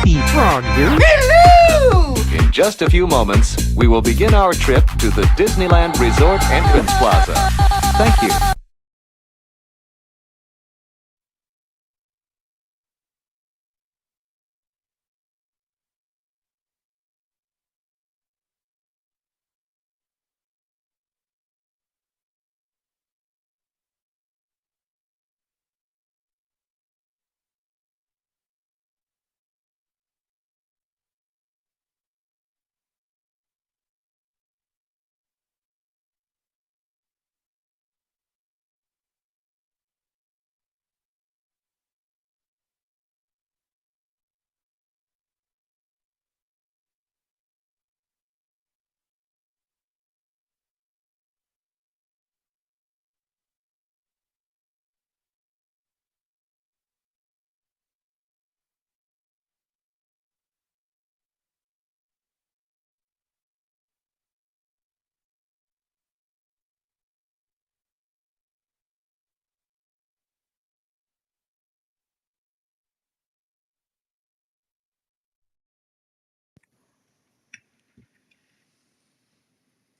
be wrong here. Hello! In just a few moments, we will begin our trip to the Disneyland Resort Entrance Plaza. Thank you.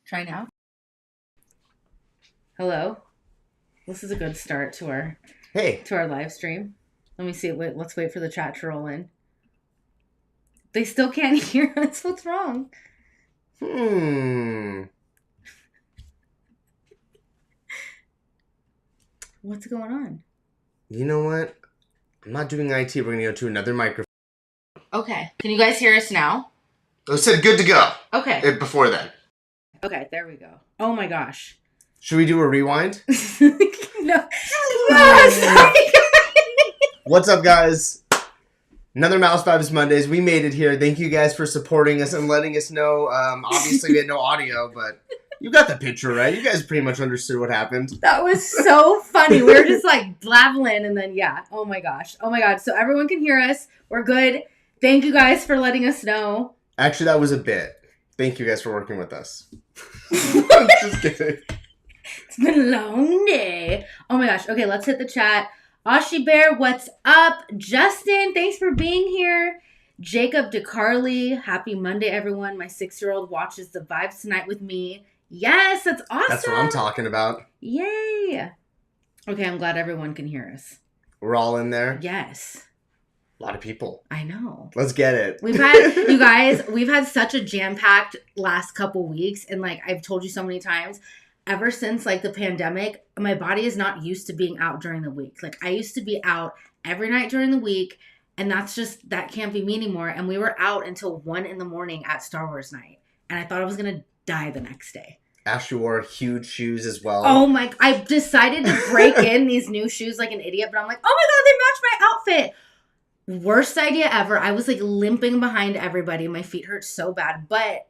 Try now. Hello. This is a good start to our live stream. Let me see. Wait, let's wait for the chat to roll in. They still can't hear us. What's wrong? What's going on? You know what? I'm not doing IT. We're going to go to another microphone. Okay. Can you guys hear us now? I said good to go. Okay. Before then. Okay, there we go. Oh my gosh. Should we do a rewind? No. Yes! What's up, guys? Another Mouse Vibes Mondays. We made it here. Thank you guys for supporting us and letting us know. Obviously, we had no audio, but you got the picture, right? You guys pretty much understood what happened. That was so funny. We were just like blabbling and then, yeah. Oh my gosh. Oh my God. So everyone can hear us. We're good. Thank you guys for letting us know. Actually, that was a bit. Thank you guys for working with us. I'm just kidding. It's been a long day. Oh my gosh. Okay, let's hit the chat. Ashi Bear, what's up? Justin, thanks for being here. Jacob DeCarly, happy Monday, everyone. My 6-year-old watches the vibes tonight with me. Yes, that's awesome. That's what I'm talking about. Yay. Okay, I'm glad everyone can hear us. We're all in there? Yes. A lot of people. I know. Let's get it. We've had such a jam-packed last couple weeks. And like I've told you so many times, ever since like the pandemic, my body is not used to being out during the week. Like I used to be out every night during the week. And that can't be me anymore. And we were out until 1 a.m. at Star Wars night. And I thought I was going to die the next day. Ashley wore huge shoes as well. Oh my, I decided to break in these new shoes like an idiot. But I'm like, oh my God, they match my outfit. Worst idea ever. I was like limping behind everybody. My feet hurt so bad, but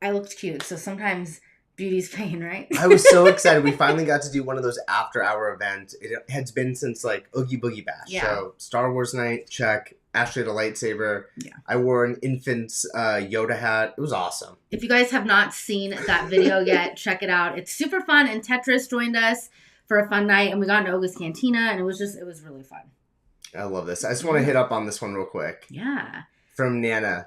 I looked cute. So sometimes beauty's pain, right? I was so excited. We finally got to do one of those after-hour events. It has been since like Oogie Boogie Bash. Yeah. So Star Wars night, check. Ashley had a lightsaber. Yeah. I wore an infant's Yoda hat. It was awesome. If you guys have not seen that video yet, check it out. It's super fun. And Tetris joined us for a fun night. And we got into Oga's Cantina. And it was really fun. I love this. I just want to hit up on this one real quick. Yeah. From Nana.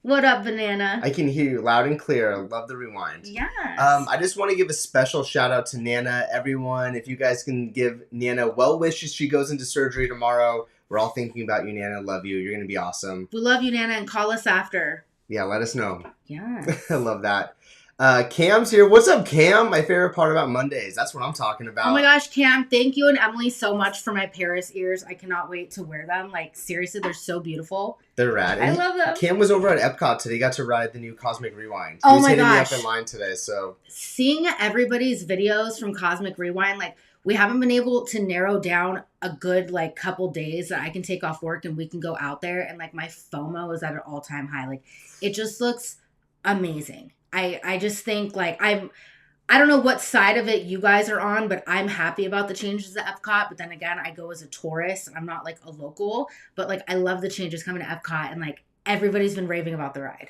What up, Banana? I can hear you loud and clear. I love the rewind. Yes. I just want to give a special shout out to Nana. Everyone, if you guys can give Nana well wishes. She goes into surgery tomorrow. We're all thinking about you, Nana. Love you. You're going to be awesome. We love you, Nana, and call us after. Yeah, let us know. Yes. I love that. Cam's here. What's up, Cam? My favorite part about Mondays. That's what I'm talking about. Oh my gosh, Cam, thank you and Emily so much for my Paris ears. I cannot wait to wear them. Like, seriously, they're so beautiful. They're rad. I love them. Cam was over at Epcot today. He got to ride the new Cosmic Rewind. Oh he was hitting my gosh. me up in line today, so. Seeing everybody's videos from Cosmic Rewind, like, we haven't been able to narrow down a good, like, couple days that I can take off work and we can go out there. And, like, my FOMO is at an all-time high. Like, it just looks amazing. I just think, like, I don't know what side of it you guys are on, but I'm happy about the changes at Epcot. But then again, I go as a tourist. I'm not, like, a local. But, like, I love the changes coming to Epcot. And, like, everybody's been raving about the ride.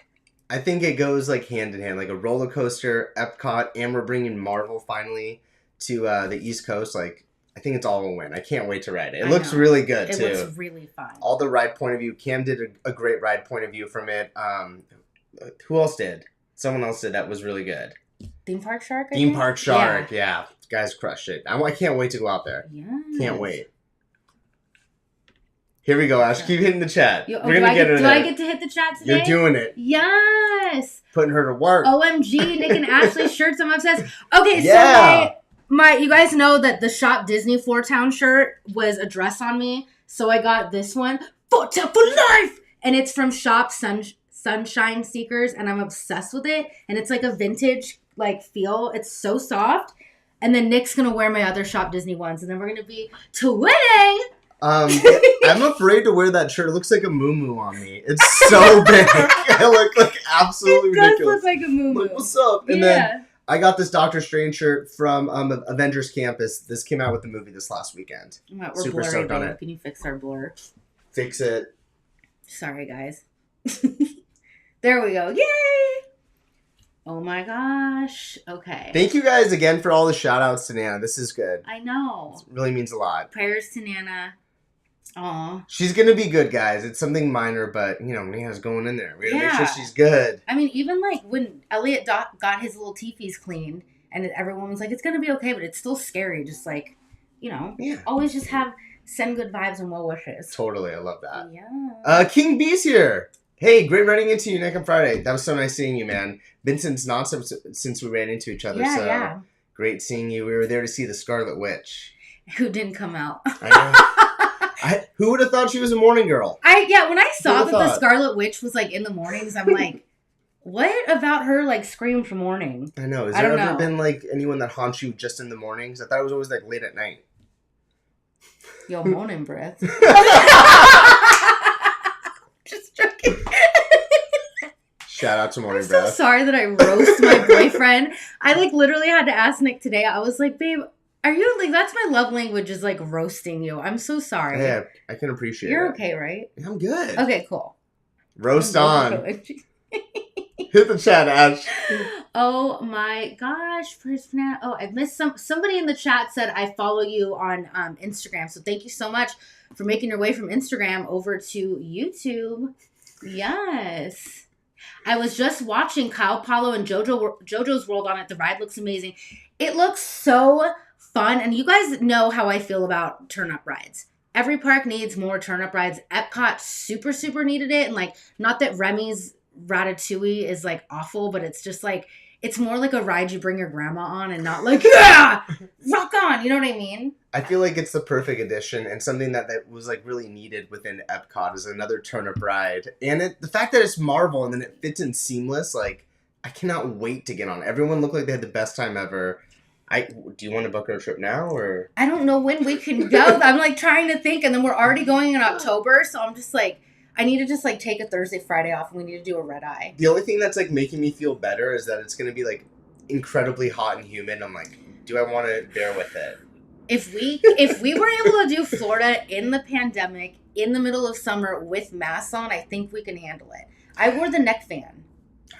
I think it goes, like, hand in hand. Like, a roller coaster, Epcot, and we're bringing Marvel finally to the East Coast. Like, I think it's all a win. I can't wait to ride it. It I looks know. really good, too. It looks really fun. All the ride point of view. Cam did a great ride point of view from it. Who else did? Someone else did that was really good. Theme Park Shark, I Theme think? Park Shark, yeah. Guys crushed it. I can't wait to go out there. Yes. Can't wait. Here we go, Ash. Keep hitting the chat. Do We're gonna get her I there. get to hit the chat today? You're doing it. Yes. Putting her to work. OMG, Nick and Ashley shirts. I'm obsessed. Okay, Yeah. so you guys know that the Shop Disney Floor Town shirt was a dress on me, so I got this one, Floor Town for life, and it's from Shop Sunshine Seekers, and I'm obsessed with it. And it's like a vintage like feel. It's so soft. And then Nick's gonna wear my other Shop Disney ones, and then we're gonna be twinning. I'm afraid to wear that shirt. It looks like a moo on me. It's so big. I look like absolutely It does ridiculous. look like a moo. Like, what's up? And then I got this Doctor Strange shirt from Avengers Campus. This came out with the movie this last weekend. We're Super blurry, stoked on babe. it. Can you fix our blur? Fix it. Sorry, guys. There we go. Yay! Oh my gosh. Okay. Thank you guys again for all the shout outs to Nana. This is good. I know. It really means a lot. Prayers to Nana. Aw. She's going to be good, guys. It's something minor, but, Nana's going in there. We got to make sure Yeah. she's good. I mean, even like when Elliot got his little teepees cleaned and everyone was like, it's going to be okay, but it's still scary. Just like, Yeah. always just send good vibes and well wishes. Totally. I love that. Yeah. King B's here. Hey, great running into you, Nick, on Friday. That was so nice seeing you, man. Been since we ran into each other. Yeah, so yeah. great seeing you. We were there to see the Scarlet Witch. Who didn't come out. I know. Who would have thought she was a morning girl? When I saw Who'da that the thought? Scarlet Witch was like in the mornings, I'm like, what about her like screamed for morning? I know. Has I there don't ever know. been like anyone that haunts you just in the mornings? I thought it was always like late at night. Yo, morning breath. Just joking. Shout out to Morning I'm so Breath. sorry that I roast my boyfriend. I like literally had to ask Nick today. I was like, babe, are you like, that's my love language is like roasting you. I'm so sorry. Yeah, I can appreciate You're it. okay, right? I'm good. Okay, cool. Roast on. Hit the chat, Ash. Oh my gosh. I missed somebody in the chat said I follow you on Instagram. So thank you so much for making your way from Instagram over to YouTube. Yes. I was just watching Kyle Paulo and JoJo's World on it. The ride looks amazing. It looks so fun. And you guys know how I feel about turn-up rides. Every park needs more turn-up rides. Epcot super, super needed it. And like, not that Remy's Ratatouille is like awful, but it's just like, it's more like a ride you bring your grandma on and not like, yeah, rock on. You know what I mean? I feel like it's the perfect addition and something that was like really needed within Epcot is another turnip ride. And the fact that it's Marvel and then it fits in seamless, like I cannot wait to get on. Everyone looked like they had the best time ever. Do you want to book our trip now or? I don't know when we can go. I'm like trying to think, and then we're already going in October, so I'm just like, I need to just like take a Thursday, Friday off, and we need to do a red eye. The only thing that's like making me feel better is that it's going to be like incredibly hot and humid. I'm like, do I want to bear with it? If we were able to do Florida in the pandemic, in the middle of summer with masks on, I think we can handle it. I wore the neck fan.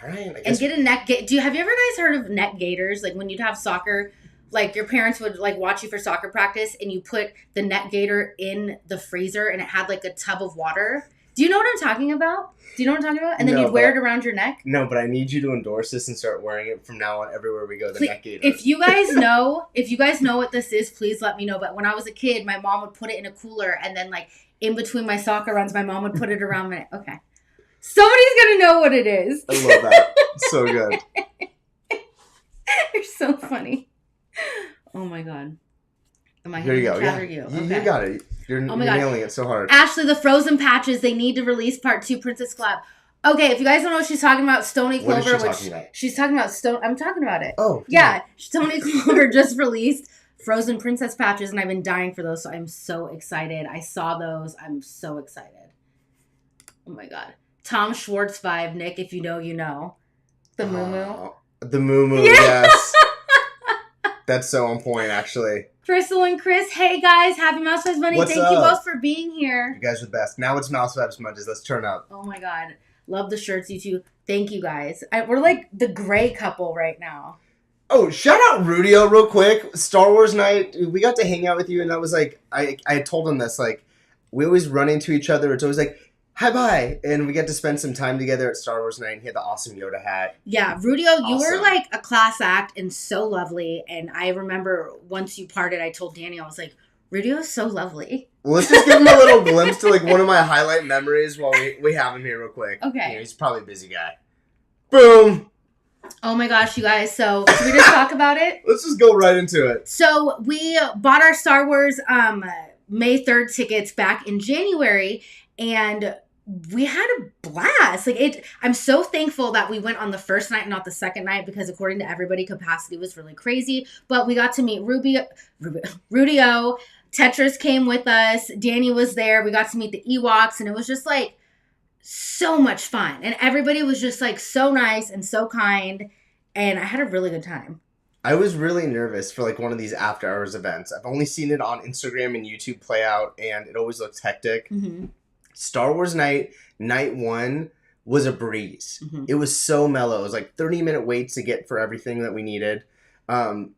All right. I guess. And get a neck have you ever guys heard of neck gaiters? Like when you'd have soccer, like your parents would like watch you for soccer practice and you put the neck gaiter in the freezer and it had like a tub of water. Do you know what I'm talking about? And then No, you'd wear it around your neck? No, but I need you to endorse this and start wearing it from now on everywhere we go, the neck gaiter. If you guys know what this is, please let me know. But when I was a kid, my mom would put it in a cooler and then like in between my soccer runs, my mom would put it around my okay. Somebody's gonna know what it is. I love that. It's so good. You're so funny. Oh my god. Am I Here you go. chat Yeah. or you? You Okay. got it. You're Oh my you're God. nailing it so hard. Ashley, the Frozen patches, they need to release part 2 Princess Collab. Okay, if you guys don't know what she's talking about, Stony What is Clover, she which talking about? she's talking about I'm talking about it. Oh. Yeah, Stony Clover just released Frozen Princess patches, and I've been dying for those, so I'm so excited. I saw those. I'm so excited. Oh my god. Tom Schwartz vibe, Nick, if you know, you know. The Moo Moo. The Moo Moo, Yeah. yes. That's so on point, actually. Crystal and Chris, hey guys, happy Mouse Vibes Monday. What's Thank you up? both for being here. You guys are the best. Now it's Mouse Vibes Mondays. Let's turn up. Oh my god. Love the shirts, you two. Thank you guys. We're like the gray couple right now. Oh, shout out Rudio real quick. Star Wars night, we got to hang out with you, and that was like, I had told him this, like, we always run into each other. It's always like, hi, bye. And we get to spend some time together at Star Wars night, and he had the awesome Yoda hat. Yeah, Rudio, you were Awesome. like a class act and so lovely. And I remember once you parted, I told Danny, I was like, Rudio is so lovely. Well, let's just give him a little glimpse to like one of my highlight memories while we have him here real quick. Okay. You know, he's probably a busy guy. Boom. Oh my gosh, you guys. So should we just talk about it? Let's just go right into it. So we bought our Star Wars May 3rd tickets back in January, and we had a blast. I'm so thankful that we went on the first night and not the second night, because according to everybody, capacity was really crazy. But we got to meet Rudio. Tetris came with us. Danny was there. We got to meet the Ewoks, and it was just like so much fun. And everybody was just like so nice and so kind, and I had a really good time. I was really nervous for like one of these after hours events. I've only seen it on Instagram and YouTube play out, and it always looks hectic. Mm-hmm. Star Wars night 1 was a breeze. Mm-hmm. It was so mellow. It was like 30-minute waits to get for everything that we needed.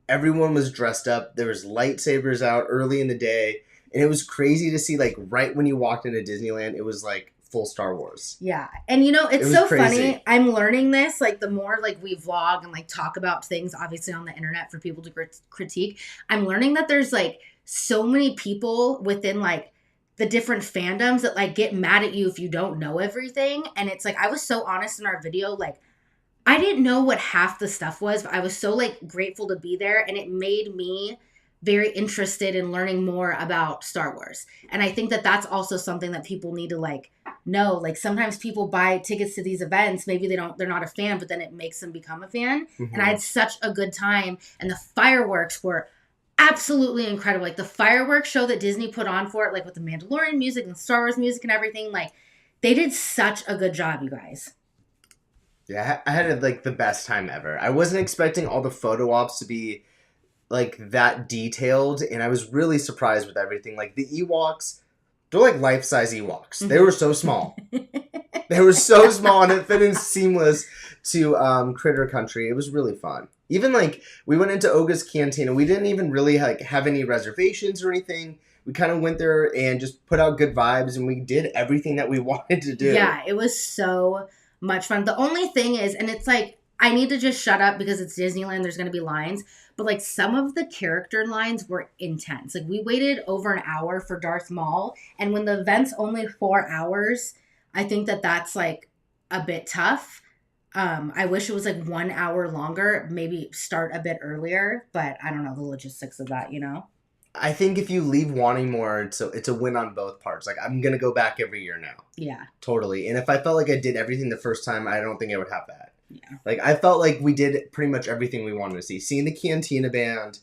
Everyone was dressed up. There was lightsabers out early in the day, and it was crazy to see, like, right when you walked into Disneyland, it was like full Star Wars. Yeah. And you know, it's It was so crazy. funny. I'm learning this, like, the more like we vlog and like talk about things obviously on the internet for people to critique. I'm learning that there's like so many people within like the different fandoms that like get mad at you if you don't know everything. And it's like, I was so honest in our video, like, I didn't know what half the stuff was, but I was so like grateful to be there, and it made me very interested in learning more about Star Wars. And I think that that's also something that people need to like know. Like, sometimes people buy tickets to these events, maybe they're not a fan, but then it makes them become a fan. Mm-hmm. And I had such a good time, and the fireworks were absolutely incredible. Like, the fireworks show that Disney put on for it, like with the Mandalorian music and Star Wars music and everything, like, they did such a good job, you guys. Yeah, I had like the best time ever. I wasn't expecting all the photo ops to be like that detailed, and I was really surprised with everything. Like the Ewoks, they're like life-size Ewoks. They were so small. They were so small, and it fit in seamless to Critter Country. It was really fun. Even like we went into Oga's Cantina. We didn't even really like have any reservations or anything. We kind of went there and just put out good vibes, and we did everything that we wanted to do. Yeah, it was so much fun. The only thing is, and it's like, I need to just shut up because it's Disneyland, there's going to be lines, but like some of the character lines were intense. Like, we waited over an hour for Darth Maul, and when the event's only 4 hours, I think that that's like a bit tough. I wish it was like 1 hour longer, maybe start a bit earlier, but I don't know the logistics of that, you know? I think if you leave wanting more, it's a win on both parts. Like, I'm going to go back every year now. Yeah. Totally. And if I felt like I did everything the first time, I don't think I would have that. Yeah. Like, I felt like we did pretty much everything we wanted to see. Seeing the Cantina Band,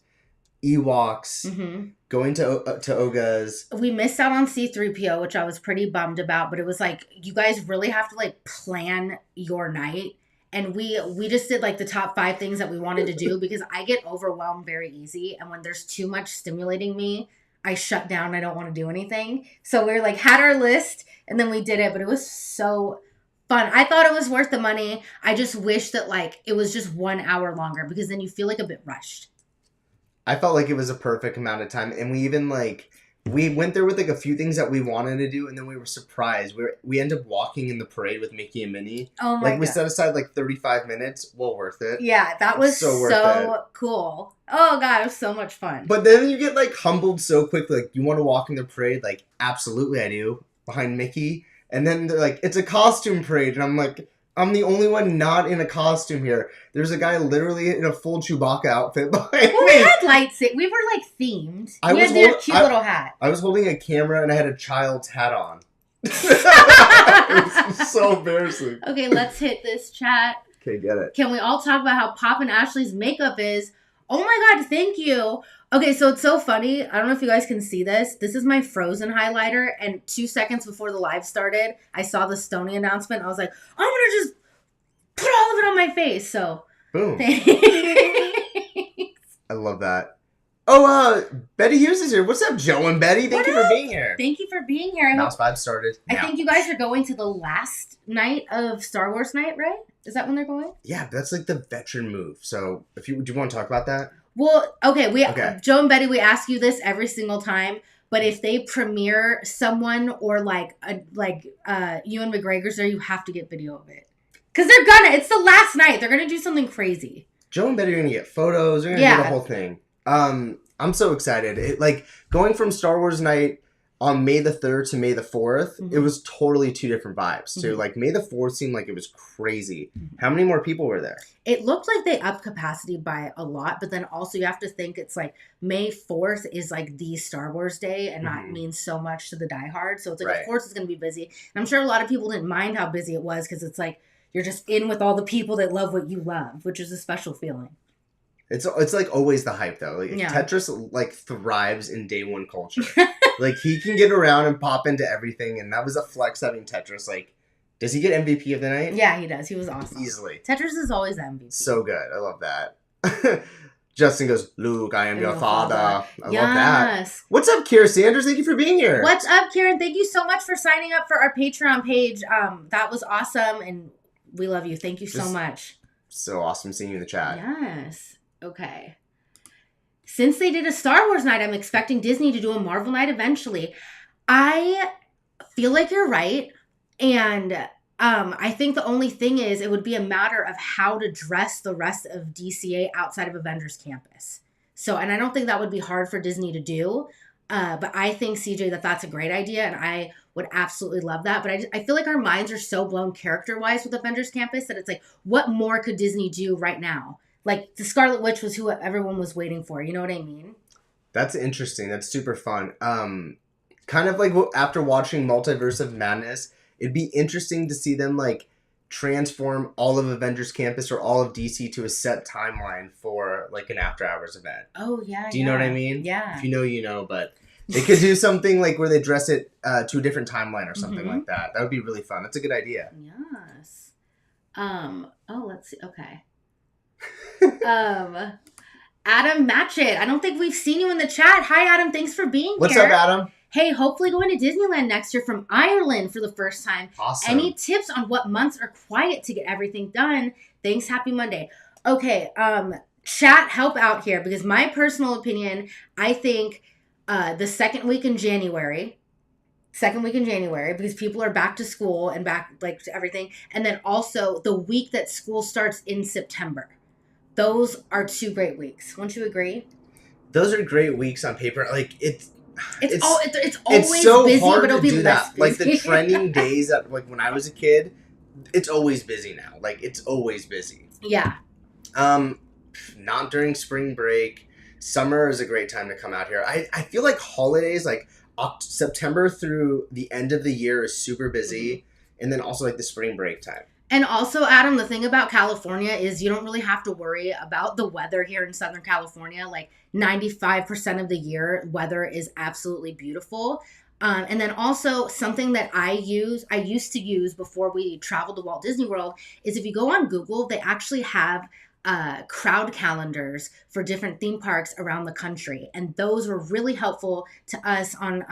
Ewoks, going to Oga's. We missed out on C-3PO, which I was pretty bummed about, but it was like, you guys really have to like plan your night. And we just did like the top 5 things that we wanted to do, because I get overwhelmed very easy. And when there's too much stimulating me, I shut down. I don't want to do anything. So we like had our list, and then we did it, but it was so fun. I thought it was worth the money. I just wish that like it was just 1 hour longer, because then you feel like a bit rushed. I felt like it was a perfect amount of time. And we even like, we went there with like a few things that we wanted to do, and then we were surprised. We ended up walking in the parade with Mickey and Minnie. Oh my God. We God. set aside like 35 minutes. Well worth it. Yeah, that was So worth so cool. Oh God, it was so much fun. But then you get like humbled so quickly. Like, you want to walk in the parade? Like, absolutely I do. Behind Mickey. And then they're like, it's a costume parade. And I'm like, I'm the only one not in a costume here. There's a guy literally in a full Chewbacca outfit behind Well, me. we had lights. We were like themed. I We was had their hold- cute I- little hat. I was holding a camera and I had a child's hat on. It was so embarrassing. Okay, let's hit this chat. Okay, get it. Can we all talk about how Pop and Ashley's makeup is? Oh my God, thank you. Okay, so it's so funny. I don't know if you guys can see this. This is my Frozen highlighter, and 2 seconds before the live started, I saw the Stoney announcement. I was like, I'm gonna just put all of it on my face. So Boom. thanks. I love that. Oh, Betty Hughes is here. What's up, Joe and Betty? Thank you for being here. Thank you for being here. Mouse Vibes started. I think you guys are going to the last night of Star Wars night, right? Is that when they're going? Yeah, that's like the veteran move. So, do you want to talk about that? Well, okay. Joe and Betty, we ask you this every single time, but if they premiere someone or like Ewan McGregor's there, you have to get video of it. Because it's the last night. They're gonna do something crazy. Joe and Betty are gonna get photos. They're gonna do the whole thing. I'm so excited. Going from Star Wars night on May the 3rd to May the 4th, it was totally two different vibes. So May the 4th seemed like it was crazy. How many more people were there? It looked like they upped capacity by a lot, but then also you have to think it's like May 4th is like the Star Wars day and that means so much to the diehards. So it's like, of course it's going to be busy. And I'm sure a lot of people didn't mind how busy it was because it's like you're just in with all the people that love what you love, which is a special feeling. It's like always the hype though. Tetris like thrives in day one culture. Like he can get around and pop into everything, and that was a flex having Tetris. Like, does he get MVP of the night? Yeah, he does. He was awesome. Easily. Tetris is always MVP. So good. I love that. Justin goes, Luke, I am your father. I love that. What's up, Kira Sanders? Thank you for being here. What's up, Kieran? Thank you so much for signing up for our Patreon page. That was awesome, and we love you. Thank you so much. So awesome seeing you in the chat. Yes. Okay. Since they did a Star Wars night, I'm expecting Disney to do a Marvel night eventually. I feel like you're right. And I think the only thing is it would be a matter of how to dress the rest of DCA outside of Avengers Campus. So, and I don't think that would be hard for Disney to do. But I think, CJ, that's a great idea. And I would absolutely love that. But I feel like our minds are so blown character-wise with Avengers Campus that it's like, what more could Disney do right now? Like, the Scarlet Witch was who everyone was waiting for. You know what I mean? That's interesting. That's super fun. Kind of like after watching Multiverse of Madness, it'd be interesting to see them, like, transform all of Avengers Campus or all of DC to a set timeline for, like, an after-hours event. Oh, yeah, Do you know what I mean? Yeah. If you know, you know. But they could do something, like, where they dress it to a different timeline or something like that. That would be really fun. That's a good idea. Yes. Let's see. Okay. Adam Matchett. I don't think we've seen you in the chat. Hi, Adam. Thanks for being here. What's up, Adam? Hey, hopefully going to Disneyland next year from Ireland for the first time. Awesome. Any tips on what months are quiet to get everything done? Thanks. Happy Monday. Okay. Chat, help out here because my personal opinion, I think the second week in January, because people are back to school and back like to everything. And then also the week that school starts in September. Those are 2 great weeks. Won't you agree? Those are great weeks on paper. Like it's always so busy, hard but it'll to be do less that. busy. Like the trending days that like when I was a kid, it's always busy now. Like it's always busy. Yeah. Not during spring break. Summer is a great time to come out here. I feel like holidays like September through the end of the year is super busy, and then also like the spring break time. And also, Adam, the thing about California is you don't really have to worry about the weather here in Southern California. Like 95% of the year, weather is absolutely beautiful. And then also something that I used to use before we traveled to Walt Disney World is if you go on Google, they actually have crowd calendars for different theme parks around the country. And those were really helpful to us on,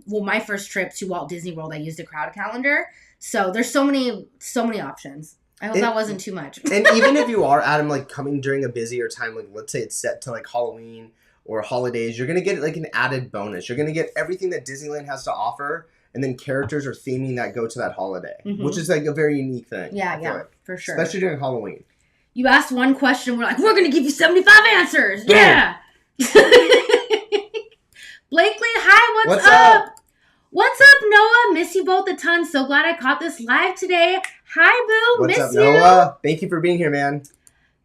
my first trip to Walt Disney World, I used a crowd calendar. So there's so many options. I hope that wasn't too much. And even if you are, Adam, like coming during a busier time, like let's say it's set to like Halloween or holidays, you're going to get like an added bonus. You're going to get everything that Disneyland has to offer. And then characters or theming that go to that holiday, which is like a very unique thing. Yeah, for sure. Especially during Halloween. You asked one question, we're like, we're going to give you 75 answers. Yeah. Blakely, hi, what's up? What's up, Noah? Miss you both a ton. So glad I caught this live today. Hi, boo. What's up, you. Noah? Thank you for being here, man.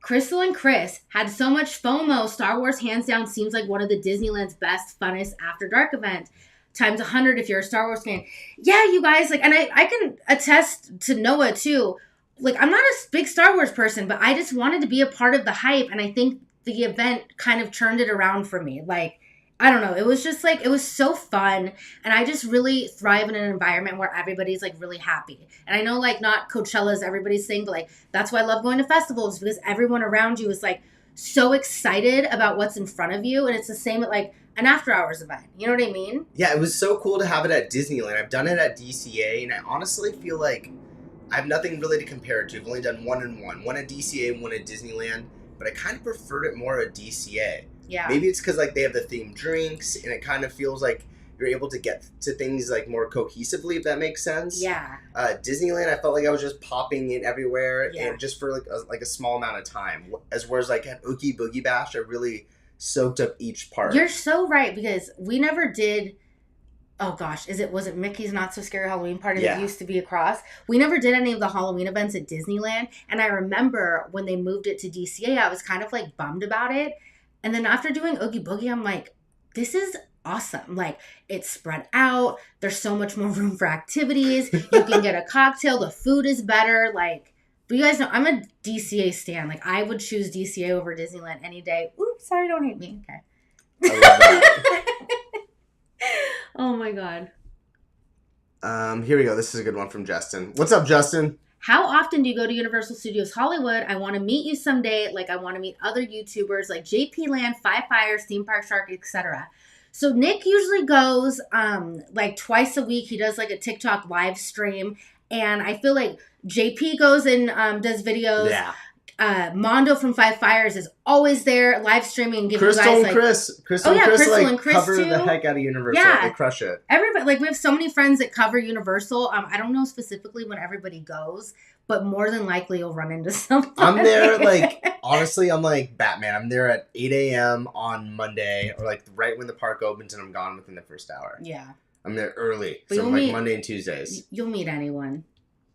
Crystal and Chris had so much FOMO. Star Wars, hands down, seems like one of the Disneyland's best, funnest After Dark event. Times 100 if you're a Star Wars fan. Yeah, you guys, like, and I can attest to Noah, too. Like, I'm not a big Star Wars person, but I just wanted to be a part of the hype, and I think the event kind of turned it around for me. Like, I don't know. It was just like, it was so fun. And I just really thrive in an environment where everybody's like really happy. And I know like not Coachella's everybody's thing, but like that's why I love going to festivals because everyone around you is like so excited about what's in front of you. And it's the same at like an after hours event. You know what I mean? Yeah, it was so cool to have it at Disneyland. I've done it at DCA, and I honestly feel like I have nothing really to compare it to. I've only done one and one. One at DCA and one at Disneyland, but I kind of preferred it more at DCA. Yeah. Maybe it's because like they have the themed drinks, and it kind of feels like you're able to get to things like more cohesively, if that makes sense. Yeah. Disneyland, I felt like I was just popping in everywhere, Yeah. and just for like a small amount of time. Whereas like at Oogie Boogie Bash, I really soaked up each part. You're so right, because we never did. Oh gosh, was it Mickey's Not So Scary Halloween Party that used to be across? We never did any of the Halloween events at Disneyland, and I remember when they moved it to DCA, I was kind of like bummed about it. And then after doing Oogie Boogie, I'm like, this is awesome. Like, it's spread out. There's so much more room for activities. You can get a cocktail. The food is better. Like, but you guys know I'm a DCA stan. Like, I would choose DCA over Disneyland any day. Oops, sorry, don't hate me. Okay. I love that. Oh my God. Here we go. This is a good one from Justin. What's up, Justin? How often do you go to Universal Studios Hollywood? I want to meet you someday. Like, I want to meet other YouTubers like JP Land, Five Fires, Theme Park Shark, etc. So Nick usually goes like twice a week. He does like a TikTok live stream. And I feel like JP goes and does videos. Yeah. Mondo from Five Fires is always there live streaming and giving Crystal you guys and like Chris. Crystal and Chris like cover the heck out of Universal. Yeah. They crush it. Everybody, like, we have so many friends that cover Universal. I don't know specifically when everybody goes, but more than likely you'll run into something. I'm there, like, honestly, I'm like Batman. I'm there at 8 a.m. on Monday, or like right when the park opens, and I'm gone within the first hour. Yeah. I'm there early. But So like Monday and Tuesdays. You'll meet anyone.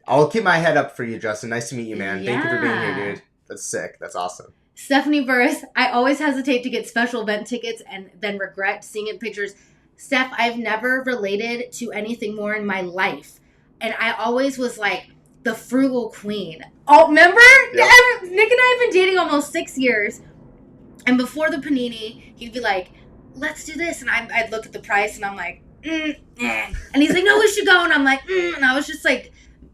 I'll keep my head up for you, Justin. Nice to meet you, man. Yeah. Thank you for being here, dude. That's sick. That's awesome. Stephanie Burris, I always hesitate to get special event tickets and then regret seeing it in pictures. Steph, I've never related to anything more in my life. And I always was like the frugal queen. Oh, remember? Yep. Nick and I have been dating almost 6 years. And before the panini, he'd be like, let's do this. And I'd look at the price and I'm like, And he's like, no, we should go. And I'm like, And I was just like,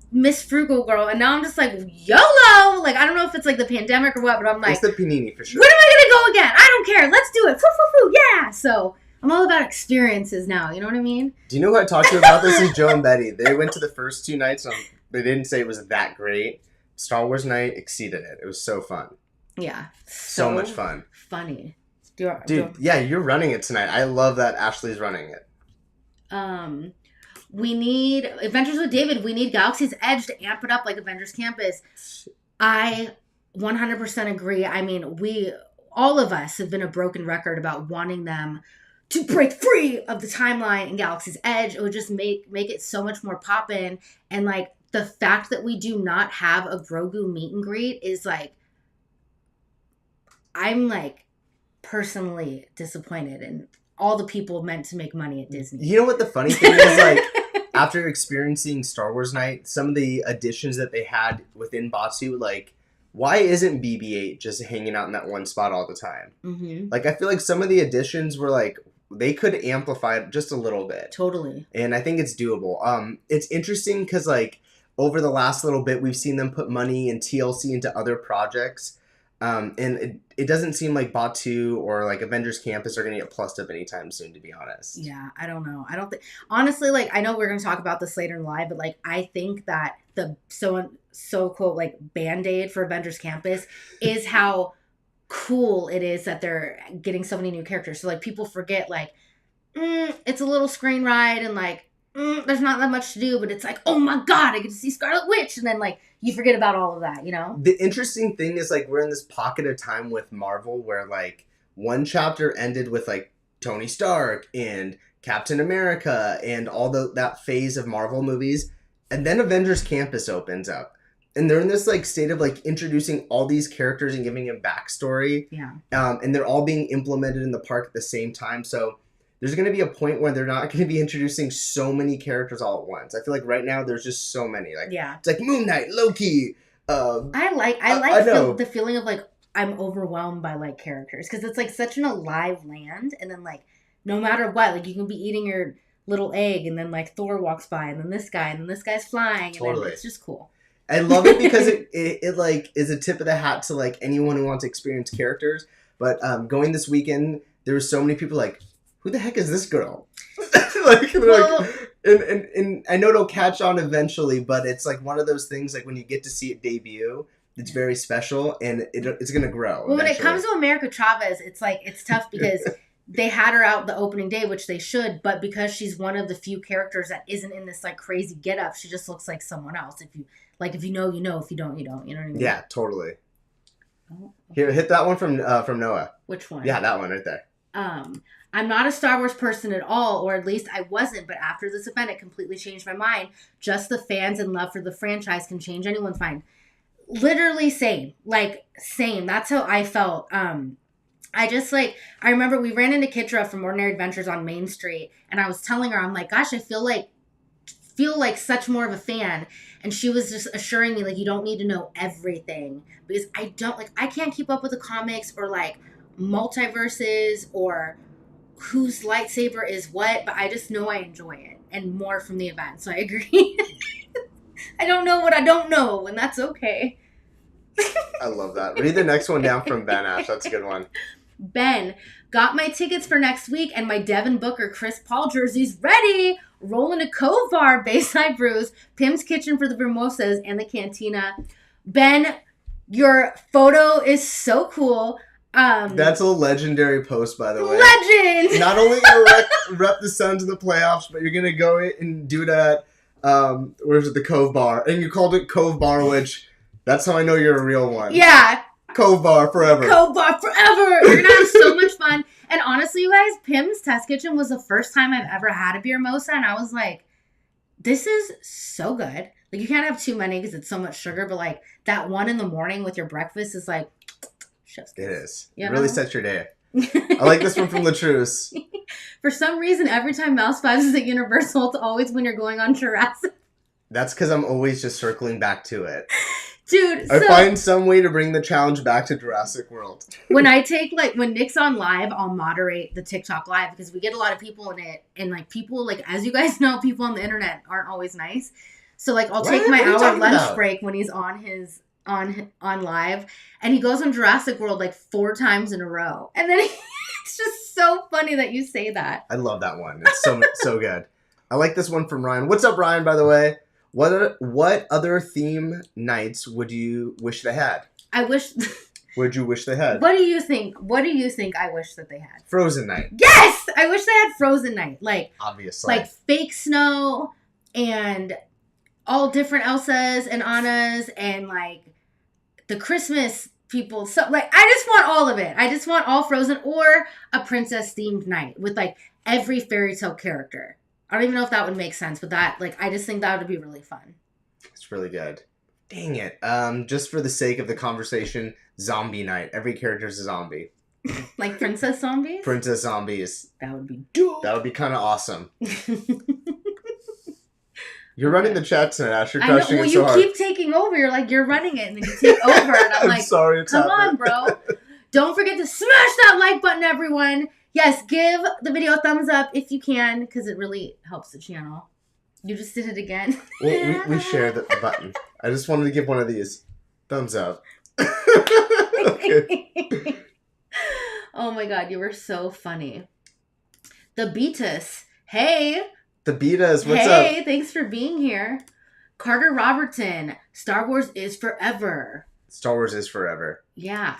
Miss Frugal Girl, and now I'm just like, YOLO! Like, I don't know if it's like the pandemic or what, but I'm like, it's the panini for sure. when am I gonna go again? I don't care. Let's do it. Foo, foo, foo. Yeah. So I'm all about experiences now. You know what I mean? Do you know who I talked to about this? Is Joe and Betty. They went to the first 2 nights. They didn't say it was that great. Star Wars night exceeded it. It was so fun. Yeah. So much fun. Funny. Yeah, you're running it tonight. I love that Ashley's running it. We need Adventures with David. We need Galaxy's Edge to amp it up like Avengers Campus. I 100% agree. I mean, all of us have been a broken record about wanting them to break free of the timeline in Galaxy's Edge. It would just make it so much more poppin'. And like the fact that we do not have a Grogu meet and greet is like, I'm like personally disappointed in all the people meant to make money at Disney. You know what the funny thing is? Like, after experiencing Star Wars night, some of the additions that they had within Batu, like, why isn't BB-8 just hanging out in that one spot all the time? Mm-hmm. Like, I feel like some of the additions were like, they could amplify it just a little bit. Totally. And I think it's doable. It's interesting because, like, over the last little bit, we've seen them put money and TLC into other projects. And it doesn't seem like Batu or like Avengers Campus are going to get plussed up anytime soon, to be honest. Yeah, I don't know. I don't think, honestly, like, I know we're going to talk about this later in live, but like, I think that the so quote like Band-Aid for Avengers Campus is how cool it is that they're getting so many new characters. So like, people forget like, it's a little screen ride and like, there's not that much to do, but it's like, oh my God, I get to see Scarlet Witch. And then like, you forget about all of that, you know? The interesting thing is like, we're in this pocket of time with Marvel where like one chapter ended with like Tony Stark and Captain America and all that phase of Marvel movies. And then Avengers Campus opens up. And they're in this like state of like introducing all these characters and giving them backstory. Yeah. And they're all being implemented in the park at the same time. So there's going to be a point where they're not going to be introducing so many characters all at once. I feel like right now there's just so many. Like, yeah. It's like Moon Knight, Loki. I like the feeling of like I'm overwhelmed by like characters because it's like such an alive land, and then like no matter what, like you can be eating your little egg, and then like Thor walks by, and then this guy, and then this guy's flying, and then it's just cool. I love it because it like is a tip of the hat to like anyone who wants to experience characters. But going this weekend, there were so many people like, who the heck is this girl? like, and I know it'll catch on eventually, but it's like one of those things like when you get to see it debut, it's very special and it's gonna grow. Well, eventually. when it comes to America Chavez, it's like it's tough because they had her out the opening day, which they should, but because she's one of the few characters that isn't in this like crazy getup, she just looks like someone else. If you know, you know. If you don't, you don't. You know what I mean? Yeah, totally. Oh, okay. Here, hit that one from Noah. Which one? Yeah, that one right there. I'm not a Star Wars person at all, or at least I wasn't, but after this event, it completely changed my mind. Just the fans and love for the franchise can change anyone's mind. Literally same. Like, same. That's how I felt. I just, like, I remember we ran into Kitra from Ordinary Adventures on Main Street, and I was telling her, I'm like, gosh, I feel like such more of a fan. And she was just assuring me, like, you don't need to know everything. Because I can't keep up with the comics or, like, multiverses or whose lightsaber is what, but I just know I enjoy it and more from the event. So I agree. I don't know what I don't know, and that's okay. I love that. Read the next one down from Ben Ash. That's a good one. Ben, got my tickets for next week and my Devin Booker Chris Paul jerseys ready. Rolling to Cove Bar, Bayside Brews, Pim's Kitchen for the Mimosas, and the Cantina. Ben, your photo is so cool. That's a legendary post, by the way. Legend! Not only gonna rep the Suns in the playoffs, but you're gonna go and do that. Where's it? The Cove Bar, and you called it Cove Bar, which that's how I know you're a real one. Yeah. Cove Bar forever. Cove Bar forever. You're gonna have so much fun. And honestly, you guys, Pim's Test Kitchen was the first time I've ever had a beer mimosa, and I was like, this is so good. Like, you can't have too many because it's so much sugar, but like that one in the morning with your breakfast is like, it is. You It know? really sets your day. I like this one from Latruse. For some reason, every time Mouse Vibes is at Universal, it's always when you're going on Jurassic. That's because I'm always just circling back to it. Dude, I find some way to bring the challenge back to Jurassic World. when Nick's on live, I'll moderate the TikTok live because we get a lot of people in it. And like people, like, as you guys know, people on the internet aren't always nice. So like I'll take my hour lunch break when he's on his on live, and he goes on Jurassic World like 4 times in a row. And then it's just so funny that you say that. I love that one. It's so good. I like this one from Ryan. What's up, Ryan, by the way? What other theme nights would you wish they had? Would you wish they had? What do you think? What do you think I wish that they had? Frozen night. Yes! I wish they had Frozen night. Like, obviously. Like fake snow and all different Elsas and Annas and like the Christmas people. So like, I just want all of it. I just want all Frozen or a princess themed night with like every fairy tale character. I don't even know if that would make sense, but that, like, I just think that would be really fun. It's really good. Dang it. Just for the sake of the conversation, zombie night. Every character's a zombie. Like princess zombies? Princess zombies. That would be dope. That would be kind of awesome. You're running the chat tonight, Ash. You're crushing it so hard. Well, you keep taking over. You're like, you're running it, and then you take over, and I'm like, sorry, it's come happening. on, bro. Don't forget to smash that like button, everyone. Yes, give the video a thumbs up if you can, because it really helps the channel. You just did it again. Well, we share the button. I just wanted to give one of these. Thumbs up. Okay. Oh my god, you were so funny. The Beatus. Hey. The Beatus, what's up? Hey, thanks for being here. Carter Robertson. Star Wars is forever. Star Wars is forever. Yeah.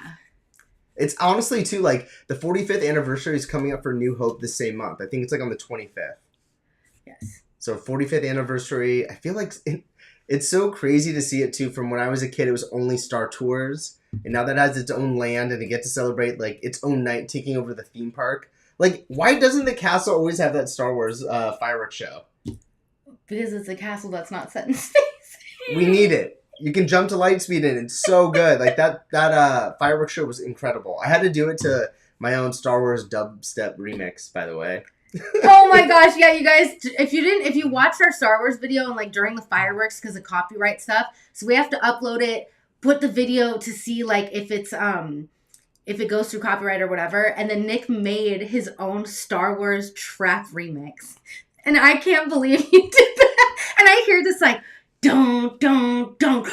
It's honestly, too, like, the 45th anniversary is coming up for New Hope the same month. I think it's, like, on the 25th. Yes. So, 45th anniversary. I feel like it's so crazy to see it, too. From when I was a kid, it was only Star Tours. And now that it has its own land and it gets to celebrate, like, its own night taking over the theme park. Like, why doesn't the castle always have that Star Wars fireworks show? Because it's a castle that's not set in space. We need it. You can jump to Lightspeed and it's so good. Like that fireworks show was incredible. I had to do it to my own Star Wars dubstep remix, by the way. Oh my gosh, yeah, you guys, if you watched our Star Wars video and like during the fireworks because of copyright stuff, so we have to upload it, put the video to see like if it's if it goes through copyright or whatever, and then Nick made his own Star Wars trap remix. And I can't believe he did that. And I hear this like, don't, don't, don't,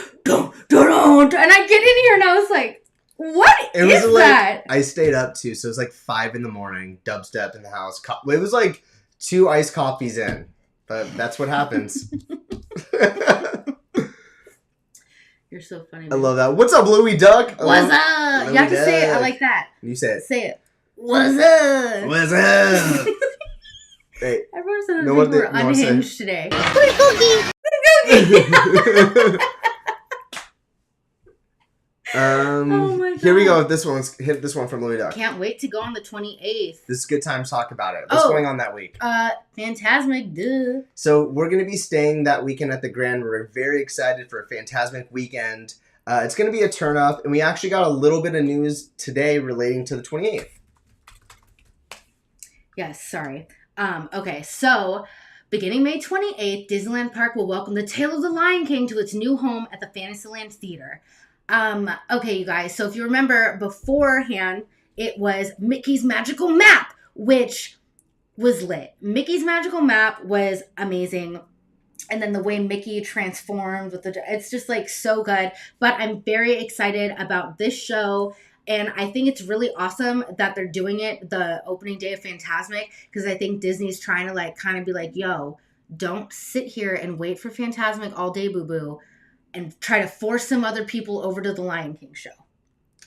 don't. And I get in here and I was like, what It is was like, that? I stayed up too, so it was like 5 a.m, dubstep in the house. It was like 2 iced coffees in, but that's what happens. You're so funny, I man. love that. What's up, Louie Duck? What's up? You have to say it. I Duck. like that. You say it. Say it. What's up? What's up? Hey. Everyone said No that one we were no one said- unhinged today. Oh my God. Here we go with this one. Let's hit this one from Louie Duck. Can't wait to go on the 28th. This is a good time to talk about it. What's going on that week? Phantasmic, duh. So we're going to be staying that weekend at the Grand. We're very excited for a Phantasmic weekend. It's going to be a turn up, and we actually got a little bit of news today relating to the 28th. Yes, sorry. Okay, so beginning May 28th, Disneyland Park will welcome the Tale of the Lion King to its new home at the Fantasyland Theater. Okay, you guys, so if you remember beforehand, it was Mickey's Magical Map, which was lit. Mickey's Magical Map was amazing. And then the way Mickey transformed with it's just like so good. But I'm very excited about this show. And I think it's really awesome that they're doing it the opening day of Phantasmic, because I think Disney's trying to like kind of be like, yo, don't sit here and wait for Phantasmic all day, boo-boo, and try to force some other people over to the Lion King show.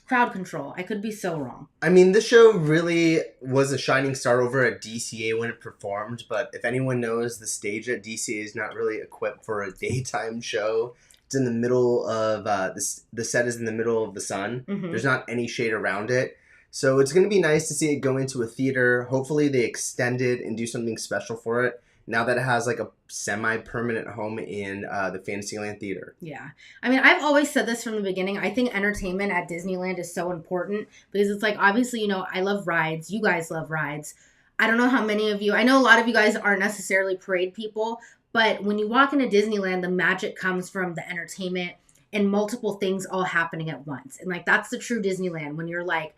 Crowd control. I could be so wrong. I mean, this show really was a shining star over at DCA when it performed, but if anyone knows, the stage at DCA is not really equipped for a daytime show. It's in the middle of, the set is in the middle of the sun. Mm-hmm. There's not any shade around it. So it's going to be nice to see it go into a theater. Hopefully they extend it and do something special for it, now that it has like a semi-permanent home in the Fantasyland Theater. Yeah. I mean, I've always said this from the beginning. I think entertainment at Disneyland is so important because it's like, obviously, you know, I love rides. You guys love rides. I don't know how many of you, I know a lot of you guys aren't necessarily parade people, but when you walk into Disneyland, the magic comes from the entertainment and multiple things all happening at once. And like, that's the true Disneyland, when you're like,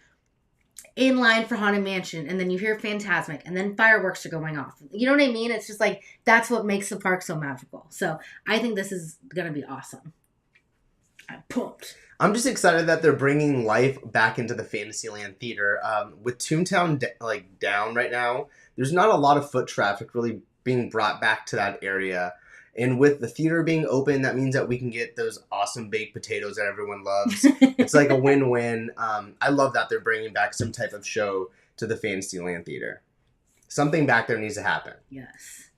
in line for Haunted Mansion, and then you hear Phantasmic, and then fireworks are going off. You know what I mean? It's just like, that's what makes the park so magical. So I think this is going to be awesome. I'm pumped. I'm just excited that they're bringing life back into the Fantasyland Theater. With Toontown down right now, there's not a lot of foot traffic really being brought back to that area. And with the theater being open, that means that we can get those awesome baked potatoes that everyone loves. It's like a win-win. I love that they're bringing back some type of show to the Fantasyland Theater. Something back there needs to happen. Yes.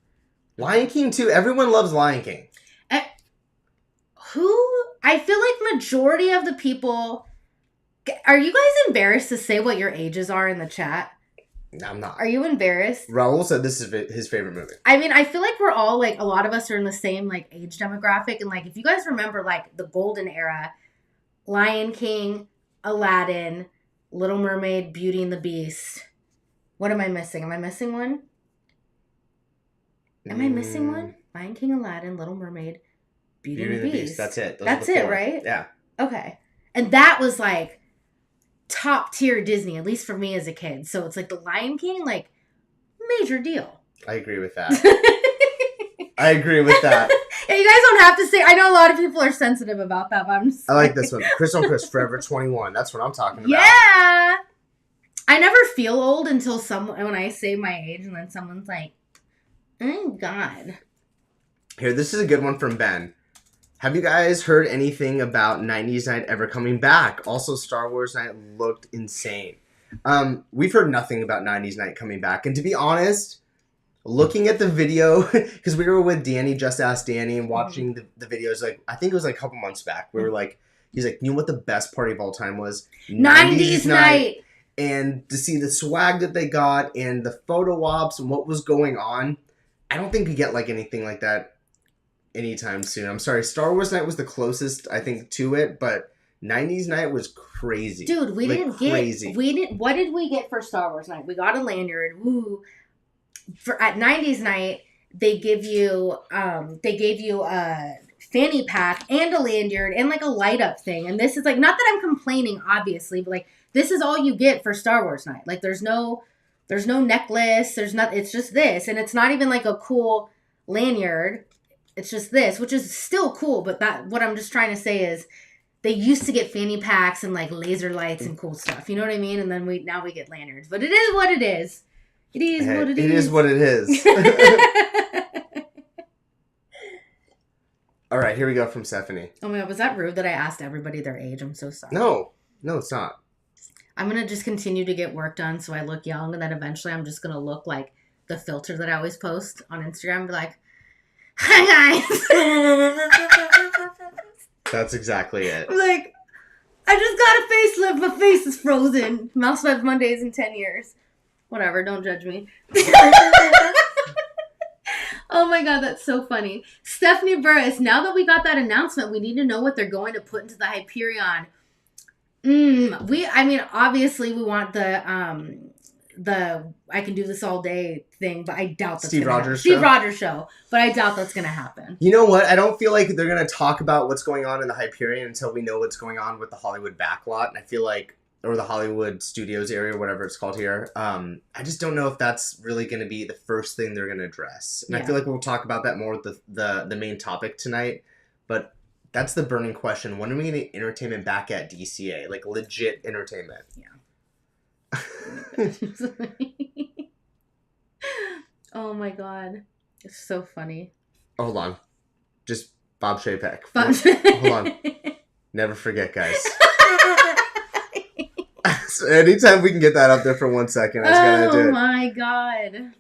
Lion King, too. Everyone loves Lion King. I feel like majority of the people... Are you guys embarrassed to say what your ages are in the chat? I'm not. Are you embarrassed? Raul said this is his favorite movie. I mean, I feel like we're all, like, a lot of us are in the same, like, age demographic. And, like, if you guys remember, like, the golden era, Lion King, Aladdin, Little Mermaid, Beauty and the Beast. What am I missing? Am I missing one? Am I missing one? Lion King, Aladdin, Little Mermaid, Beauty and the Beast. That's it. That's it, right? Yeah. Okay. And that was, like, top tier Disney, at least for me as a kid. So it's like the Lion King, like, major deal. I agree with that. I agree with that. Yeah, you guys don't have to say. I know a lot of people are sensitive about that, but I'm just. I like this one. Chris on Chris, Forever 21. That's what I'm talking about. Yeah. I never feel old until when I say my age, and then someone's like, "Oh God." Here, this is a good one from Ben. Have you guys heard anything about 90s Night ever coming back? Also, Star Wars Night looked insane. We've heard nothing about 90s Night coming back. And to be honest, looking at the video, because we were with Danny, Just Ask Danny, and watching the videos, like, I think it was like a couple months back. We were like, he's like, you know what the best party of all time was? 90s Night. And to see the swag that they got and the photo ops and what was going on, I don't think we get like anything like that anytime soon. I'm sorry, Star Wars Night was the closest, I think, to it, but 90s Night was crazy. Dude, what did we get for Star Wars Night? We got a lanyard. Woo. At 90s Night, they gave you a fanny pack and a lanyard and like a light up thing. And this is like, not that I'm complaining, obviously, but like, this is all you get for Star Wars Night. Like, there's no necklace, it's just this, and it's not even like a cool lanyard. It's just this, which is still cool. But what I'm just trying to say is they used to get fanny packs and like laser lights and cool stuff. You know what I mean? And then now we get lanyards. But it is what it is. It is what it is. It is what it is. All right, here we go from Stephanie. Oh my God, was that rude that I asked everybody their age? I'm so sorry. No, it's not. I'm going to just continue to get work done so I look young, and then eventually I'm just going to look like the filter that I always post on Instagram and be like, hi guys. That's exactly it. I'm like, I just got a facelift. My face is frozen. Mouse Vibes Mondays in 10 years. Whatever, don't judge me. Oh my God, that's so funny. Stephanie Burris, now that we got that announcement, we need to know what they're going to put into the Hyperion. Obviously we want the I can do this all day thing, but I doubt that's Steve Rogers show. But I doubt that's gonna happen. You know what? I don't feel like they're gonna talk about what's going on in the Hyperion until we know what's going on with the Hollywood backlot. And I feel like, or the Hollywood Studios area, whatever it's called here. I just don't know if that's really gonna be the first thing they're gonna address. And I feel like we'll talk about that more with the main topic tonight. But that's the burning question. When are we gonna get entertainment back at DCA? Like legit entertainment. Yeah. Oh my God. It's so funny. Hold on. Just Bob Chapek. Bob Hold on. Never forget, guys. So anytime we can get that up there for 1 second, I just gotta do it. Oh my God.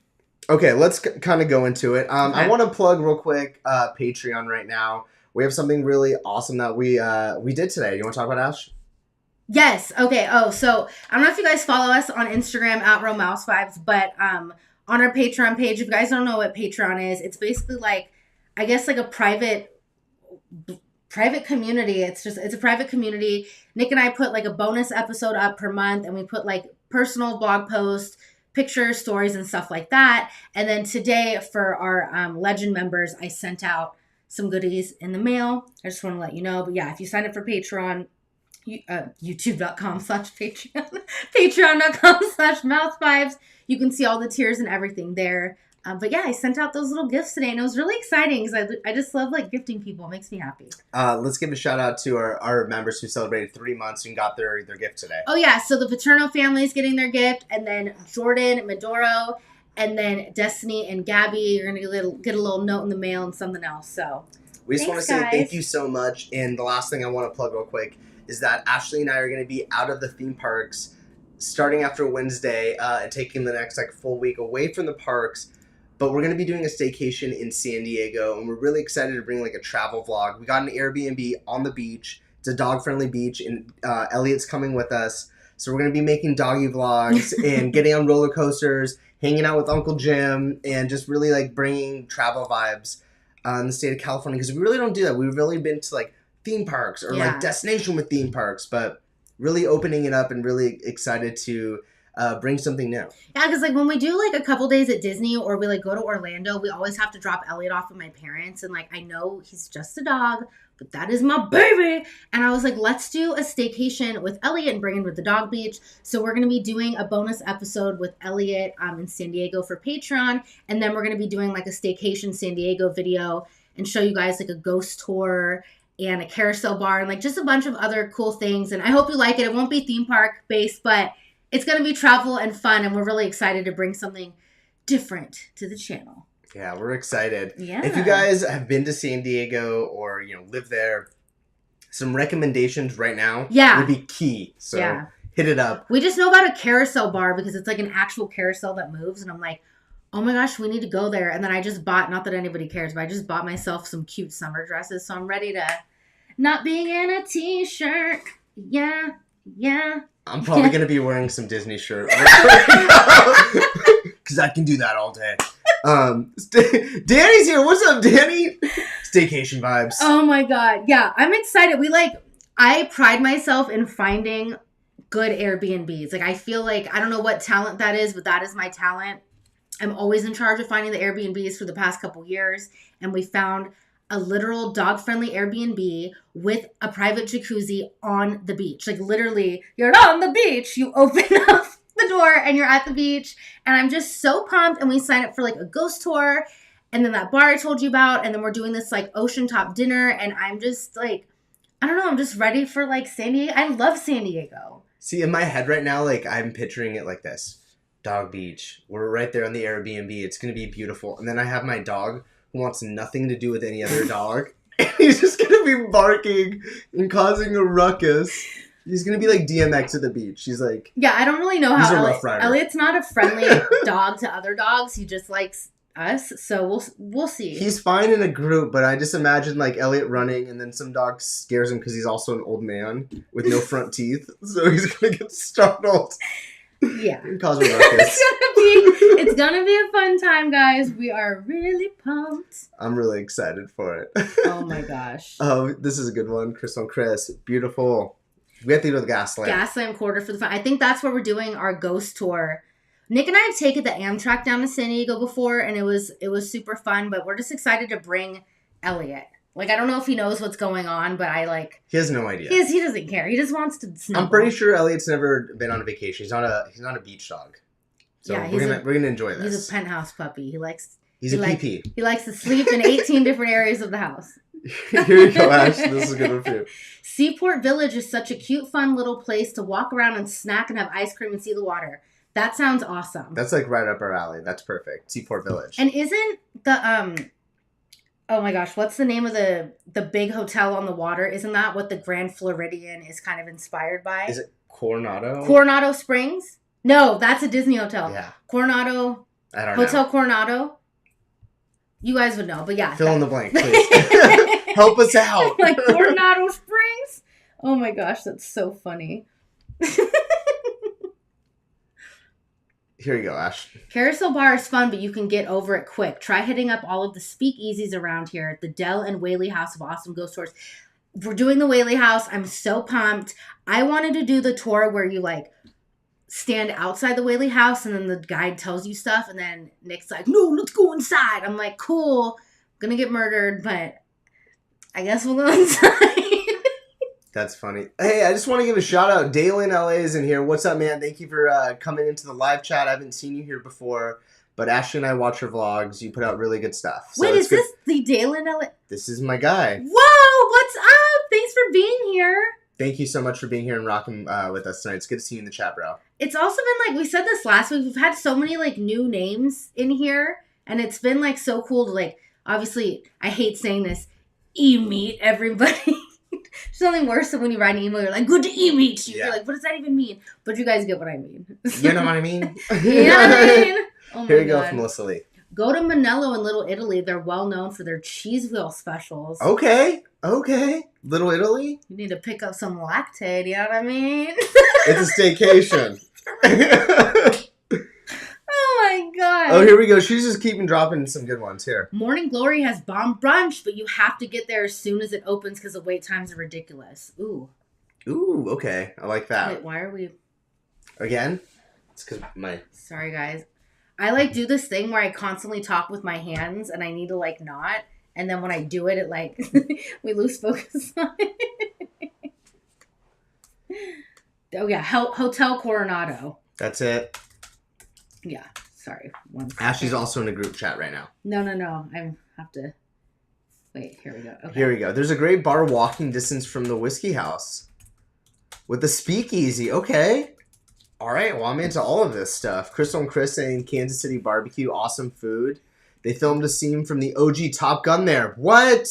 Okay, let's kind of go into it. Okay. I want to plug real quick Patreon right now. We have something really awesome that we did today. You want to talk about, Ash? Yes. Okay. Oh, so I don't know if you guys follow us on Instagram at @RealMouseVibes, but on our Patreon page, if you guys don't know what Patreon is, it's basically like, I guess like a private community. It's a private community. Nick and I put like a bonus episode up per month, and we put like personal blog posts, pictures, stories, and stuff like that. And then today for our legend members, I sent out some goodies in the mail. I just want to let you know. But yeah, if you sign up for Patreon, youtube.com/Patreon, patreon.com/mousevibes. You can see all the tiers and everything there. But yeah, I sent out those little gifts today, and it was really exciting because I just love like gifting people. It makes me happy. Let's give a shout out to our members who celebrated 3 months and got their gift today. Oh yeah, so the Paterno family is getting their gift, and then Jordan, Medoro, and then Destiny and Gabby are gonna get a little note in the mail and something else. So we just want to say guys. Thank you so much. And the last thing I want to plug real quick is that Ashley and I are going to be out of the theme parks starting after Wednesday and taking the next like full week away from the parks. But we're going to be doing a staycation in San Diego, and we're really excited to bring like a travel vlog. We got an Airbnb on the beach. It's a dog-friendly beach, and Elliot's coming with us. So we're going to be making doggy vlogs and getting on roller coasters, hanging out with Uncle Jim, and just really like bringing travel vibes in the state of California, because we really don't do that. We've really been to like theme parks or like destination with theme parks, but really opening it up and really excited to bring something new. Yeah, because like when we do like a couple days at Disney or we like go to Orlando, we always have to drop Elliot off with my parents, and like I know he's just a dog, but that is my baby. And I was like, let's do a staycation with Elliot and bring him to the dog beach. So we're going to be doing a bonus episode with Elliot in San Diego for Patreon, and then we're going to be doing like a staycation San Diego video and show you guys like a ghost tour and a carousel bar and like just a bunch of other cool things. And I hope you like it. It won't be theme park based, but it's going to be travel and fun, and we're really excited to bring something different to the channel. Yeah, we're excited. Yeah. If you guys have been to San Diego or, live there, some recommendations right now would be key. So hit it up. We just know about a carousel bar because it's like an actual carousel that moves, and I'm like, oh my gosh, we need to go there. And then I just bought, not that anybody cares, but I just bought myself some cute summer dresses, so I'm ready to not being in a t-shirt. Yeah. I'm probably going to be wearing some Disney shirt. Because I can do that all day. Danny's here. What's up, Danny? Staycation vibes. Oh my God. Yeah, I'm excited. I pride myself in finding good Airbnbs. Like I feel like, I don't know what talent that is, but that is my talent. I'm always in charge of finding the Airbnbs for the past couple years. And we found a literal dog-friendly Airbnb with a private jacuzzi on the beach. Like literally, you're on the beach. You open up the door and you're at the beach. And I'm just so pumped. And we signed up for like a ghost tour. and then that bar I told you about, and then we're doing this like ocean top dinner, and I'm just like, I don't know, I'm just ready for like San Diego. I love San Diego. See, in my head right now, like I'm picturing it like this. Dog beach. We're right there on the Airbnb. It's going to be beautiful. And then I have my dog who wants nothing to do with any other dog. And he's just going to be barking and causing a ruckus. He's going to be like DMX at the beach. He's like... Yeah, I don't really know how he's a Rough Rider. Elliot's not a friendly dog to other dogs. He just likes us. So we'll see. He's fine in a group, but I just imagine like Elliot running and then some dog scares him because he's also an old man with no front teeth. So he's going to get startled. Yeah. And cause a ruckus. It's gonna be a fun time, guys. We are really pumped. I'm really excited for it. Oh my gosh. Oh, this is a good one. Crystal and Chris. Beautiful. We have to go to the Gaslamp. Gaslamp Quarter for the fun. I think that's where we're doing our ghost tour. Nick and I have taken the Amtrak down to San Diego before, and it was super fun, but we're just excited to bring Elliot. Like, I don't know if he knows what's going on, but he has no idea. He doesn't care. He just wants to snuggle. I'm pretty sure Elliot's never been on a vacation. He's not a beach dog. So yeah, we're gonna enjoy this. He's a penthouse puppy. He's a PP. He likes to sleep in 18 different areas of the house. Here you go, Ash. This is a good review. Seaport Village is such a cute, fun little place to walk around and snack and have ice cream and see the water. That sounds awesome. That's like right up our alley. That's perfect. Seaport Village. And isn't the oh my gosh, what's the name of the big hotel on the water? Isn't that what the Grand Floridian is kind of inspired by? Is it Coronado? Coronado Springs? No, that's a Disney hotel. Yeah. Coronado. I don't know. Hotel Coronado. You guys would know, but yeah. Fill in the blank, please. Help us out. Like Coronado Springs? Oh my gosh, that's so funny. Here you go, Ash. Carousel Bar is fun, but you can get over it quick. Try hitting up all of the speakeasies around here. The Dell and Whaley House of Awesome Ghost Tours. We're doing the Whaley House. I'm so pumped. I wanted to do the tour where you like stand outside the Whaley House and then the guide tells you stuff. And then Nick's like, no, let's go inside. I'm like, cool. I'm going to get murdered, but I guess we'll go inside. That's funny. Hey, I just want to give a shout out. Dale in LA is in here. What's up, man? Thank you for coming into the live chat. I haven't seen you here before, but Ashley and I watch your vlogs. You put out really good stuff. So wait, is this the Dale in LA? This is my guy. Whoa, what's up? Thanks for being here. Thank you so much for being here and rocking with us tonight. It's good to see you in the chat, bro. It's also been like, we said this last week, we've had so many like new names in here, and it's been like so cool to like, obviously, I hate saying this, e-meet everybody. There's nothing worse than when you write an email, you're like, good to e-meet you. Yeah. You're like, what does that even mean? But you guys get what I mean. You know what I mean? You know what I mean? Oh my Here you God. go from Melissa Lee. Go to Manello in Little Italy. They're well known for their cheese wheel specials. Okay. Little Italy? You need to pick up some lactate, you know what I mean? It's a staycation. Oh my God. Oh, here we go. She's just keeping dropping some good ones here. Morning Glory has bomb brunch, but you have to get there as soon as it opens because the wait times are ridiculous. Ooh, okay. I like that. Wait, why are we... Again? It's because Sorry, guys. I like do this thing where I constantly talk with my hands and I need to like not. And then when I do it, it like, we lose focus on it. Oh yeah, Hotel Coronado. That's it. Yeah, sorry. Ashley's also in a group chat right now. No. I have to... Wait, here we go. Okay. Here we go. There's a great bar walking distance from the Whiskey House. With the speakeasy. Okay. All right. Well, I'm into all of this stuff. Crystal and Chris saying Kansas City barbecue. Awesome food. They filmed a scene from the OG Top Gun there. What?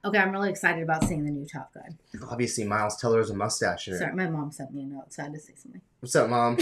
Okay, I'm really excited about seeing the new Top Gun. Obviously, Miles Teller has a mustache in it. Sorry, my mom sent me a note, so I had to say something. What's up, Mom?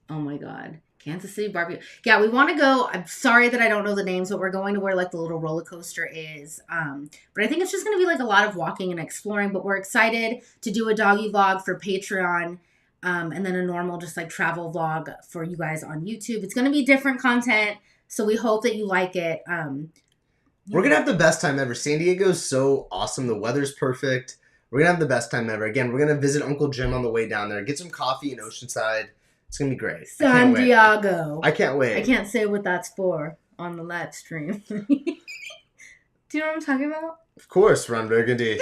Oh my God. Kansas City barbecue. Yeah, we want to go. I'm sorry that I don't know the names, but we're going to where like the little roller coaster is. But I think it's just going to be like a lot of walking and exploring. But we're excited to do a doggy vlog for Patreon. And then a normal just like travel vlog for you guys on YouTube. It's going to be different content. So we hope that you like it. We're going to have the best time ever. San Diego's so awesome. The weather's perfect. We're going to have the best time ever. Again, we're going to visit Uncle Jim on the way down there. Get some coffee in Oceanside. It's going to be great. San Diego. I can't wait. I can't say what that's for on the live stream. Do you know what I'm talking about? Of course, Ron Burgundy.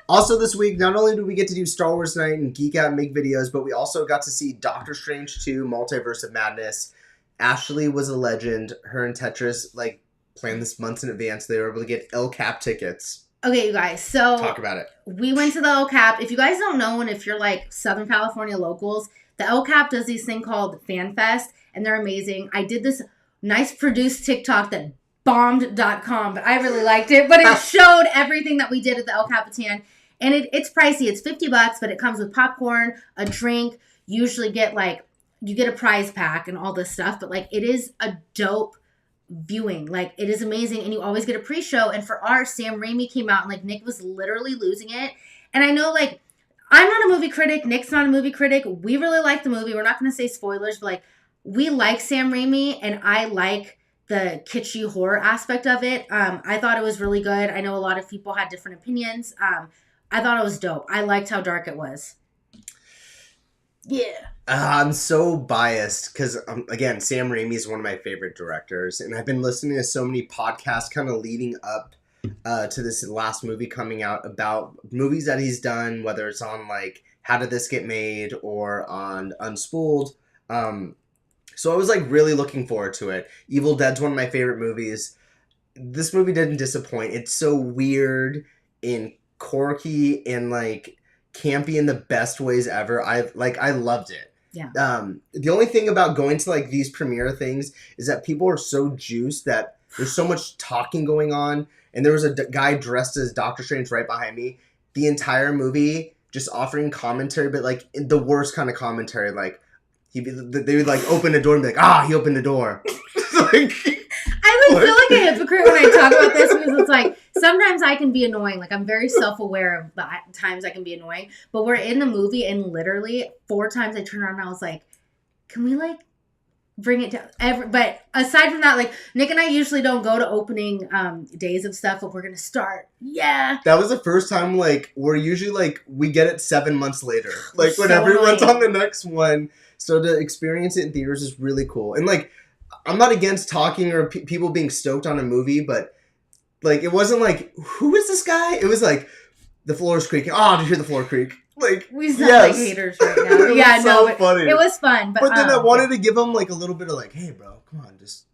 Also this week, not only did we get to do Star Wars night and geek out and make videos, but we also got to see Doctor Strange 2, Multiverse of Madness. Ashley was a legend. Her and Tetris, like, planned this months in advance. They were able to get El Cap tickets. Okay, you guys, so... Talk about it. We went to the El Cap. If you guys don't know, and if you're, like, Southern California locals, the El Cap does these thing called Fan Fest, and they're amazing. I did this nice produced TikTok that bombed.com, but I really liked it. But it showed everything that we did at the El Capitan. And it's pricey. It's $50, but it comes with popcorn, a drink. You usually get, like, you get a prize pack and all this stuff. But, like, it is a dope viewing. Like, it is amazing. And you always get a pre-show. And for ours, Sam Raimi came out and, like, Nick was literally losing it. And I know, like, I'm not a movie critic. Nick's not a movie critic. We really like the movie. We're not going to say spoilers, but, like, we like Sam Raimi. And I like the kitschy horror aspect of it. I thought it was really good. I know a lot of people had different opinions. I thought it was dope. I liked how dark it was. Yeah. I'm so biased because, again, Sam Raimi is one of my favorite directors. And I've been listening to so many podcasts kind of leading up to this last movie coming out about movies that he's done, whether it's on, like, How Did This Get Made or on Unspooled. So I was, like, really looking forward to it. Evil Dead's one of my favorite movies. This movie didn't disappoint. It's so weird and quirky and, like, campy in the best ways ever. I loved it. Yeah. The only thing about going to, like, these premiere things is that people are so juiced that there's so much talking going on. And there was a guy dressed as Doctor Strange right behind me. The entire movie just offering commentary, but, like, the worst kind of commentary. Like, they would, like, open a door and be like, he opened the door. Like, I would feel like a hypocrite when I talk about this because it's like, sometimes I can be annoying. Like, I'm very self-aware of the times I can be annoying. But we're in the movie and literally 4 times I turned around and I was like, can we, like, bring it down? But aside from that, like, Nick and I usually don't go to opening days of stuff, but we're going to start. Yeah. That was the first time, like, we're usually, like, we get it 7 months later. Like, So when everyone's annoying. on the next one. So to experience it in theaters is really cool. And, like, I'm not against talking or people being stoked on a movie, but, like, it wasn't like, who is this guy? It was like, the floor is creaking. Oh, to hear the floor creak. Like, We sound like haters right now. It Yeah, was no, so funny. it was fun. But then I wanted to give him, like, a little bit of, like, hey, bro, come on, just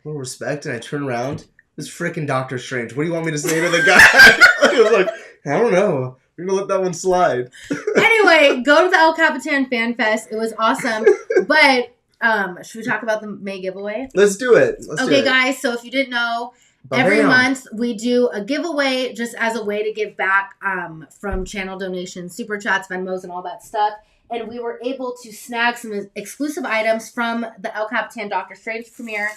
a little respect. And I turn around. This freaking Doctor Strange. What do you want me to say to the guy? I was like, I don't know. We're going to let that one slide. Anyway, go to the El Capitan Fan Fest. It was awesome. But should we talk about the May giveaway? Let's do it. Okay, guys. So if you didn't know, every month we do a giveaway just as a way to give back from channel donations, super chats, Venmos, and all that stuff. And we were able to snag some exclusive items from the El Capitan Doctor Strange premiere.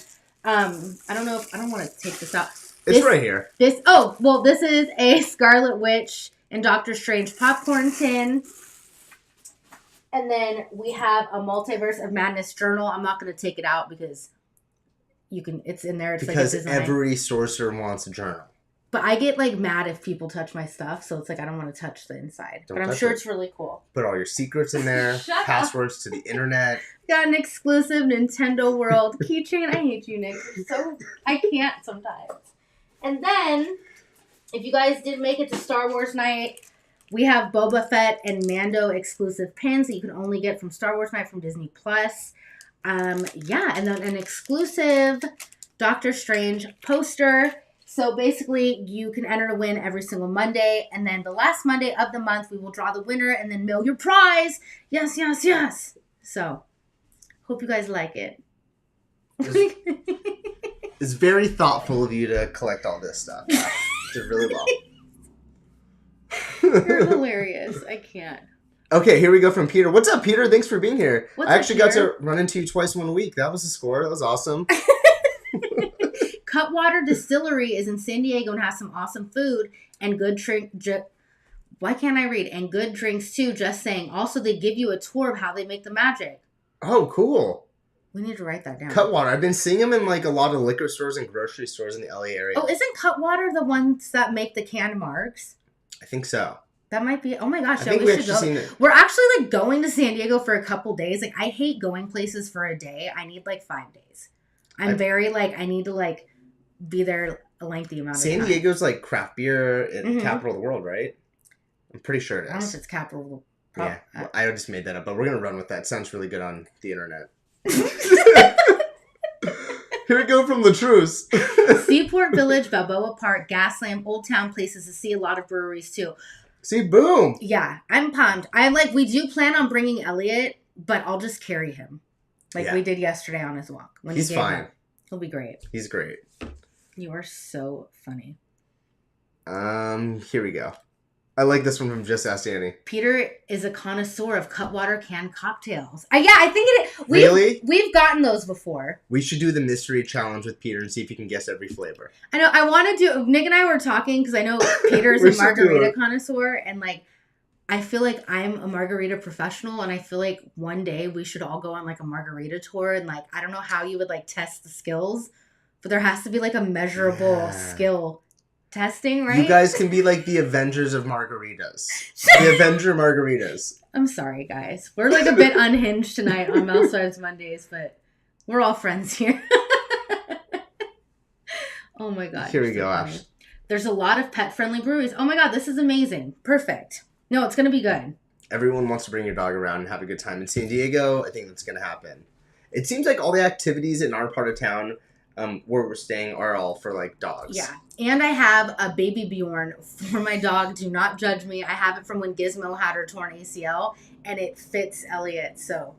I don't want to take this out. It's right here. This is a Scarlet Witch and Doctor Strange popcorn tin. And then we have a Multiverse of Madness journal. I'm not going to take it out because it's in there. It's because like a design. every sorcerer wants a journal. But I get, like, mad if people touch my stuff, so it's like I don't want to touch the inside. But I'm sure it's really cool. Put all your secrets in there, Shut passwords to the internet. Got an exclusive Nintendo World keychain. I hate you, Nick. I can't sometimes. And then, if you guys did make it to Star Wars night, we have Boba Fett and Mando exclusive pins that you can only get from Star Wars night from Disney Plus. And then an exclusive Doctor Strange poster. So basically, you can enter to win every single Monday. And then the last Monday of the month, we will draw the winner and then mail your prize. Yes, yes, yes. So, hope you guys like it. It's very thoughtful of you to collect all this stuff. You did really well. You're hilarious. I can't. Okay, here we go from Peter. What's up, Peter? Thanks for being here. What's I up, actually got Peter? to run into you twice in 1 week. That was a score. That was awesome. Cutwater Distillery is in San Diego and has some awesome food and good why can't I read? And good drinks too, just saying. Also, they give you a tour of how they make the magic. Oh, cool. We need to write that down. Cutwater. I've been seeing them in, like, a lot of liquor stores and grocery stores in the LA area. Oh, isn't Cutwater the ones that make the canned marks? I think so. That might be. Oh my gosh, I yeah, think we we should actually go. seen it. We're actually, like, going to San Diego for a couple days. Like, I hate going places for a day. I need, like, 5 days. I'm very, like, I need to, like, be there a lengthy amount of time. San Diego's, like, craft beer capital of the world, right? I'm pretty sure it I don't know if is. it's capital. Yeah, well, I just made that up, but we're gonna run with that. Sounds really good on the internet. Here we go from the truce. Seaport Village, Balboa Park, Gaslamp, Old Town, places to see, a lot of breweries too. See, boom. Yeah, I'm pumped. We do plan on bringing Elliot, but I'll just carry him. Like we did yesterday on his walk. When He's fine. He'll be great. He's great. You are so funny. Here we go. I like this one from Just Ask Danny. Peter is a connoisseur of Cutwater canned cocktails. I think Really? We've gotten those before. We should do the mystery challenge with Peter and see if he can guess every flavor. I know. I want to do. Nick and I were talking because I know Peter's a margarita connoisseur, and like, I feel like I'm a margarita professional, and I feel like one day we should all go on like a margarita tour, and like, I don't know how you would like test the skills, but there has to be like a measurable skill testing, right? You guys can be like the Avengers of margaritas. The Avenger margaritas. I'm sorry, guys. We're like a bit unhinged tonight on Mousevibes Mondays, but we're all friends here. Oh my god. Here we go, Ash. There's a lot of pet-friendly breweries. Oh my god, this is amazing. Perfect. No, it's going to be good. Everyone wants to bring your dog around and have a good time in San Diego. I think that's going to happen. It seems like all the activities in our part of town where we're staying are all for like dogs. Yeah. And I have a baby Bjorn for my dog. Do not judge me. I have it from when Gizmo had her torn ACL, and it fits Elliot. So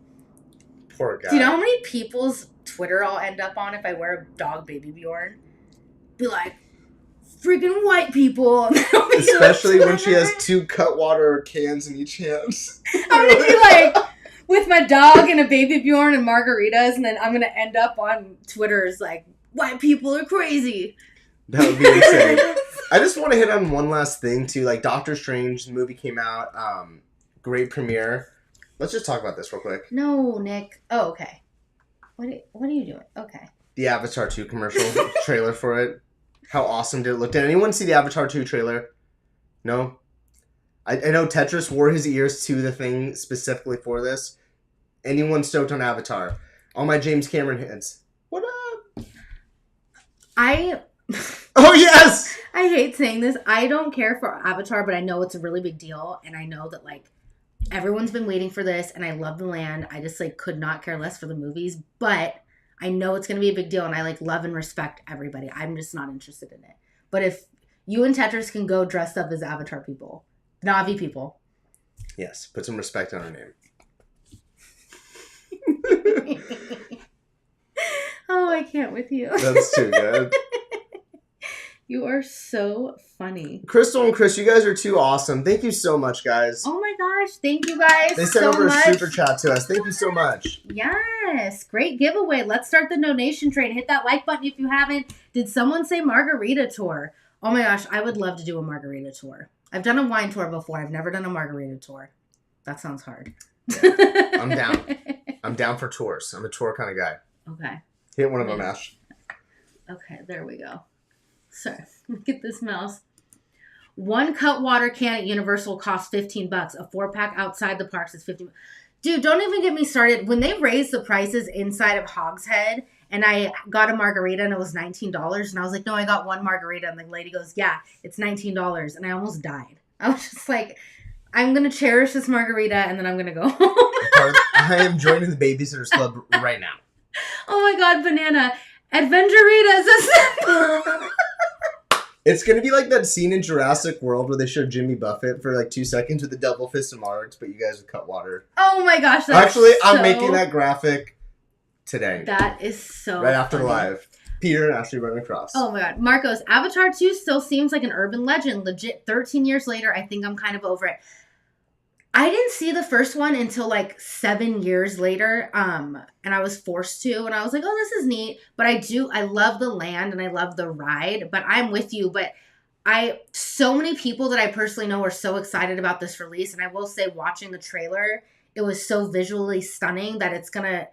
Poor guy. do you know how many people's Twitter I'll end up on if I wear a dog baby Bjorn? Be like, freaking white people. Especially when she has 2 Cutwater cans in each hand. I'm going to be like, with my dog and a baby Bjorn and margaritas, and then I'm going to end up on Twitter's like, white people are crazy. That would be insane. I just want to hit on one last thing too. Like Doctor Strange, the movie came out. Great premiere. Let's just talk about this real quick. No, Nick. Oh, okay. What are you doing? Okay. The Avatar 2 commercial trailer for it. How awesome did it look? Did anyone see the Avatar 2 trailer? No? I know Tetris wore his ears to the thing specifically for this. Anyone stoked on Avatar? All my James Cameron heads. What up? Oh, yes! I hate saying this. I don't care for Avatar, but I know it's a really big deal. And I know that, like, everyone's been waiting for this. And I love the land. I just, like, could not care less for the movies. But I know it's going to be a big deal. And I, like, love and respect everybody. I'm just not interested in it. But if you and Tetris can go dressed up as Avatar people, Na'vi people. Yes, put some respect on our name. Oh, I can't with you. That's too good. You are so funny. Crystal and Chris, you guys are too awesome. Thank you so much, guys. Oh my gosh. Thank you guys They sent so over much. a super chat to us. Thank you so much. Yes. Great giveaway. Let's start the donation train. Hit that like button if you haven't. Did someone say margarita tour? Oh my gosh. I would love to do a margarita tour. I've done a wine tour before. I've never done a margarita tour. That sounds hard. I'm down. I'm down for tours. I'm a tour kind of guy. Okay. Hit one of them, Ash. Okay, there we go. Sorry, look at this mouse. 1 Cutwater can at Universal costs $15. A 4-pack outside the parks is $15. Dude, don't even get me started. When they raised the prices inside of Hogshead, and I got a margarita and it was $19, and I was like, no, I got 1 margarita, and the lady goes, yeah, it's $19, and I almost died. I was just like, I'm gonna cherish this margarita, and then I'm gonna go home. I am joining the Babysitters Club right now. Oh my god, banana. Adventuritas. It's going to be like that scene in Jurassic World where they show Jimmy Buffett for like 2 seconds with the double fist of margs, but you guys with Cutwater. Oh my gosh. That's Actually, I'm making that graphic today. That is so right after funny. live. Peter and Ashley running across. Oh my god. Marcos, Avatar 2 still seems like an urban legend. Legit, 13 years later, I think I'm kind of over it. I didn't see the first one until like 7 years later, and I was forced to, and I was like, oh, this is neat. But I love the land, and I love the ride, but I'm with you. But so many people that I personally know are so excited about this release, and I will say, watching the trailer, it was so visually stunning that it's gonna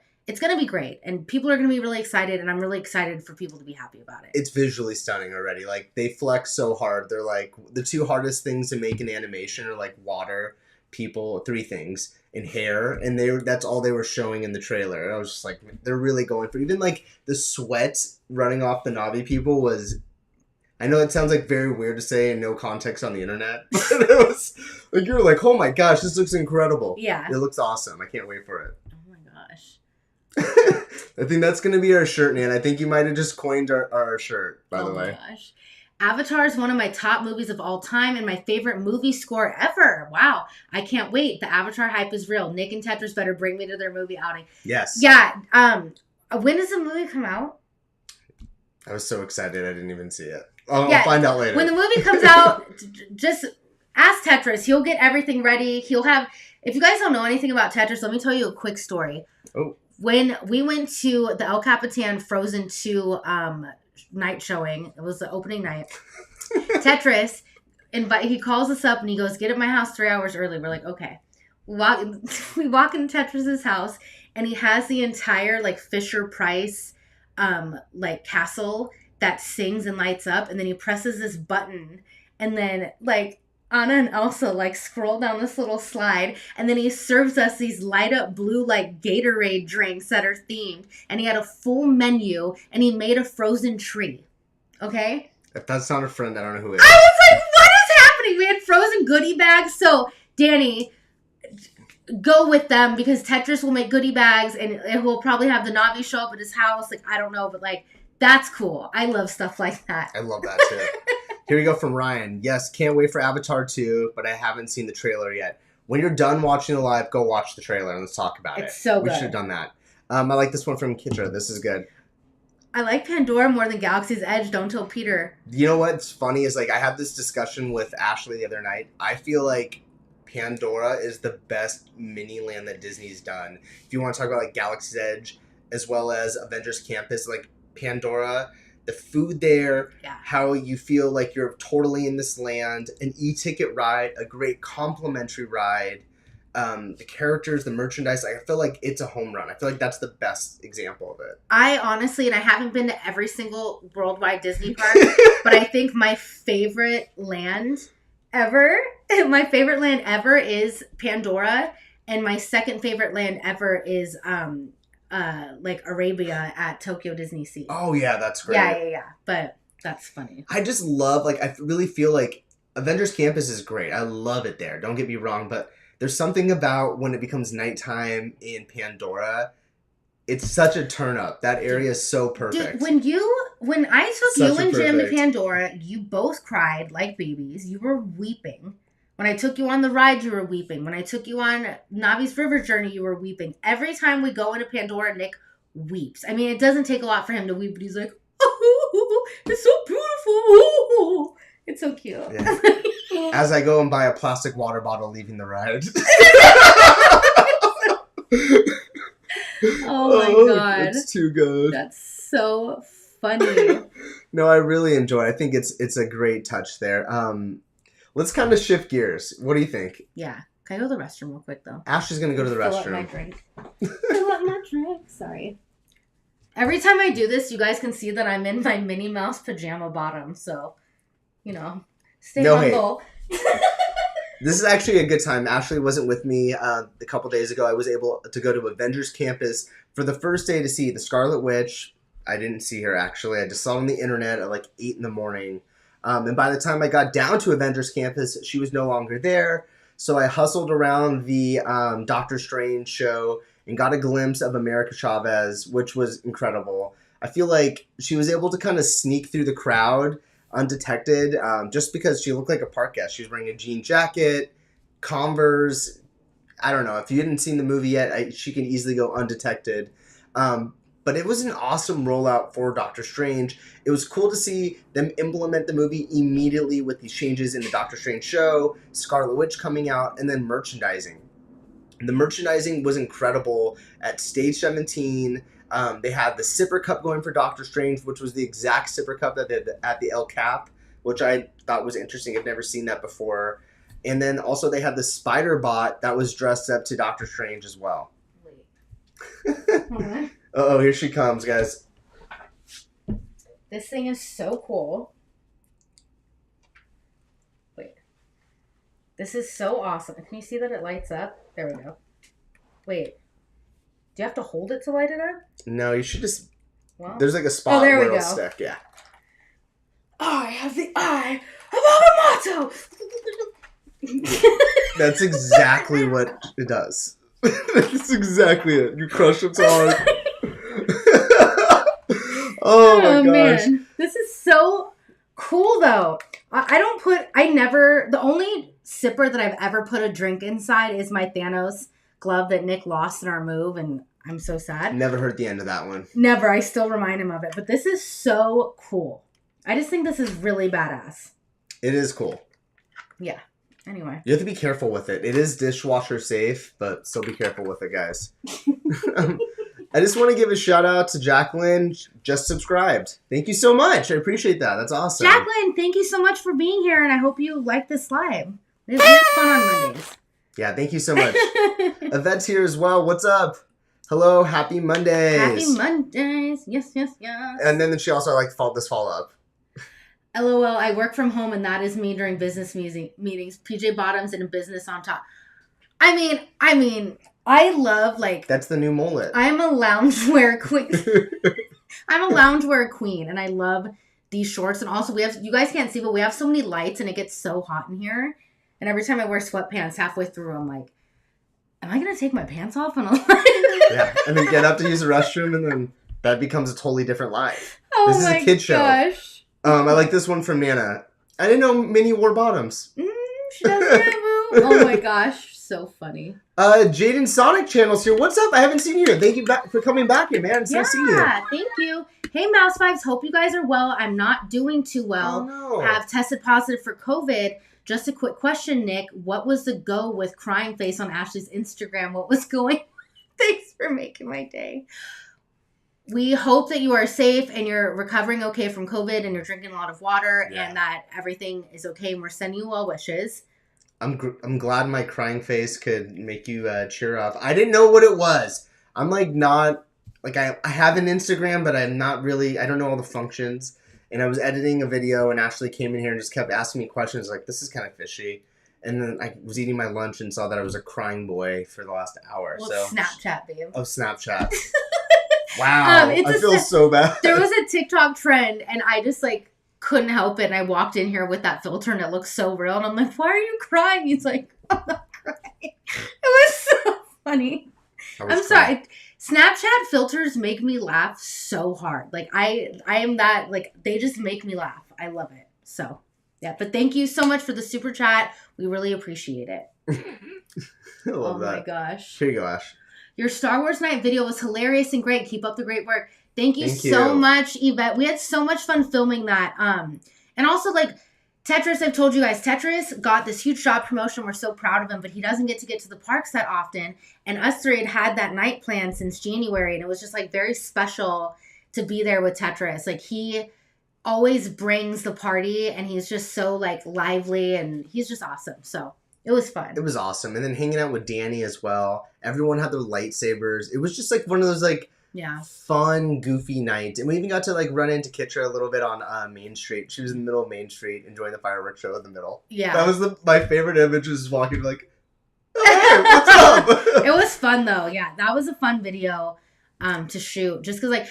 be great, and people are gonna be really excited, and I'm really excited for people to be happy about it. It's visually stunning already. Like, they flex so hard. They're like, the 2 hardest things to make in animation are like water, people, 3 things, and hair, and that's all they were showing in the trailer. And I was just like, they're really going for, even like the sweat running off the Na'vi people was I know it sounds like very weird to say and no context on the internet. But it was like you were like, oh my gosh, this looks incredible. Yeah. It looks awesome. I can't wait for it. Oh my gosh. I think that's gonna be our shirt, man. I think you might have just coined our shirt, by the way. Oh my gosh. Avatar is one of my top movies of all time and my favorite movie score ever. Wow. I can't wait. The Avatar hype is real. Nick and Tetris better bring me to their movie outing. Yes. Yeah. When does the movie come out? I was so excited I didn't even see it. I'll find out later. When the movie comes out, just ask Tetris. He'll get everything ready. He'll have... If you guys don't know anything about Tetris, let me tell you a quick story. Oh. When we went to the El Capitan Frozen 2 night showing, it was the opening night, Tetris, he calls us up and he goes, get at my house 3 hours early. We're like, okay. We walk into Tetris's house and he has the entire like Fisher Price like castle that sings and lights up, and then he presses this button and then like Anna and Elsa like scroll down this little slide, and then he serves us these light up blue like Gatorade drinks that are themed, and he had a full menu and he made a frozen tree. Okay? If that's not a friend, I don't know who it is. I was like, what is happening? We had frozen goodie bags. So Danny, go with them because Tetris will make goodie bags and it will probably have the Navi show up at his house. Like, I don't know, but like, that's cool. I love stuff like that. I love that too. Here we go from Ryan. Yes, can't wait for Avatar 2, but I haven't seen the trailer yet. When you're done watching the live, go watch the trailer and let's talk about it. It's so good. We should have done that. I like this one from Kitra. This is good. I like Pandora more than Galaxy's Edge. Don't tell Peter. You know what's funny is like I had this discussion with Ashley the other night. I feel like Pandora is the best mini land that Disney's done. If you want to talk about like Galaxy's Edge as well as Avengers Campus, like Pandora, the food there, how you feel like you're totally in this land, an e-ticket ride, a great complimentary ride, the characters, the merchandise. I feel like it's a home run. I feel like that's the best example of it. I honestly, and I haven't been to every single worldwide Disney park, but I think my favorite land ever is Pandora, and my second favorite land ever is like Arabia at Tokyo Disney Sea. Oh yeah, that's great. Yeah. But that's funny. I just love, like, I really feel like Avengers Campus is great. I love it there. Don't get me wrong, but there's something about when it becomes nighttime in Pandora. It's such a turn up. That area is so perfect. Dude, when I took you and Jim to perfect. Pandora, you both cried like babies. You were weeping. When I took you on the ride, you were weeping. When I took you on Navi's River Journey, you were weeping. Every time we go into Pandora, Nick weeps. I mean, it doesn't take a lot for him to weep, but he's like, oh, it's so beautiful. It's so cute. Yeah. As I go and buy a plastic water bottle leaving the ride. Oh my God. It's too good. That's so funny. No, I really enjoy it. I think it's a great touch there. Let's kind of shift gears. What do you think? Yeah. Can I go to the restroom real quick, though? Ashley's going to go to the restroom. Fill up my drink. Fill up my drink. Sorry. Every time I do this, you guys can see that I'm in my Minnie Mouse pajama bottom. So, you know, stay humble. This is actually a good time. Ashley wasn't with me a couple days ago. I was able to go to Avengers Campus for the first day to see the Scarlet Witch. I didn't see her, actually. I just saw her on the internet at like 8 in the morning. And by the time I got down to Avengers Campus, she was no longer there. So I hustled around the Doctor Strange show and got a glimpse of America Chavez, which was incredible. I feel like she was able to kind of sneak through the crowd undetected just because she looked like a park guest. She was wearing a jean jacket, Converse. I don't know. If you hadn't seen the movie yet, she can easily go undetected. But it was an awesome rollout for Doctor Strange. It was cool to see them implement the movie immediately with these changes in the Doctor Strange show, Scarlet Witch coming out, and then merchandising. The merchandising was incredible at Stage 17. They had the Sipper Cup going for Doctor Strange, which was the exact Sipper Cup that they had at the El Cap, which I thought was interesting. I've never seen that before. And then also they had the Spider Bot that was dressed up to Doctor Strange as well. Wait. Uh-oh, here she comes, guys. This thing is so cool. Wait. This is so awesome. Can you see that it lights up? There we go. Wait. Do you have to hold it to light it up? No, you should just... Well, there's like a spot there where we it'll go. stick, yeah. I have the eye of Agamotto. That's exactly what it does. That's exactly it. You crush it so hard. Oh my gosh. Man. This is so cool though. The only sipper that I've ever put a drink inside is my Thanos glove that Nick lost in our move, and I'm so sad. Never heard the end of that one. Never. I still remind him of it. But this is so cool. I just think this is really badass. It is cool. Yeah. Anyway. You have to be careful with it. It is dishwasher safe, but still be careful with it, guys. I just want to give a shout out to Jacqueline. Just subscribed. Thank you so much. I appreciate that. That's awesome. Jacqueline, thank you so much for being here, and I hope you like this live. We have fun on Mondays. Yeah, thank you so much. Yvette's here as well. What's up? Hello, happy Mondays. Happy Mondays. Yes, yes, yes. And then she also followed this follow-up. LOL, I work from home, and that is me during business meetings. PJ Bottoms and a business on top. I mean, I love, That's the new mullet. I'm a loungewear queen. I'm a loungewear queen, and I love these shorts. And also, you guys can't see, but we have so many lights, and it gets so hot in here. And every time I wear sweatpants, halfway through, I'm like, am I going to take my pants off? And yeah, and then get up to use the restroom, and then that becomes a totally different life. Oh this is a kid show. Gosh. I like this one from Nana. I didn't know Minnie wore bottoms. She does that, boo. Oh my gosh, so funny. Jaden Sonic channel's here. What's up? I haven't seen you here. Thank you for coming back here, man. It's nice to see you. Yeah, thank you. Hey, Mouse Vibes. Hope you guys are well. I'm not doing too well. Oh, no. Have tested positive for COVID. Just a quick question, Nick. What was the go with crying face on Ashley's Instagram? What was going on? Thanks for making my day. We hope that you are safe and you're recovering okay from COVID and you're drinking a lot of water and that everything is okay, and we're sending you well wishes. I'm glad my crying face could make you cheer up. I didn't know what it was. I'm not I have an Instagram, but I'm not really, I don't know all the functions. And I was editing a video and Ashley came in here and just kept asking me questions this is kind of fishy. And then I was eating my lunch and saw that I was a crying boy for the last hour. Well, Snapchat, babe. Oh, Snapchat. Wow. I feel so bad. There was a TikTok trend and I just couldn't help it. And I walked in here with that filter and it looked so real. And I'm like, why are you crying? He's like, I'm not crying. It was so funny. I'm sorry. Snapchat filters make me laugh so hard. I am that, they just make me laugh. I love it. So, yeah. But thank you so much for the super chat. We really appreciate it. I love that. Oh my gosh. Here you go, Ash. Your Star Wars night video was hilarious and great. Keep up the great work. Thank you so much, Yvette. We had so much fun filming that. And also, Tetris, I've told you guys, Tetris got this huge job promotion. We're so proud of him, but he doesn't get to the parks that often. And us three had that night planned since January, and it was just, very special to be there with Tetris. He always brings the party, and he's just so, lively, and he's just awesome. So it was fun. It was awesome. And then hanging out with Danny as well. Everyone had their lightsabers. It was just, one of those, fun, goofy nights. And we even got to, run into Kitra a little bit on Main Street. She was in the middle of Main Street enjoying the fireworks show in the middle. Yeah. That was my favorite image, was walking oh, hey, what's up? It was fun, though. Yeah, that was a fun video to shoot. Just because,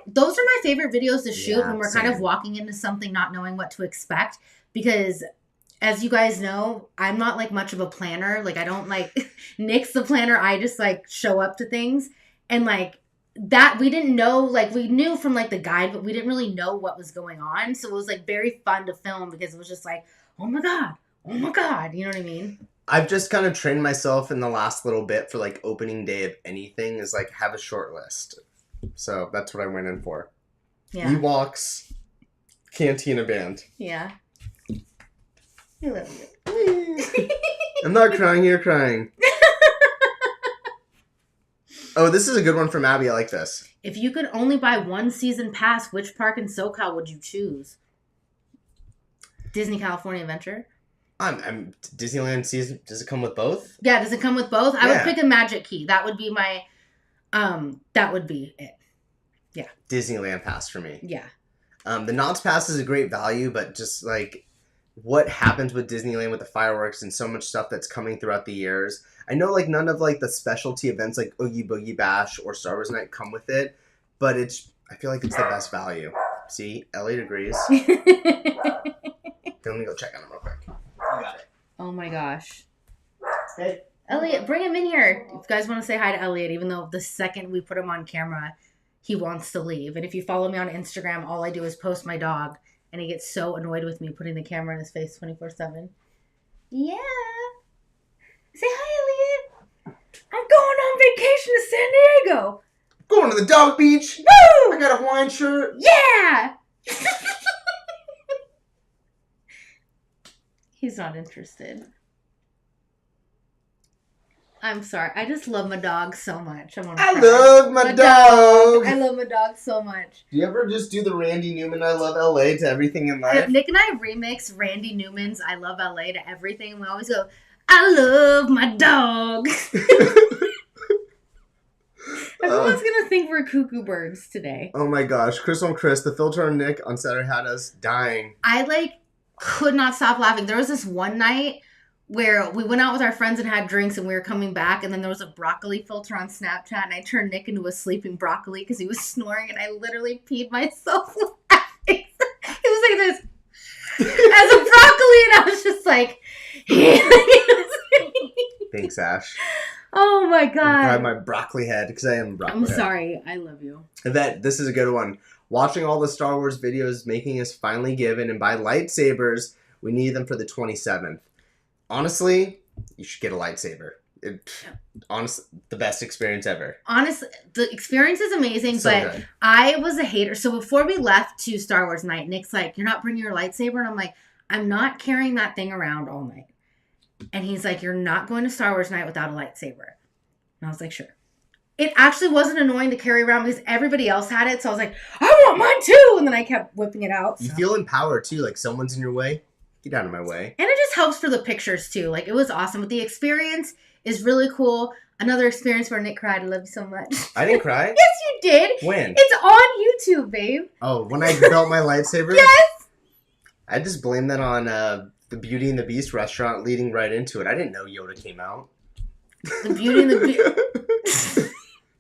those are my favorite videos to shoot when we're kind of walking into something not knowing what to expect. Because, as you guys know, I'm not, much of a planner. I don't, Nick's the planner. I just, show up to things. And, that we didn't know, we knew from the guide, but we didn't really know what was going on. So it was very fun to film because it was just oh my God, you know what I mean? I've just kind of trained myself in the last little bit for opening day of anything is have a short list. So that's what I went in for. Yeah. Ewoks, Cantina Band. Yeah. I love you. I'm not crying, you're crying. Oh, this is a good one from Abby. I like this. If you could only buy one season pass, which park in SoCal would you choose? Disney California Adventure? Disneyland season. Does it come with both? Yeah, does it come with both? I would pick a Magic Key. That would be my, that would be it. Yeah. Disneyland pass for me. Yeah. The Knott's Pass is a great value, but just what happens with Disneyland with the fireworks and so much stuff that's coming throughout the years. I know none of the specialty events like Oogie Boogie Bash or Star Wars Night come with it, but I feel it's the best value. See, Elliot agrees. Let me go check on him real quick. You got it. Oh my gosh. Hey. Elliot, bring him in here. If you guys want to say hi to Elliot, even though the second we put him on camera, he wants to leave. And if you follow me on Instagram, all I do is post my dog. And he gets so annoyed with me putting the camera in his face 24/7. Yeah. Say hi, Elliot. I'm going on vacation to San Diego. Going to the dog beach. Woo! I got a Hawaiian shirt. Yeah. He's not interested. I'm sorry. I just love my dog so much. I love my dog. I love my dog so much. Do you ever just do the Randy Newman I love LA to everything in life? Nick and I remix Randy Newman's I Love LA to everything. And we always go, I love my dog. Everyone's going to think we're cuckoo birds today. Oh my gosh. Chris on Chris, the filter on Nick on Saturday had us dying. I could not stop laughing. There was this one night where we went out with our friends and had drinks and we were coming back and then there was a broccoli filter on Snapchat and I turned Nick into a sleeping broccoli because he was snoring and I literally peed myself laughing. He was like this as a broccoli and I was just like Thanks, Ash. Oh my god. Grab my broccoli head because I am broccoli I'm head. sorry. I love you. Yvette, this is a good one. Watching all the Star Wars videos making us finally given and buy lightsabers. We need them for the 27th. Honestly, you should get a lightsaber. Honestly, the best experience ever. Honestly, the experience is amazing, So but good. I was a hater. So before we left to Star Wars night, Nick's like, you're not bringing your lightsaber? And I'm like, I'm not carrying that thing around all night. And he's like, you're not going to Star Wars night without a lightsaber. And I was like, sure. It actually wasn't annoying to carry around because everybody else had it. So I was like, I want mine too. And then I kept whipping it out. You so. feel empowered too, like someone's in your way. Get out of my way. And it just helps for the pictures too. Like, it was awesome. But the experience is really cool. Another experience where Nick cried. I love you so much. I didn't cry. Yes, you did. When? It's on YouTube, babe. Oh, when I felt my lightsaber? Yes. I just blame that on the Beauty and the Beast restaurant leading right into it. I didn't know Yoda came out. The Beauty and the Beast.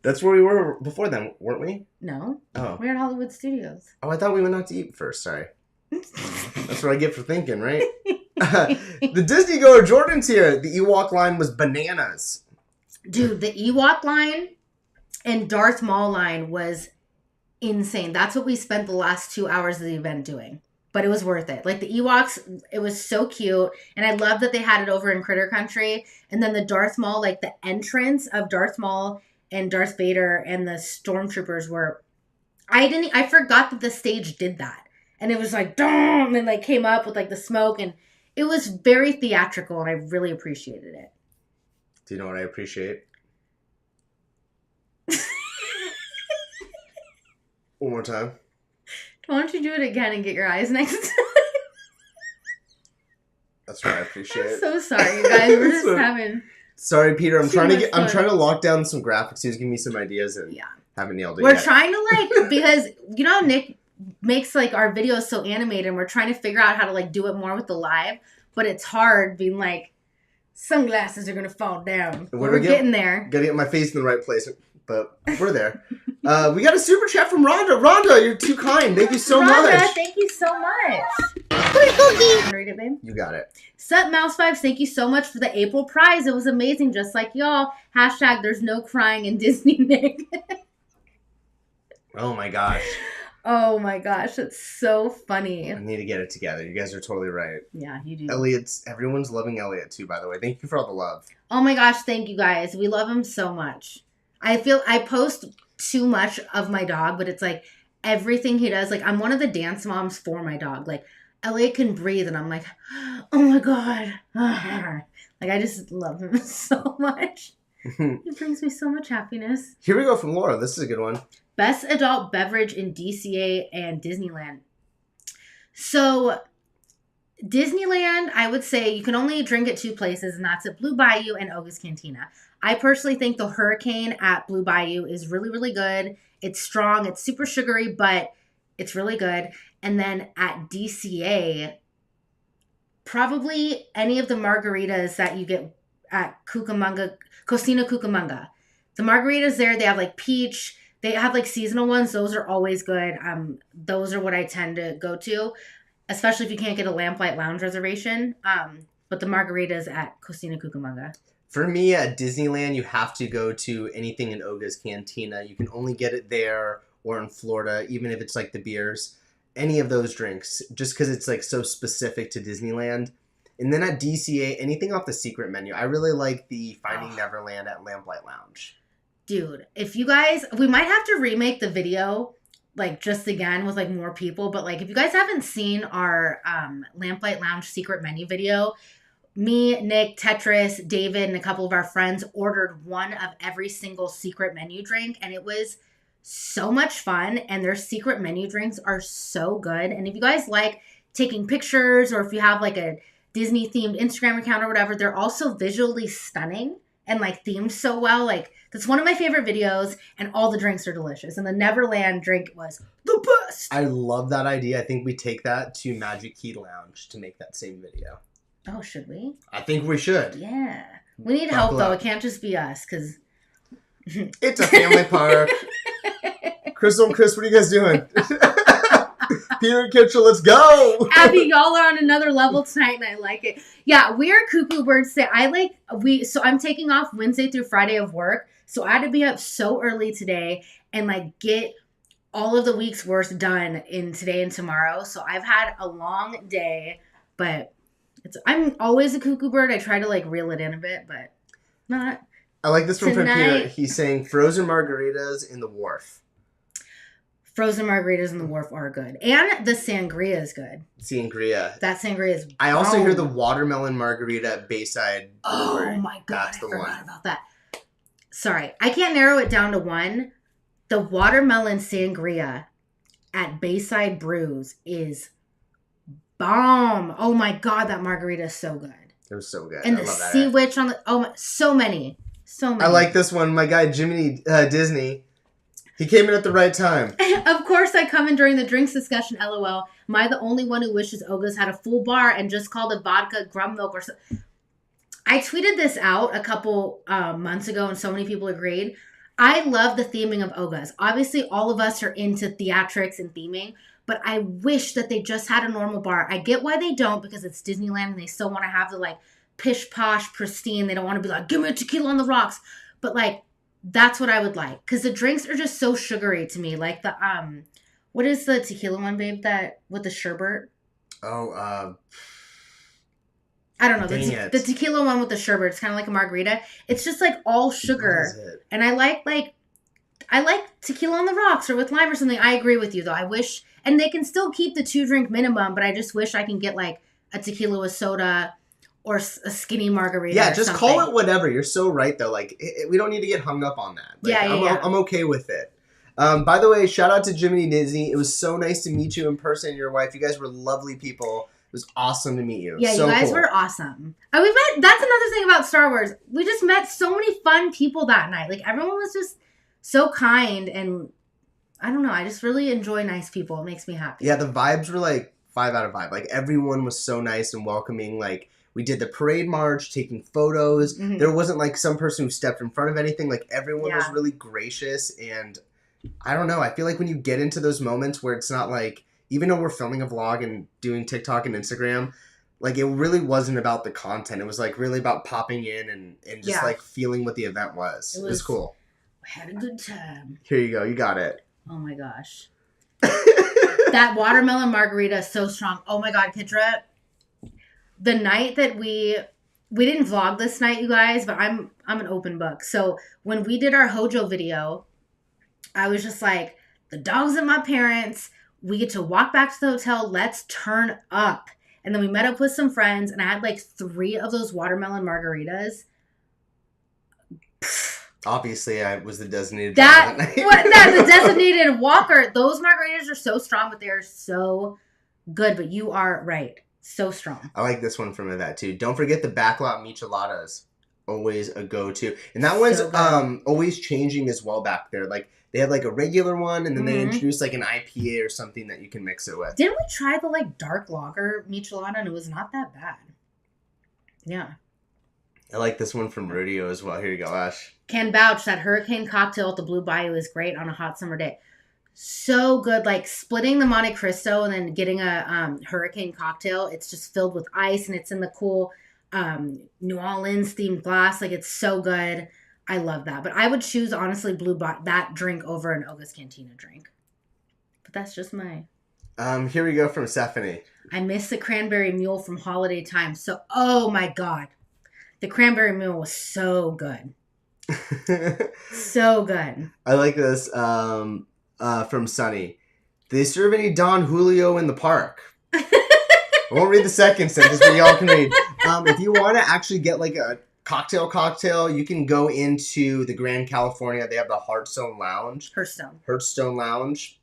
That's where we were before then, weren't we? No. Oh. We're at Hollywood Studios. Oh, I thought we went out to eat first. Sorry. That's what I get for thinking, right? The Disney goer Jordan's here. The Ewok line was bananas. Dude, the Ewok line and Darth Maul line was insane. That's what we spent the last 2 hours of the event doing. But it was worth it. Like, the Ewoks, it was so cute. And I love that they had it over in Critter Country. And then the Darth Maul, like the entrance of Darth Maul and Darth Vader and the stormtroopers were... I forgot that the stage did that. And it was like, dong, and like came up with like the smoke. And it was very theatrical and I really appreciated it. Do you know what I appreciate? One more time. Why don't you do it again and get your eyes next to it? That's what I appreciate. I'm so sorry, you guys. We're just having... Sorry, Peter. I'm Too trying to much get. I'm fun. trying to lock down some graphics. He's giving me some ideas and Yeah. haven't nailed it We're yet. trying to like, because, you know, Nick makes like our videos so animated and we're trying to figure out how to like do it more with the live, but it's hard being like, sunglasses are going to fall down. We're getting there. Gotta get my face in the right place, but we're there. We got a super chat from Rhonda. Rhonda, you're too kind. Thank you so Rhonda, much. thank you so much. Read it, babe. You got it. Sup, Mouse Vibes, thank you so much for the April prize. It was amazing, just like y'all. Hashtag there's no crying in Disney, Nick. Oh my gosh. Oh my gosh, that's so funny. I need to get it together. You guys are totally right. Yeah, you do. Everyone's loving Elliot too, by the way. Thank you for all the love. Oh my gosh, thank you guys. We love him so much. I feel I post too much of my dog, but it's like everything he does. Like, I'm one of the dance moms for my dog. Like, Elliot can breathe and I'm like, oh my God. Like, I just love him so much. He brings me so much happiness. Here we go from Laura. This is a good one. Best adult beverage in DCA and Disneyland. So, Disneyland, I would say you can only drink at two places, and that's at Blue Bayou and Oga's Cantina. I personally think the Hurricane at Blue Bayou is really, really good. It's strong. It's super sugary, but it's really good. And then at DCA, probably any of the margaritas that you get at Cocina Cucamonga. The margaritas there, they have like peach, They have like seasonal ones. Those are always good. Those are what I tend to go to, especially if you can't get a Lamplight Lounge reservation. But the margaritas at Cocina Cucamonga. For me, at Disneyland, you have to go to anything in Oga's Cantina. You can only get it there or in Florida, even if it's like the beers. Any of those drinks, just because it's like so specific to Disneyland. And then at DCA, anything off the secret menu. I really like the Finding Neverland at Lamplight Lounge. Dude, if you guys, we might have to remake the video, like just again with like more people. But like if you guys haven't seen our Lamplight Lounge secret menu video, me, Nick, Tetris, David, and a couple of our friends ordered one of every single secret menu drink. And it was so much fun. And their secret menu drinks are so good. And if you guys like taking pictures, or if you have like a Disney themed Instagram account or whatever, they're also visually stunning and like themed so well. Like that's one of my favorite videos, and all the drinks are delicious. And the Neverland drink was the best. I love that idea. I think we take that to Magic Key Lounge to make that same video. Oh, should we? I think we should. Yeah. We need help, though. It can't just be us, because... It's a family park. Crystal and Chris, what are you guys doing? Peter and Kitchell, let's go! Abby, y'all are on another level tonight, and I like it. Yeah, we are cuckoo birds today. So I'm taking off Wednesday through Friday of work, so I had to be up so early today and, like, get all of the week's work done in today and tomorrow. So I've had a long day, but... I'm always a cuckoo bird. I try to like reel it in a bit, but not. I like this one from tonight. Peter. He's saying frozen margaritas in the Wharf. Frozen margaritas in the Wharf are good, and the sangria is good. Sangria. That sangria is. I also hear the watermelon margarita at Bayside. Oh my god! That's I forgot about that. Sorry, I can't narrow it down to one. The watermelon sangria at Bayside Brews is bomb. Oh my god, that margarita is so good. It was so good. And I the sea witch on the so many. I like this one. My guy Jiminy Disney, he came in at the right time. Of course I come in during the drinks discussion, LOL. Am I the only one who wishes Oga's had a full bar and just called it vodka grum milk or something? I tweeted this out a couple months ago and so many people agreed. I love the theming of Oga's. Obviously all of us are into theatrics and theming, but I wish that they just had a normal bar. I get why they don't, because it's Disneyland and they still want to have the like pish posh pristine. They don't want to be like, give me a tequila on the rocks. But like, that's what I would like. Because the drinks are just so sugary to me. Like the, what is the tequila one, babe, that with the sherbet? Oh, I don't know. The tequila one with the sherbet. It's kind of like a margarita. It's just like all sugar. And I like tequila on the rocks or with lime or something. I agree with you though. I wish, and they can still keep the 2-drink minimum, but I just wish I can get like a tequila with soda or a skinny margarita. Yeah, just call it whatever. You're so right though. Like we don't need to get hung up on that. Like, I'm okay with it. By the way, shout out to Jiminy Disney. It was so nice to meet you in person and your wife. You guys were lovely people. It was awesome to meet you. Yeah, so you guys were awesome. And we met. That's another thing about Star Wars. We just met so many fun people that night. Like everyone was just so kind, and I don't know. I just really enjoy nice people. It makes me happy. Yeah, the vibes were like 5 out of 5. Like everyone was so nice and welcoming. Like we did the parade march, taking photos. Mm-hmm. There wasn't like some person who stepped in front of anything. Like everyone was really gracious, and I don't know. I feel like when you get into those moments where it's not like, even though we're filming a vlog and doing TikTok and Instagram, like it really wasn't about the content. It was like really about popping in and just like feeling what the event was. It was cool. I had a good time. Here you go. You got it. Oh my gosh. That watermelon margarita is so strong. Oh my God, Kitra. The night that we didn't vlog this night, you guys, but I'm an open book. So when we did our Hojo video, I was just like, the dog's at my parents'. We get to walk back to the hotel. Let's turn up. And then we met up with some friends, and I had like 3 of those watermelon margaritas. Obviously, I was the designated driver that night. The designated walker. Those margaritas are so strong, but they are so good. But you are right. So strong. I like this one from that too. Don't forget the backlot micheladas. Always a go-to. And that one's always changing as well back there. Like, they had like a regular one, and then they introduced like an IPA or something that you can mix it with. Didn't we try the like dark lager michelada, and it was not that bad? Yeah. I like this one from Rodeo as well. Here you go, Ash. Can vouch that hurricane cocktail at the Blue Bayou is great on a hot summer day. So good, like splitting the Monte Cristo and then getting a hurricane cocktail. It's just filled with ice and it's in the cool New Orleans themed glass. Like it's so good. I love that. But I would choose honestly that drink over an Oga's Cantina drink. But that's just my. Here we go from Stephanie. I miss the cranberry mule from holiday time. So, oh my God, the cranberry mule was so good. So good. I like this. From Sunny. Do they serve any Don Julio in the park? I won't read the second sentence, but y'all can read. If you want to actually get like a cocktail, you can go into the Grand California. They have the Hearthstone Lounge. Hearthstone Lounge.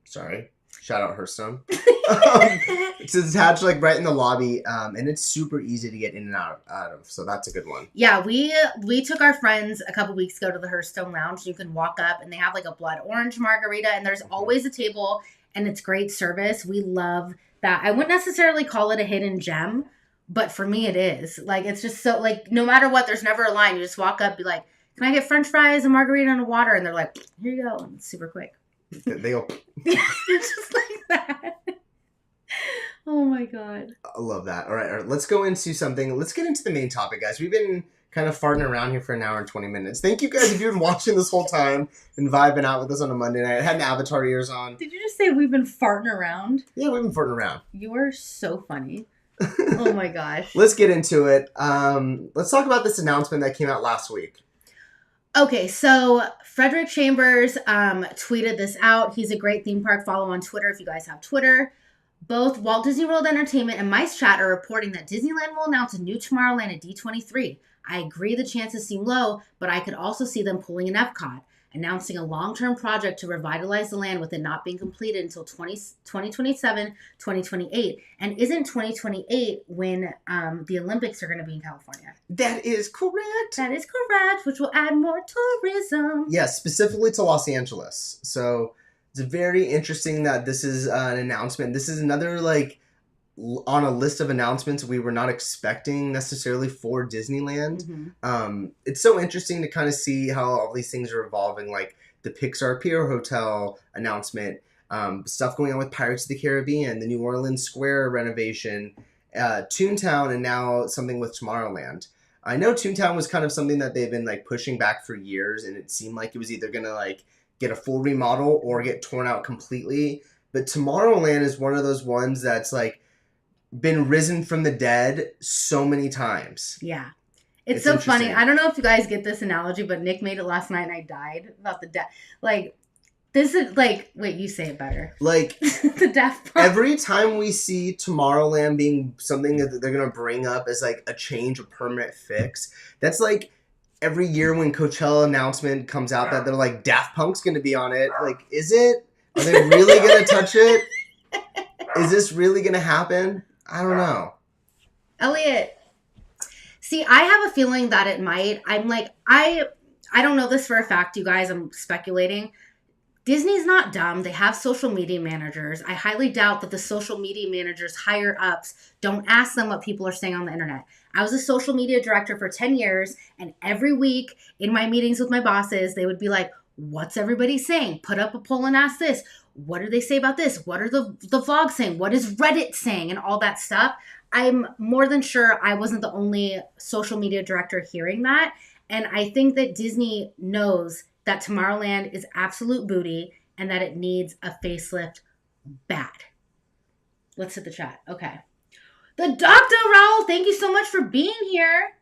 Sorry. Shout out Hearthstone. It's attached like right in the lobby, and it's super easy to get in and out of. So that's a good one. Yeah, we took our friends a couple weeks ago to the Hearthstone Lounge. You can walk up, and they have like a blood orange margarita, and there's always a table, and it's great service. We love that. I wouldn't necessarily call it a hidden gem, but for me, it is. Like it's just so like no matter what, there's never a line. You just walk up, be like, "Can I get French fries, a margarita, and a water?" And they're like, "Here you go." And it's super quick. They go. It's just like that. Oh my God. I love that. All right. Let's go into something. Let's get into the main topic, guys. We've been kind of farting around here for an hour and 20 minutes. Thank you guys if you've been watching this whole time and vibing out with us on a Monday night. I had an Avatar ears on. Did you just say we've been farting around? Yeah, we've been farting around. You are so funny. Oh my gosh. Let's get into it. Let's talk about this announcement that came out last week. Okay, so Frederick Chambers tweeted this out. He's a great theme park follow on Twitter if you guys have Twitter. Both Walt Disney World Entertainment and Mice Chat are reporting that Disneyland will announce a new Tomorrowland at D23. I agree the chances seem low, but I could also see them pulling an Epcot, announcing a long-term project to revitalize the land with it not being completed until 2027, 2028. And isn't 2028 when the Olympics are going to be in California? That is correct. That is correct, which will add more tourism. Yes, specifically to Los Angeles. So it's very interesting that this is an announcement. This is another, like, on a list of announcements we were not expecting necessarily for Disneyland. Mm-hmm. It's so interesting to kind of see how all these things are evolving, like the Pixar Pier Hotel announcement, stuff going on with Pirates of the Caribbean, the New Orleans Square renovation, Toontown, and now something with Tomorrowland. I know Toontown was kind of something that they've been like pushing back for years, and it seemed like it was either going to like get a full remodel or get torn out completely. But Tomorrowland is one of those ones that's like been risen from the dead so many times. Yeah. It's so funny. I don't know if you guys get this analogy, but Nick made it last night and I died about the death. Like, this is like, wait, you say it better. Like, the Daft Punk. Every time we see Tomorrowland being something that they're going to bring up as like a change, a permanent fix, that's like every year when Coachella announcement comes out that they're like, Daft Punk's going to be on it. Like, is it? Are they really going to touch it? Is this really going to happen? I don't know. Elliot. See, I have a feeling that it might. I'm like, I don't know this for a fact, you guys. I'm speculating. Disney's not dumb. They have social media managers. I highly doubt that the social media managers higher ups don't ask them what people are saying on the internet. I was a social media director for 10 years, and every week in my meetings with my bosses, they would be like, what's everybody saying? Put up a poll and ask this. What do they say about this? What are the vlogs saying? What is Reddit saying? And all that stuff. I'm more than sure I wasn't the only social media director hearing that. And I think that Disney knows that Tomorrowland is absolute booty and that it needs a facelift bad. Let's hit the chat. Okay. The Dr. Raul, thank you so much for being here.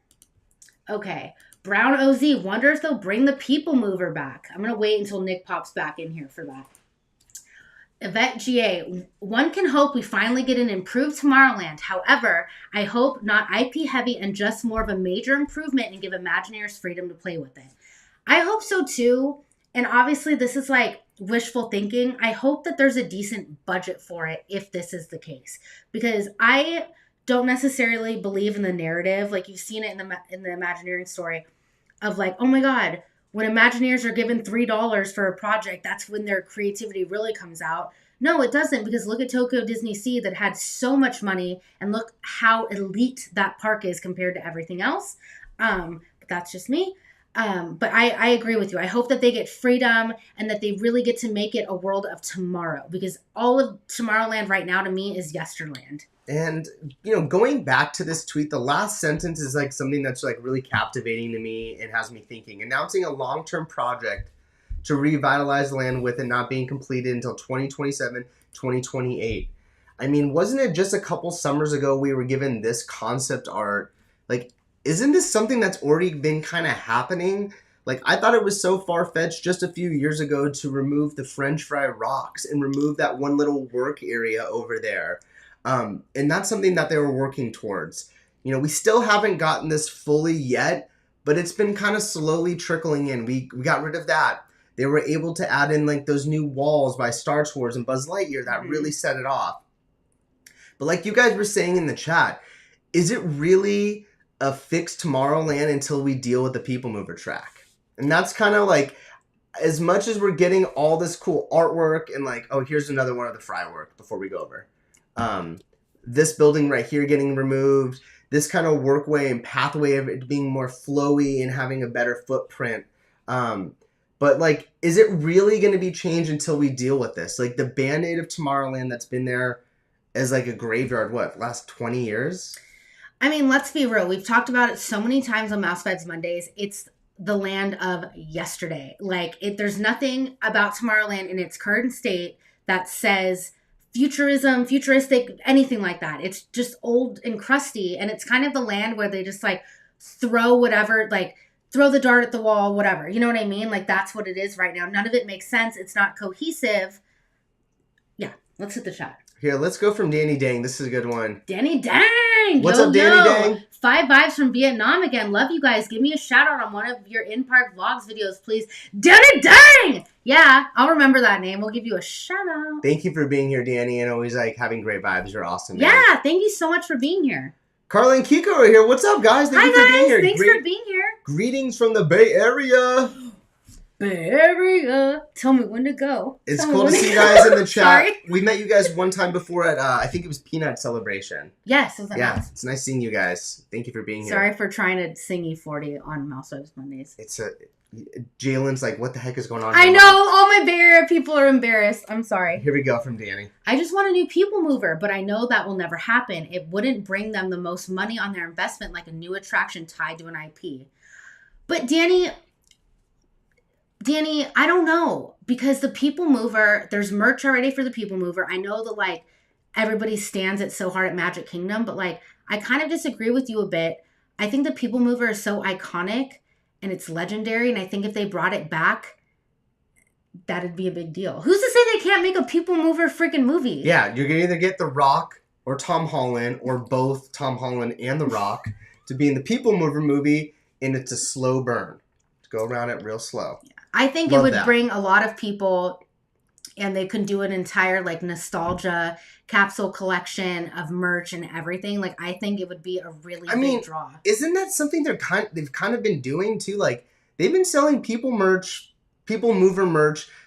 Okay. Brown OZ, wonder if they'll bring the People Mover back. I'm going to wait until Nick pops back in here for that. Yvette GA, one can hope we finally get an improved Tomorrowland. However, I hope not IP heavy and just more of a major improvement and give Imagineers freedom to play with it. I hope so too. And obviously this is like wishful thinking. I hope that there's a decent budget for it if this is the case. Because I don't necessarily believe in the narrative. Like you've seen it in the Imagineering story of like, oh my God, when Imagineers are given $3 for a project, that's when their creativity really comes out. No, it doesn't, because look at Tokyo Disney Sea that had so much money, and look how elite that park is compared to everything else. But that's just me. But I agree with you. I hope that they get freedom and that they really get to make it a world of tomorrow, because all of Tomorrowland right now to me is Yesterland. And, going back to this tweet, the last sentence is like something that's like really captivating to me and has me thinking. Announcing a long-term project to revitalize the land with it not being completed until 2027, 2028. I mean, wasn't it just a couple summers ago we were given this concept art? Like, isn't this something that's already been kind of happening? Like, I thought it was so far-fetched just a few years ago to remove the French fry rocks and remove that one little work area over there. And that's something that they were working towards. We still haven't gotten this fully yet, but it's been kind of slowly trickling in. We got rid of that. They were able to add in like those new walls by Star Tours and Buzz Lightyear that really set it off. But like you guys were saying in the chat, is it really a fixed Tomorrowland until we deal with the People Mover track? And that's kind of like, as much as we're getting all this cool artwork and like, oh, here's another one of the fry work before we go over. This building right here getting removed, this kind of workway and pathway of it being more flowy and having a better footprint. But like, is it really going to be changed until we deal with this? Like the Band-Aid of Tomorrowland that's been there as like a graveyard, last 20 years? I mean, let's be real. We've talked about it so many times on Mouse Vibes Mondays. It's the land of yesterday. Like, there's nothing about Tomorrowland in its current state that says futurism, futuristic, anything like that. It's just old and crusty. And it's kind of the land where they just like throw whatever, like throw the dart at the wall, whatever. You know what I mean? Like, that's what it is right now. None of it makes sense. It's not cohesive. Yeah, let's hit the shot. Here, let's go from Danny Dang. This is a good one. Danny Dang! What's up, Danny Dang? 5 vibes from Vietnam again. Love you guys. Give me a shout out on one of your in-park vlogs videos, please. Danny Dang! Yeah, I'll remember that name. We'll give you a shout out. Thank you for being here, Danny, and always like having great vibes. You're awesome, man. Yeah, thank you so much for being here. Carla and Kiko are here. What's up, guys? Thank you for being here. Thanks for being here. Greetings from the Bay Area. Bay Area. Tell me when to go. It's cool to see you guys in the chat. Sorry. We met you guys one time before at, I think it was Peanut Celebration. Yes, it was nice. It's nice seeing you guys. Thank you for being here. Sorry for trying to sing E40 on Mouse Vibes Mondays. Jalen's like, what the heck is going on? I know. All my Bay Area people are embarrassed. I'm sorry. Here we go from Danny. I just want a new People Mover, but I know that will never happen. It wouldn't bring them the most money on their investment like a new attraction tied to an IP. But Danny, I don't know, because the People Mover, there's merch already for the People Mover. I know that like everybody stands it so hard at Magic Kingdom, but like I kind of disagree with you a bit. I think the People Mover is so iconic and it's legendary, and I think if they brought it back, that'd be a big deal. Who's to say they can't make a People Mover freaking movie? Yeah, you're gonna either get The Rock or Tom Holland, or both Tom Holland and The Rock to be in the People Mover movie, and it's a slow burn. To go around it real slow. Yeah. I think it would bring a lot of people, and they could do an entire like nostalgia capsule collection of merch and everything. Like, I think it would be a really big draw. Isn't that something they've kind of been doing too? Like, they've been selling People Mover merch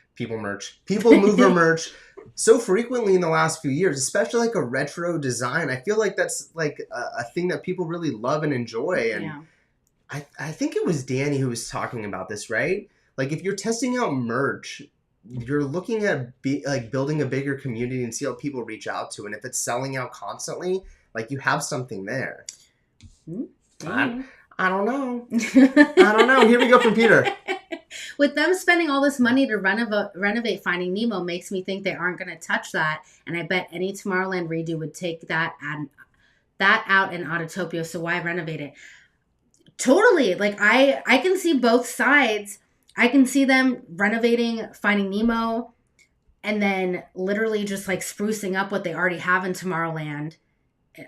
so frequently in the last few years, especially like a retro design. I feel like that's like a thing that people really love and enjoy. And yeah. I think it was Danny who was talking about this, right? Like, if you're testing out merch, you're looking at building a bigger community and see how people reach out to. And if it's selling out constantly, like, you have something there. I don't know. I don't know. Here we go from Peter. With them spending all this money to renovate Finding Nemo makes me think they aren't going to touch that. And I bet any Tomorrowland redo would take that out in Autotopia. So why renovate it? Totally. Like, I can see both sides. I can see them renovating Finding Nemo and then literally just like sprucing up what they already have in Tomorrowland.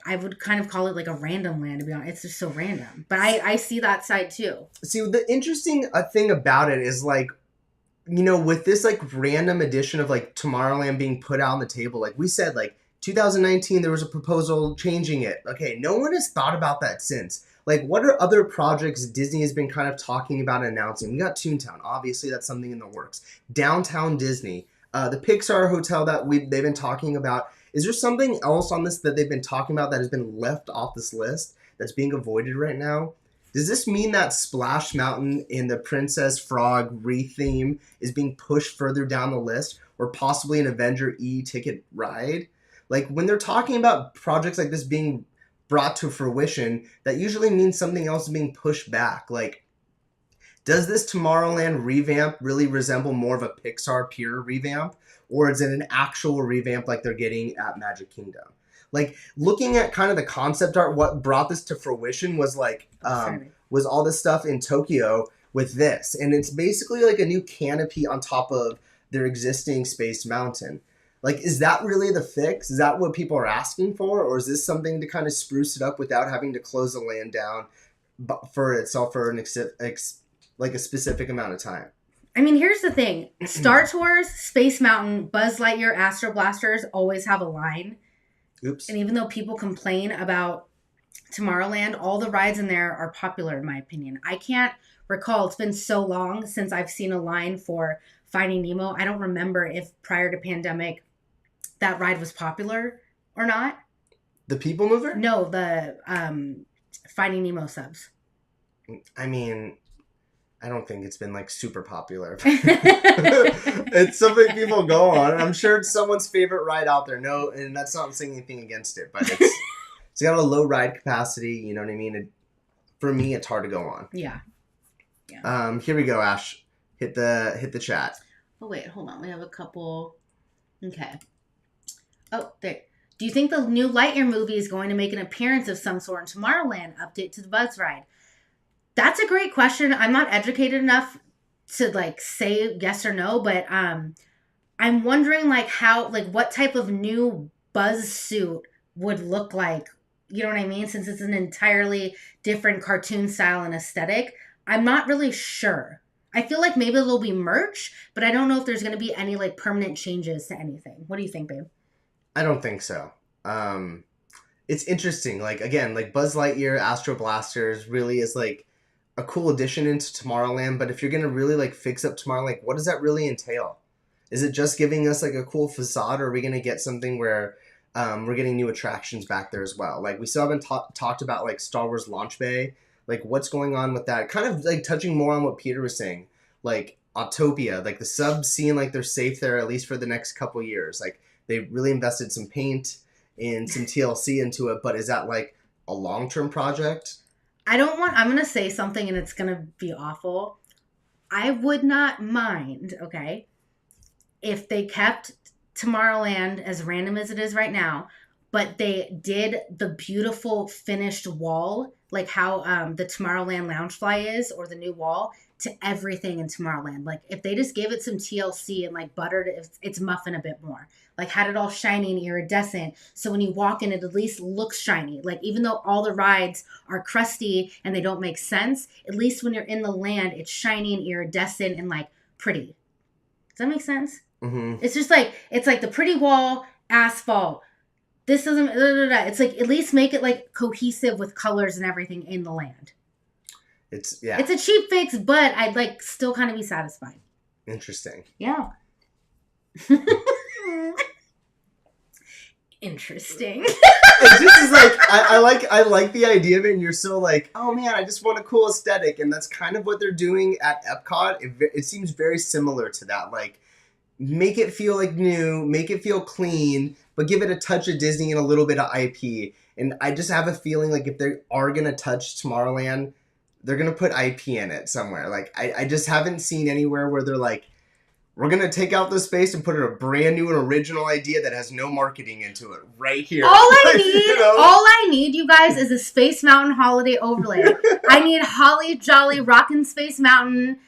I would kind of call it like a random land, to be honest. It's just so random. But I see that side too. See, the interesting thing about it is, like, you know, with this like random edition of like Tomorrowland being put out on the table, like we said, like 2019, there was a proposal changing it. Okay, no one has thought about that since. Like, what are other projects Disney has been kind of talking about and announcing? We got Toontown. Obviously, that's something in the works. Downtown Disney. The Pixar hotel that they've been talking about. Is there something else on this that they've been talking about that has been left off this list that's being avoided right now? Does this mean that Splash Mountain in the Princess Frog re-theme is being pushed further down the list, or possibly an Avenger e-ticket ride? Like, when they're talking about projects like this being brought to fruition, that usually means something else is being pushed back. Like, does this Tomorrowland revamp really resemble more of a Pixar pure revamp, or is it an actual revamp like they're getting at Magic Kingdom? Like, looking at kind of the concept art, what brought this to fruition was like, was all this stuff in Tokyo with this. And it's basically like a new canopy on top of their existing Space Mountain. Like, is that really the fix? Is that what people are asking for? Or is this something to kind of spruce it up without having to close the land down for itself for like a specific amount of time? I mean, here's the thing. Star Tours, Space Mountain, Buzz Lightyear, Astro Blasters always have a line. Oops. And even though people complain about Tomorrowland, all the rides in there are popular, in my opinion. I can't recall. It's been so long since I've seen a line for Finding Nemo. I don't remember if prior to pandemic that ride was popular or not. The People Mover? No, the Finding Nemo subs. I mean, I don't think it's been like super popular. It's something people go on. I'm sure it's someone's favorite ride out there. No, and that's not saying anything against it, but it's got a low ride capacity. You know what I mean? For me, it's hard to go on. Yeah. Here we go, Ash. Hit the chat. Oh wait, hold on. We have a couple. Okay. Oh, there. Do you think the new Lightyear movie is going to make an appearance of some sort in Tomorrowland? Update to the Buzz ride. That's a great question. I'm not educated enough to like say yes or no, but I'm wondering like how, like what type of new Buzz suit would look like. You know what I mean? Since it's an entirely different cartoon style and aesthetic, I'm not really sure. I feel like maybe there'll be merch, but I don't know if there's going to be any like permanent changes to anything. What do you think, babe? I don't think so. It's interesting. Like, again, like Buzz Lightyear, Astro Blasters really is like a cool addition into Tomorrowland, but if you're going to really like fix up Tomorrowland, like what does that really entail? Is it just giving us like a cool facade, or are we going to get something where we're getting new attractions back there as well? Like we still haven't talked about like Star Wars Launch Bay. Like what's going on with that? Kind of like touching more on what Peter was saying, like Autopia, like the subs seem like they're safe there at least for the next couple years. Like they really invested some paint and some TLC into it, but is that like a long-term project? I'm going to say something and it's going to be awful. I would not mind, okay, if they kept Tomorrowland as random as it is right now, but they did the beautiful finished wall, like how the Tomorrowland Loungefly is, or the new wall, to everything in Tomorrowland. Like if they just gave it some TLC and like buttered its muffin a bit more, like had it all shiny and iridescent, so when you walk in it at least looks shiny. Like even though all the rides are crusty and they don't make sense, at least when you're in the land it's shiny and iridescent and like pretty. Does that make sense? Mm-hmm. It's just like, it's like the pretty wall, asphalt. This doesn't, it's like at least make it like cohesive with colors and everything in the land. It's a cheap fix, but I'd like still kind of be satisfied. Interesting. Yeah. Interesting. It just is like I like the idea of it, and you're so like, oh man, I just want a cool aesthetic, and that's kind of what they're doing at Epcot. It seems very similar to that. Like, make it feel like new, make it feel clean, but give it a touch of Disney and a little bit of IP. And I just have a feeling like if they are gonna touch Tomorrowland, they're gonna put IP in it somewhere. Like I just haven't seen anywhere where they're like, we're going to take out this space and put in a brand new and original idea that has no marketing into it right here. All I need, you guys, is a Space Mountain holiday overlay. I need Holly Jolly Rockin' Space Mountain.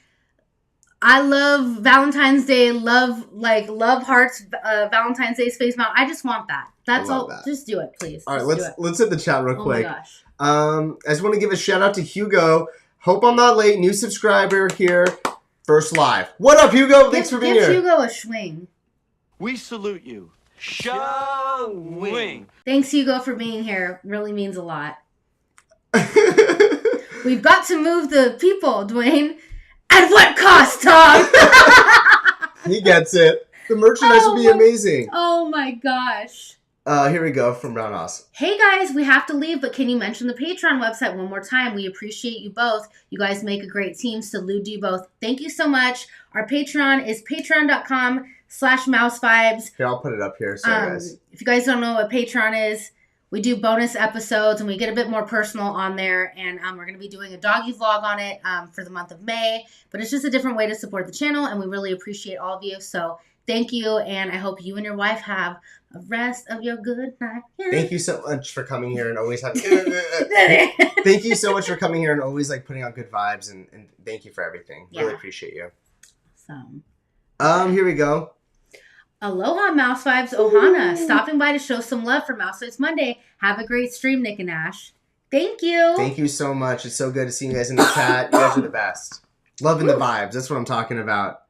I love Valentine's Day, love Hearts, Valentine's Day Space Mountain. I just want that. That's all. That. Just do it, please. All right, let's hit the chat real quick. Oh my gosh. I just want to give a shout out to Hugo. Hope I'm not late. New subscriber here. First live. What up, Hugo? Thanks for being here. Give Hugo a swing. We salute you. Showing. Thanks, Hugo, for being here. Really means a lot. We've got to move the people, Dwayne. At what cost, Tom? He gets it. The merchandise will be amazing. Oh my gosh. Here we go from Brown House. Hey guys, we have to leave, but can you mention the Patreon website one more time? We appreciate you both. You guys make a great team. Salute to you both. Thank you so much. Our Patreon is patreon.com/mousevibes. Here, I'll put it up here. Sorry, guys. If you guys don't know what Patreon is, we do bonus episodes and we get a bit more personal on there. And we're going to be doing a doggy vlog on it for the month of May. But it's just a different way to support the channel, and we really appreciate all of you. So thank you, and I hope you and your wife have a rest of your good night. Thank you so much for coming here and always having. Thank you so much for coming here and always like putting out good vibes, and thank you for everything. Yeah. Really appreciate you. So, Here we go. aloha, Mouse Vibes Ohana, stopping by to show some love for Mouse Vibes Monday. Have a great stream, Nick and Ash. Thank you. Thank you so much. It's so good to see you guys in the chat. You guys are the best. Loving the vibes. That's what I'm talking about.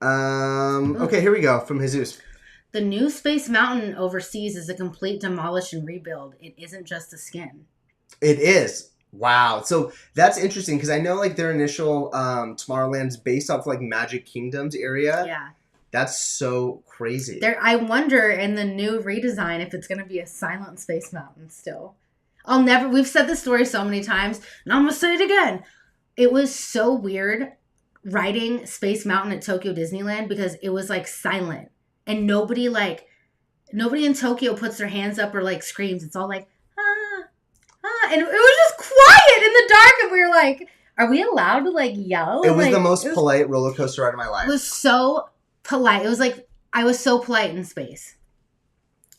Okay, here we go from Jesus. The new Space Mountain overseas is a complete demolish and rebuild. It isn't just a skin. It is. Wow. So that's interesting because I know like their initial Tomorrowland's based off like Magic Kingdom's area. Yeah. That's so crazy. I wonder in the new redesign if it's going to be a silent Space Mountain still. We've said this story so many times, and I'm going to say it again. It was so weird riding Space Mountain at Tokyo Disneyland because it was like silent. And nobody in Tokyo puts their hands up or like screams. It's all like, and it was just quiet in the dark. And we were like, are we allowed to like yell? It was the most polite roller coaster ride of my life. It was so polite. It was like, I was so polite in space.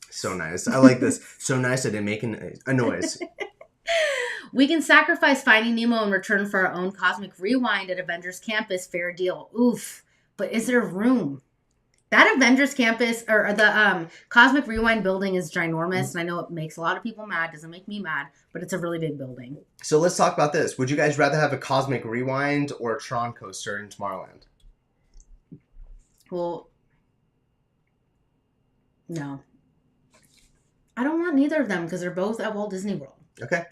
So nice. I like this. So nice I didn't make a noise. We can sacrifice Finding Nemo in return for our own Cosmic Rewind at Avengers Campus. Fair deal. Oof. But is there room? That Avengers Campus, or the Cosmic Rewind building is ginormous, and I know it makes a lot of people mad. Doesn't make me mad, but it's a really big building. So let's talk about this. Would you guys rather have a Cosmic Rewind or a Tron coaster in Tomorrowland? Well, no. I don't want neither of them because they're both at Walt Disney World. Okay.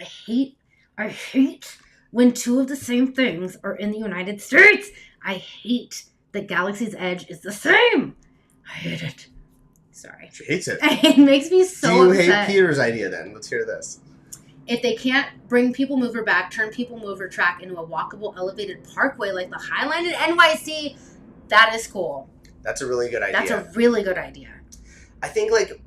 I hate when two of the same things are in the United States. I hate that Galaxy's Edge is the same. I hate it. Sorry. She hates it. It makes me so Do you upset. hate Peter's idea then? Let's hear this. If they can't bring People Mover back, turn People Mover track into a walkable elevated parkway like the Highline at NYC, that is cool. That's a really good idea. That's a really good idea. I think like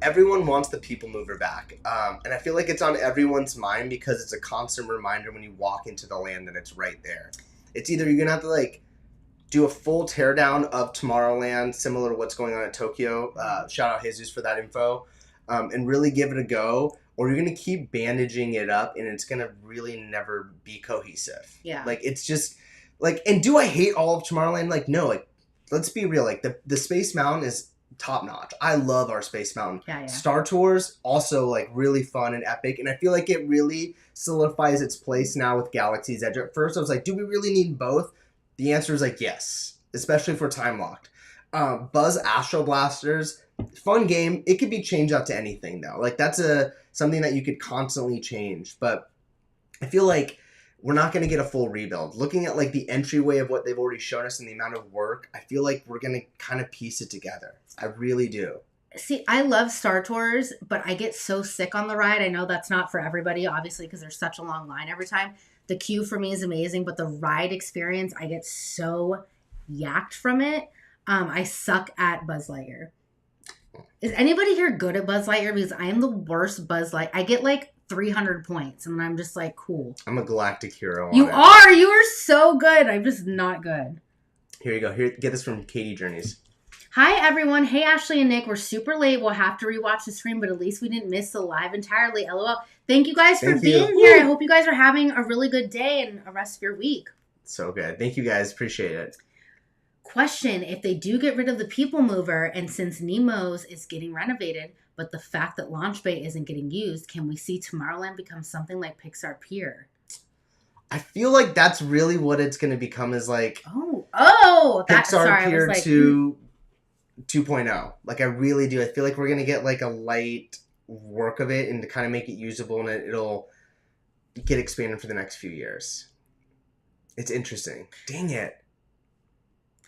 everyone wants the People Mover back. And I feel like it's on everyone's mind because it's a constant reminder when you walk into the land and it's right there. It's either you're going to have to like do a full teardown of Tomorrowland, similar to what's going on at Tokyo. Shout out Jesus for that info. And really give it a go. Or you're going to keep bandaging it up and it's going to really never be cohesive. Yeah. Like, it's just, like, and do I hate all of Tomorrowland? Like, no, like, let's be real. Like, the Space Mountain is top notch. I love our Space Mountain. Yeah. Star Tours, also, like, really fun and epic. And I feel like it really solidifies its place now with Galaxy's Edge. At first, I was like, do we really need both? The answer is like yes, especially if we're time locked. Buzz Astro Blasters, fun game. It could be changed out to anything though. Like that's something that you could constantly change. But I feel like we're not going to get a full rebuild. Looking at like the entryway of what they've already shown us and the amount of work, I feel like we're going to kind of piece it together. I really do. See, I love Star Tours, but I get so sick on the ride. I know that's not for everybody, obviously, because there's such a long line every time. The queue for me is amazing, but the ride experience, I get so yacked from it. I suck at Buzz Lightyear. Is anybody here good at Buzz Lightyear? Because I am the worst Buzz Lightyear. I get like 300 points, and I'm just like, cool. I'm a galactic hero. You are! You are so good. I'm just not good. Here you go. Here, get this from Katie Journeys. Hi, everyone. Hey, Ashley and Nick. We're super late. We'll have to rewatch the stream, but at least we didn't miss the live entirely. LOL. Thank you guys for being here. I hope you guys are having a really good day and a rest of your week. So good. Thank you guys. Appreciate it. Question, if they do get rid of the People Mover, and since Nemo's is getting renovated, but the fact that Launch Bay isn't getting used, can we see Tomorrowland become something like Pixar Pier? I feel like that's really what it's going to become is like Pixar Pier 2.0. Like I really do. I feel like we're going to get like a light work of it and to kind of make it usable and it'll get expanded for the next few years. It's interesting. Dang it.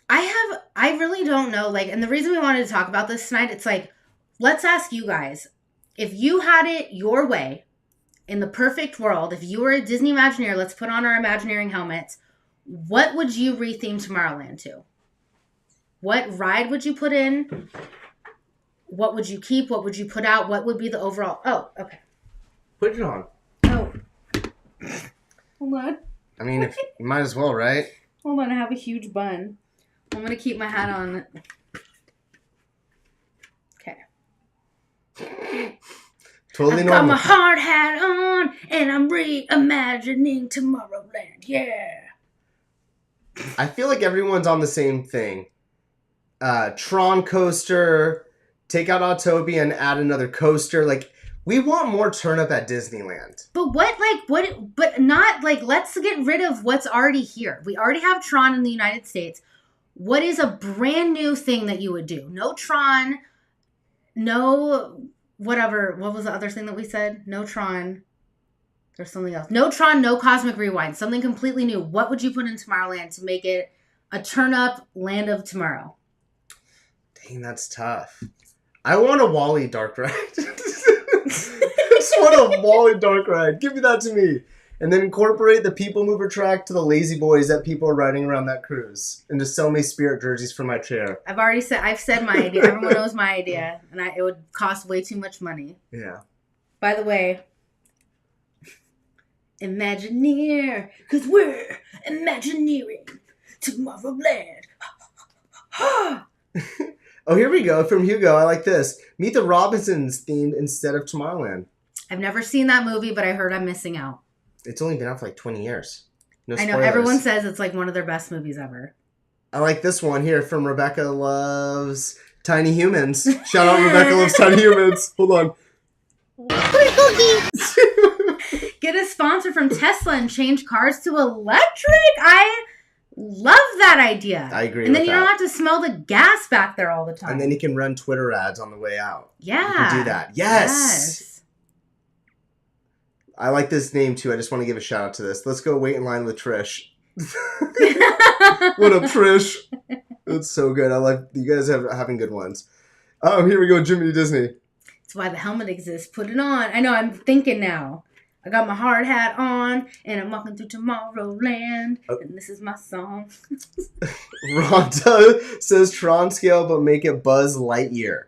I really don't know. Like, and the reason we wanted to talk about this tonight, it's like, let's ask you guys, if you had it your way, in the perfect world, if you were a Disney Imagineer, let's put on our Imagineering helmets, what would you retheme Tomorrowland to? What ride would you put in? What would you keep? What would you put out? What would be the overall... Oh, okay. Put it on. Oh. Hold on. I mean, you might as well, right? Hold on, I have a huge bun. I'm going to keep my hat on. Okay. Totally I've normal. got my hard hat on, and I'm reimagining Tomorrowland. Yeah. I feel like everyone's on the same thing. Tron coaster, take out Autopia and add another coaster. Like, we want more turn up at Disneyland. But but not, like, let's get rid of what's already here. We already have Tron in the United States. What is a brand new thing that you would do? No Tron, no whatever. What was the other thing that we said? No Tron. There's something else. No Tron, no Cosmic Rewind. Something completely new. What would you put in Tomorrowland to make it a turn-up land of tomorrow? Dang, that's tough. I want a Wall-E dark ride. I just want a Wall-E dark ride. Give me that to me. And then incorporate the People Mover track to the Lazy Boys that people are riding around that cruise. And just sell me Spirit jerseys for my chair. I've said my idea. Everyone knows my idea. And it would cost way too much money. Yeah. By the way, Imagineer, because we're Imagineering Tomorrowland. Oh, here we go. From Hugo. I like this. Meet the Robinsons themed instead of Tomorrowland. I've never seen that movie, but I heard I'm missing out. It's only been out for like 20 years. No I spoilers. know. Everyone says it's like one of their best movies ever. I like this one here from Rebecca Loves Tiny Humans. Shout out Rebecca Loves Tiny Humans. Hold on. Get a sponsor from Tesla and change cars to electric. I love that idea. I agree And then with you that. don't have to smell the gas back there all the time. And then you can run Twitter ads on the way out. Yeah. You can do that. Yes. I like this name too. I just want to give a shout out to this. Let's go wait in line with Trish. What up, Trish? It's so good. I like you guys having good ones. Oh, here we go, Jiminy Disney. That's why the helmet exists. Put it on. I know. I'm thinking now. I got my hard hat on, and I'm walking through Tomorrowland, and this is my song. Rhonda says Tron scale, but make it Buzz Lightyear.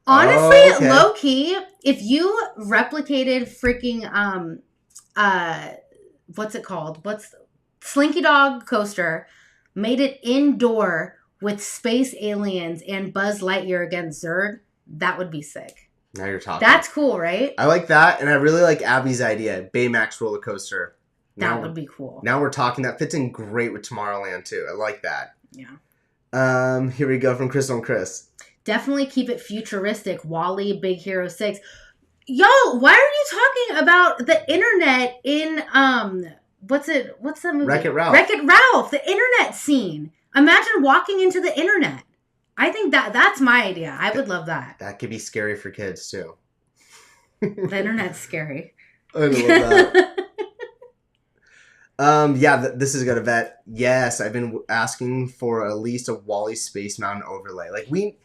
Honestly, low key, if you replicated freaking what's it called? Slinky Dog coaster, made it indoor with space aliens and Buzz Lightyear against Zurg, that would be sick. Now you're talking. That's cool, right? I like that, and I really like Abby's idea, Baymax roller coaster. That would be cool. Now we're talking. That fits in great with Tomorrowland too. I like that. Yeah. Here we go from Crystal and Chris. Definitely keep it futuristic. Wall-E, Big Hero 6. Yo, why are you talking about the internet in what's that movie? Wreck-It Ralph. Wreck-It Ralph, the internet scene. Imagine walking into the internet. I think that's my idea. I would love that. That could be scary for kids too. The internet's scary. I love that. Yeah, this is gonna vet. Yes, I've been asking for at least a Wall-E Space Mountain overlay. Like we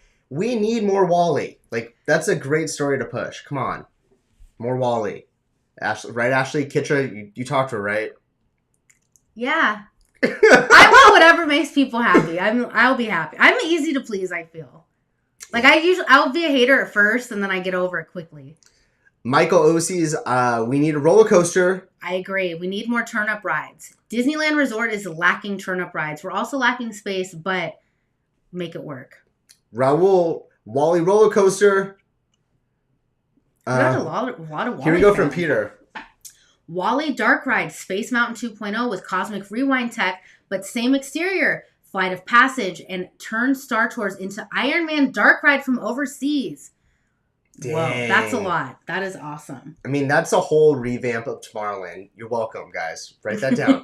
need more Wall-E. Like that's a great story to push. Come on, more Wall-E. Ashley, right? Ashley Kitra, you talked to her, right? Yeah. I want whatever makes people happy. I'll be happy. I'm easy to please, I feel. Like I'll be a hater at first and then I get over it quickly. Michael Osie's we need a roller coaster. I agree. We need more turn-up rides. Disneyland Resort is lacking turn-up rides. We're also lacking space, but make it work. Raul, Wall-E roller coaster. That's a lot of Wall-E. Here we go from Peter. Wall-E Dark Ride, Space Mountain 2.0 with Cosmic Rewind tech, but same exterior, Flight of Passage, and turn Star Tours into Iron Man Dark Ride from overseas. Dang. Whoa, that's a lot. That is awesome. I mean, that's a whole revamp of Tomorrowland. You're welcome, guys. Write that down.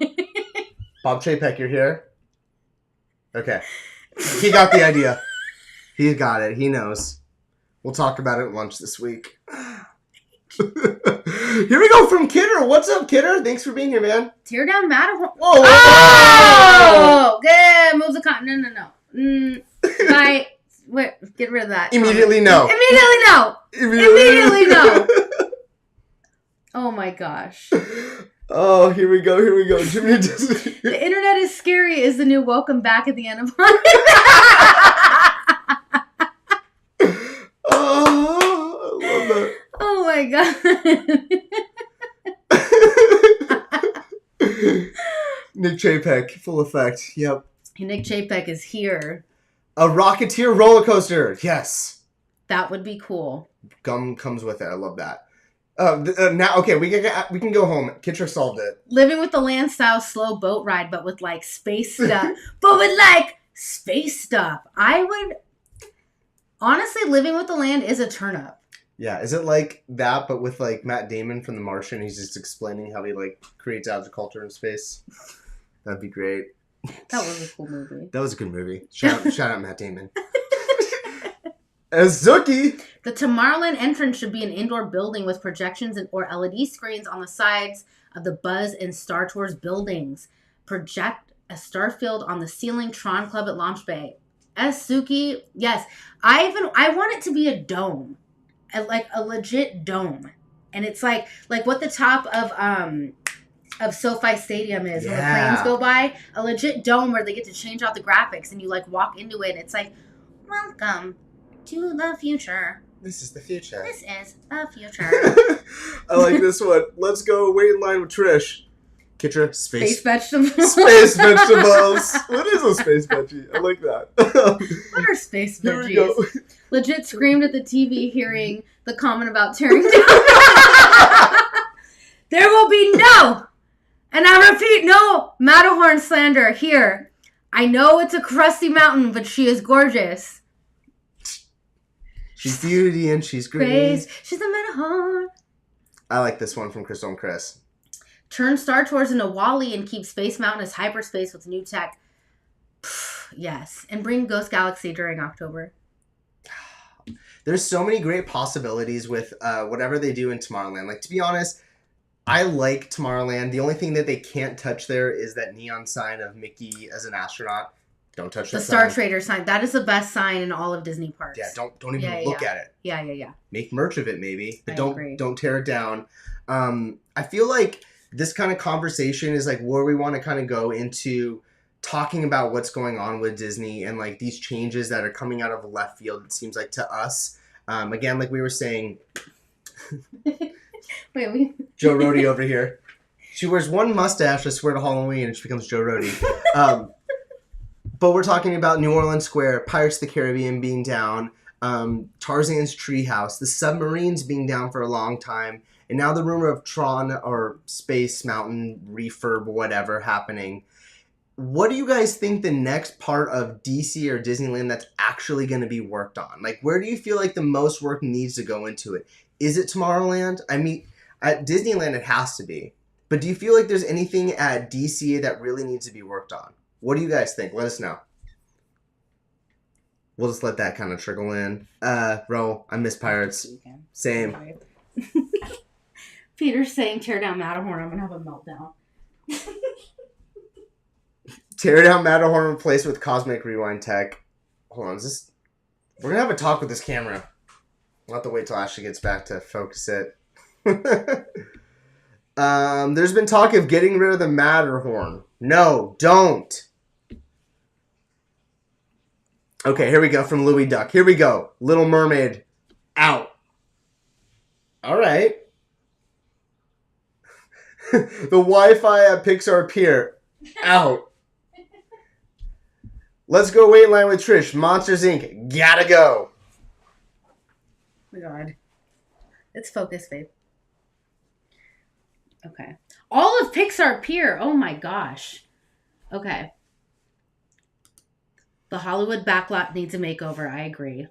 Bob Chapek, you're here? Okay. He got the idea. He got it. He knows. We'll talk about it at lunch this week. Here we go from Kidder. What's up, Kidder? Thanks for being here, man. Tear down Matterhorn. Whoa! Oh! Good. Move the con. No. Bye. Wait, get rid of that. Immediately no. Immediately no. Immediately no. Oh my gosh. Oh, here we go. Jimmy Disney. The internet is scary is the new welcome back at the end of Oh, I love that. Oh my god. Nick Chapek, full effect. Yep. Nick Chapek is here. A Rocketeer roller coaster. Yes. Would be cool. Gum comes with it. I love that. Now, okay, we can go home. Kitra solved it. Living with the Land style slow boat ride, but with like space stuff. I would honestly, Living with the Land is a turn up. Yeah, is it like that, but with like Matt Damon from The Martian? He's just explaining how he like creates agriculture in space. That'd be great. That was a cool movie. That was a good movie. Shout out Matt Damon. Azuki. The Tomorrowland entrance should be an indoor building with projections or LED screens on the sides of the Buzz and Star Tours buildings. Project a Starfield on the ceiling. Tron Club at Launch Bay. Azuki, yes. I want it to be a dome, like a legit dome, and it's like what the top of SoFi Stadium is when the planes go by. A legit dome where they get to change out the graphics, and you like walk into it. And it's like, welcome to the future. This is the future. This is the future. I like this one. Let's go wait in line with Trish. Kitra, Space vegetables. Space vegetables. What is a space veggie? I like that. What are space Here we veggies? go. Legit screamed at the TV hearing the comment about tearing down. There will be no, and I repeat, no Matterhorn slander here. I know it's a crusty mountain, but she is gorgeous. She's beauty and she's grace. She's a Matterhorn. I like this one from Crystal and Chris. Turn Star Tours into Wall-E and keep Space Mountain as hyperspace with new tech. Yes. And bring Ghost Galaxy during October. There's so many great possibilities with whatever they do in Tomorrowland. Like, to be honest, I like Tomorrowland. The only thing that they can't touch there is that neon sign of Mickey as an astronaut. Don't touch that The Star sign. Trader sign. That is the best sign in all of Disney parks. Yeah, don't even look at it. Yeah. Make merch of it, maybe, but I don't agree. tear it down. I feel like this kind of conversation is like where we want to kind of go into talking about what's going on with Disney and like these changes that are coming out of left field. It seems like to us, again, like we were saying. Joe Rody over here. She wears one mustache, I swear to Halloween, and she becomes Joe Rody. But we're talking about New Orleans Square, Pirates of the Caribbean being down, Tarzan's Treehouse, the submarines being down for a long time, and now the rumor of Tron or Space Mountain refurb, whatever, happening. What do you guys think the next part of DC or Disneyland that's actually going to be worked on? Like, where do you feel like the most work needs to go into it? Is it Tomorrowland? I mean, at Disneyland it has to be. But do you feel like there's anything at DC that really needs to be worked on? What do you guys think? Let us know. We'll just let that kind of trickle in. Ro, I miss Pirates. Same. Peter's saying tear down Matterhorn. I'm going to have a meltdown. Tear down Matterhorn, replaced with Cosmic Rewind tech. Hold on, is this... We're going to have a talk with this camera. We'll have to wait till Ashley gets back to focus it. There's been talk of getting rid of the Matterhorn. No, don't. Okay, here we go from Louis Duck. Here we go. Little Mermaid. Out. All right. The Wi-Fi at Pixar Pier. Out. Let's go wait in line with Trish. Monsters, Inc. Gotta go. Oh my God. Let's focus, babe. Okay. All of Pixar Pier. Oh my gosh. Okay. The Hollywood backlot needs a makeover. I agree.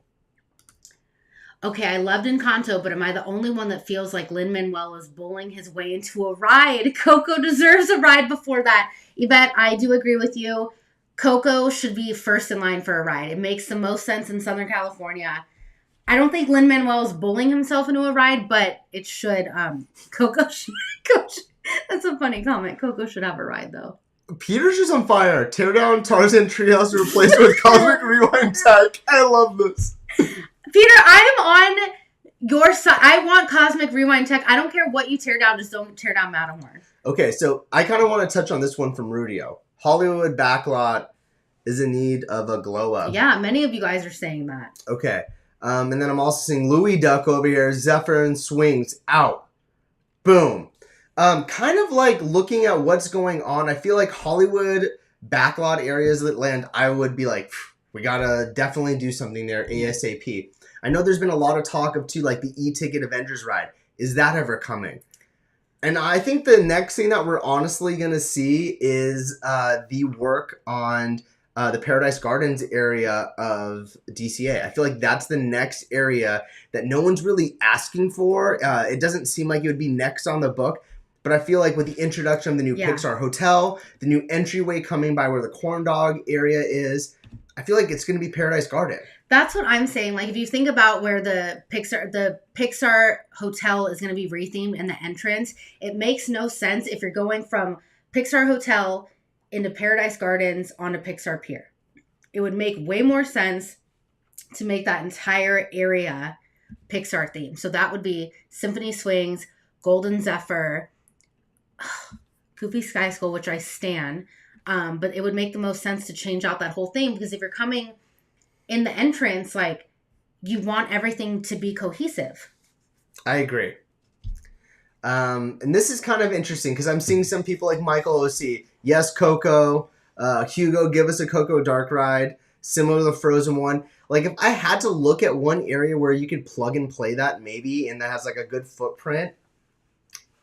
Okay, I loved Encanto, but am I the only one that feels like Lin-Manuel is bullying his way into a ride? Coco deserves a ride before that. Yvette, I do agree with you. Coco should be first in line for a ride. It makes the most sense in Southern California. I don't think Lin-Manuel is bullying himself into a ride, but it should. Coco should. That's a funny comment. Coco should have a ride, though. Peter's just on fire. Tear down Tarzan Treehouse and replace it with Cosmic Rewind tech. I love this. Peter, I am on your side. I want Cosmic Rewind tech. I don't care what you tear down. Just don't tear down Matterhorn. Okay, so I kind of want to touch on this one from Rudio. Hollywood backlot is in need of a glow up. Yeah, many of you guys are saying that. Okay. And then I'm also seeing Louis Duck over here. Zephyr and Swings out. Boom. Kind of like looking at what's going on. I feel like Hollywood backlot areas that land, I would be like, we gotta definitely do something there ASAP. I know there's been a lot of talk of too, like the e-ticket Avengers ride. Is that ever coming? And I think the next thing that we're honestly gonna see is the work on the Paradise Gardens area of DCA. I feel like that's the next area that no one's really asking for. It doesn't seem like it would be next on the book, but I feel like with the introduction of the new Pixar Hotel, the new entryway coming by where the corn dog area is, I feel like it's going to be Paradise Garden. That's what I'm saying. Like, if you think about where the Pixar Hotel is going to be rethemed in the entrance, it makes no sense if you're going from Pixar Hotel into Paradise Gardens onto Pixar Pier. It would make way more sense to make that entire area Pixar themed. So that would be Symphony Swings, Golden Zephyr, Goofy Sky School, which I stan. But it would make the most sense to change out that whole thing, because if you're coming in the entrance, like, you want everything to be cohesive. I agree. And this is kind of interesting because I'm seeing some people like Michael O.C. Yes, Coco. Hugo, give us a Coco Dark Ride. Similar to the Frozen one. Like, if I had to look at one area where you could plug and play that maybe, and that has like a good footprint,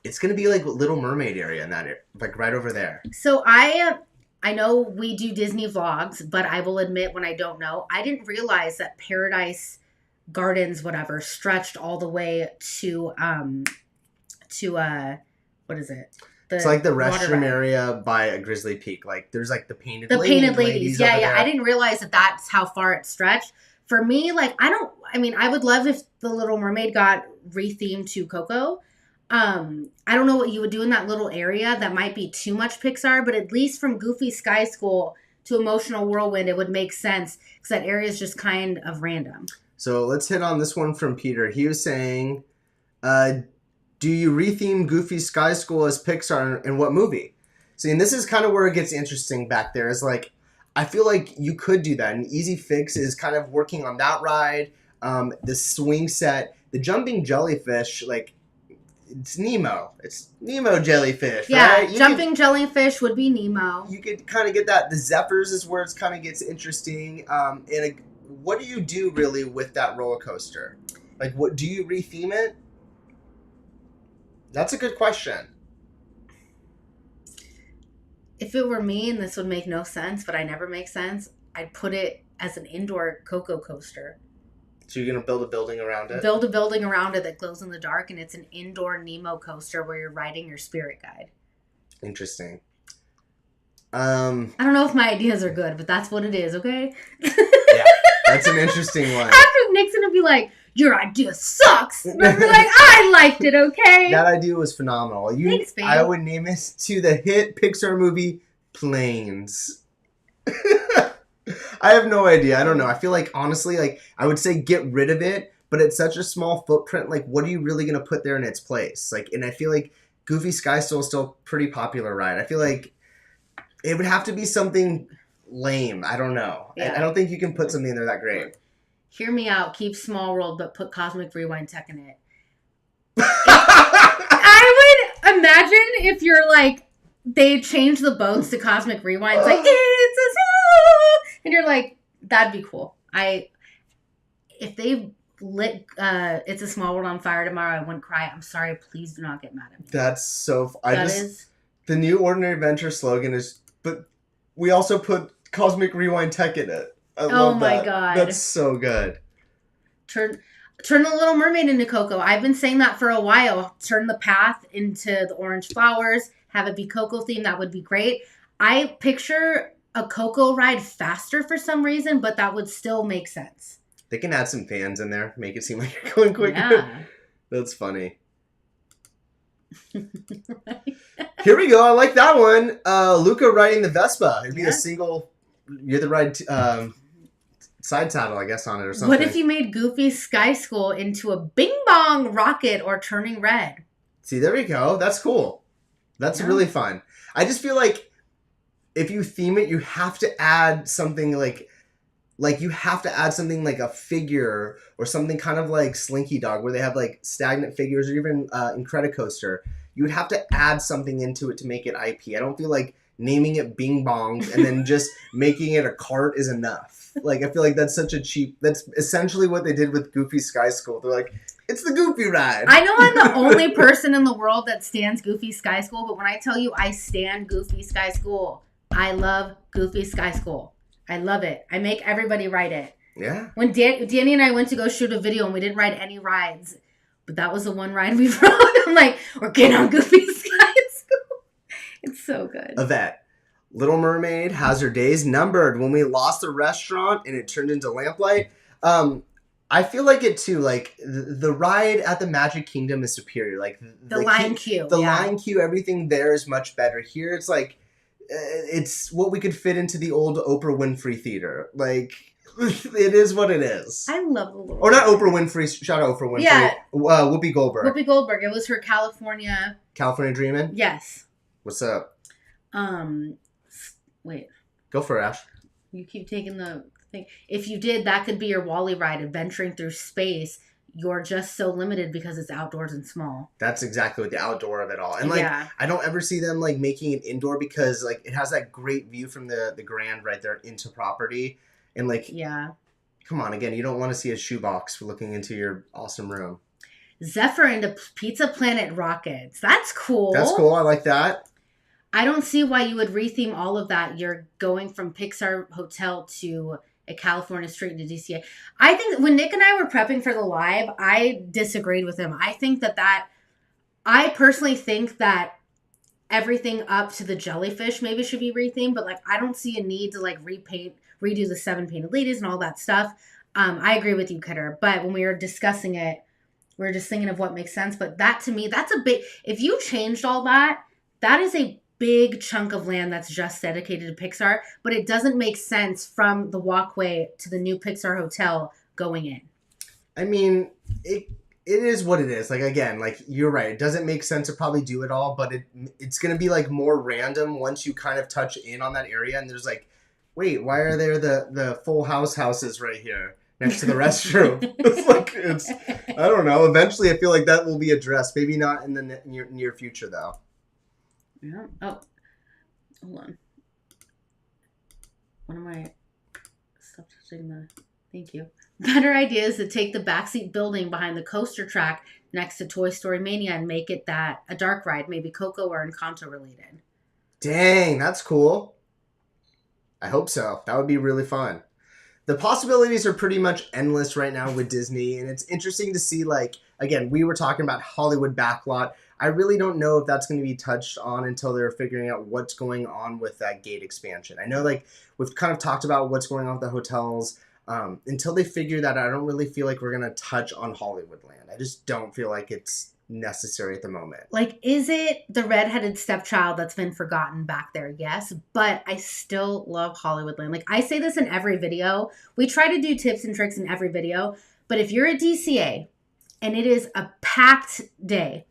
it's going to be like Little Mermaid area in that area, like right over there. So I know we do Disney vlogs, but I will admit when I don't know, I didn't realize that Paradise Gardens, whatever, stretched all the way to what is it? It's like the restroom area by a Grizzly Peak. Like, there's like the painted ladies. Yeah. I didn't realize that that's how far it stretched. For me, like, I would love if the Little Mermaid got rethemed to Coco. I don't know what you would do in that little area. That might be too much Pixar, but at least from Goofy Sky School to Emotional Whirlwind, it would make sense because that area is just kind of random. So let's hit on this one from Peter. He was saying, do you retheme Goofy Sky School as Pixar and what movie? See, and this is kind of where it gets interesting back there. Is like, I feel like you could do that. An easy fix is kind of working on that ride, the swing set, the jumping jellyfish, like, it's Nemo. It's Nemo jellyfish, right? Jumping jellyfish would be Nemo. You could kind of get that. The Zephyrs is where it kind of gets interesting. What do you do really with that roller coaster? Like, what do you retheme it? That's a good question. If it were me, and this would make no sense, but I never make sense, I'd put it as an indoor Coco coaster. So you're going to build a building around it? Build a building around it that glows in the dark, and it's an indoor Nemo coaster where you're riding your spirit guide. Interesting. I don't know if my ideas are good, but that's what it is, okay? Yeah, that's an interesting one. After Nixon would be like, your idea sucks. And I'd be like, I liked it, okay? That idea was phenomenal. Thanks, babe. I would name it to the hit Pixar movie, Planes. I have no idea. I don't know. I feel like, honestly, like, I would say get rid of it, but it's such a small footprint. Like, what are you really going to put there in its place? Like, and I feel like Goofy Sky School is still a pretty popular ride. I feel like it would have to be something lame. I don't know. Yeah. I don't think you can put something in there that great. Hear me out. Keep Small World, but put Cosmic Rewind tech in it. I would imagine if you're like, they change the boats to Cosmic Rewind. It's like, it's a song! And you're like, that'd be cool. If they lit It's a Small World on fire tomorrow, I wouldn't cry. I'm sorry. Please do not get mad at me. That's so... is... The new Ordinary Adventure slogan is, but we also put Cosmic Rewind tech in it. I love that. God. That's so good. Turn the Little Mermaid into Coco. I've been saying that for a while. Turn the path into the orange flowers. Have it be Coco themed. That would be great. I picture a Coco ride faster for some reason, but that would still make sense. They can add some fans in there. Make it seem like you're going quicker. Yeah. That's funny. Here we go. I like that one. Luca riding the Vespa. It'd be Yeah. a single. You're the ride side saddle, I guess, on it or something. What if you made Goofy's Sky School into a Bing Bong rocket or turning red? See, there we go. That's cool. That's really fun. I just feel like if you theme it, you have to add something like you have to add something like a figure or something kind of like Slinky Dog, where they have like stagnant figures, or even Incredicoaster. You would have to add something into it to make it IP. I don't feel like naming it Bing Bongs and then just making it a cart is enough. Like, I feel like that's such a cheap... That's essentially what they did with Goofy Sky School. They're like, it's the Goofy ride. I know I'm the only person in the world that stands Goofy Sky School, but when I tell you I stand Goofy Sky School, I love Goofy Sky School. I love it. I make everybody ride it. Yeah. When Danny and I went to go shoot a video and we didn't ride any rides, but that was the one ride we rode. I'm like, we're getting on Goofy Sky School. It's so good. Yvette. Little Mermaid has her days numbered. When we lost the restaurant and it turned into Lamplight, I feel like it too. Like the ride at the Magic Kingdom is superior. Like the Lion Q. The Lion Q, everything there is much better. Here it's like it's what we could fit into the old Oprah Winfrey Theater. Like it is what it is. I love the little. Or not Oprah Winfrey. Shout out Oprah Winfrey. Yeah. Whoopi Goldberg. Whoopi Goldberg. It was her California Dreamin'? Yes. What's up? Wait. Go for it, Ash. You keep taking the thing. If you did, that could be your Wall-E ride, adventuring through space. You're just so limited because it's outdoors and small. That's exactly what the outdoor of it all. And like, I don't ever see them like making it indoor because like it has that great view from the Grand right there into property. And like, come on, again, you don't want to see a shoebox looking into your awesome room. Zephyr into Pizza Planet rockets. That's cool. That's cool. I like that. I don't see why you would retheme all of that. You're going from Pixar Hotel to a California street to DCA. I think when Nick and I were prepping for the live, I disagreed with him. I think I personally think that everything up to the jellyfish maybe should be rethemed, but like I don't see a need to like redo the 7 painted ladies and all that stuff. I agree with you, Kidder. But when we were discussing it, we were just thinking of what makes sense. But that to me, that's a big, if you changed all that, that is a big chunk of land that's just dedicated to Pixar, but it doesn't make sense from the walkway to the new Pixar hotel going in. I mean, it is what it is. Like, again, like you're right. It doesn't make sense to probably do it all, but it's going to be like more random once you kind of touch in on that area. And there's like, wait, why are there the full house houses right here next to the restroom? I don't know. Eventually I feel like that will be addressed. Maybe not in the near future though. Yeah. Oh, hold on. What am I? Stop touching the. Thank you. Better idea is to take the backseat building behind the coaster track next to Toy Story Mania and make it a dark ride, maybe Coco or Encanto related. Dang, that's cool. I hope so. That would be really fun. The possibilities are pretty much endless right now with Disney, and it's interesting to see, like, again, we were talking about Hollywood backlot. I really don't know if that's going to be touched on until they're figuring out what's going on with that gate expansion. I know, like, we've kind of talked about what's going on with the hotels. Until they figure that out, I don't really feel like we're going to touch on Hollywoodland. I just don't feel like it's necessary at the moment. Like, is it the redheaded stepchild that's been forgotten back there? Yes, but I still love Hollywoodland. Like, I say this in every video. We try to do tips and tricks in every video, but if you're a DCA and it is a packed day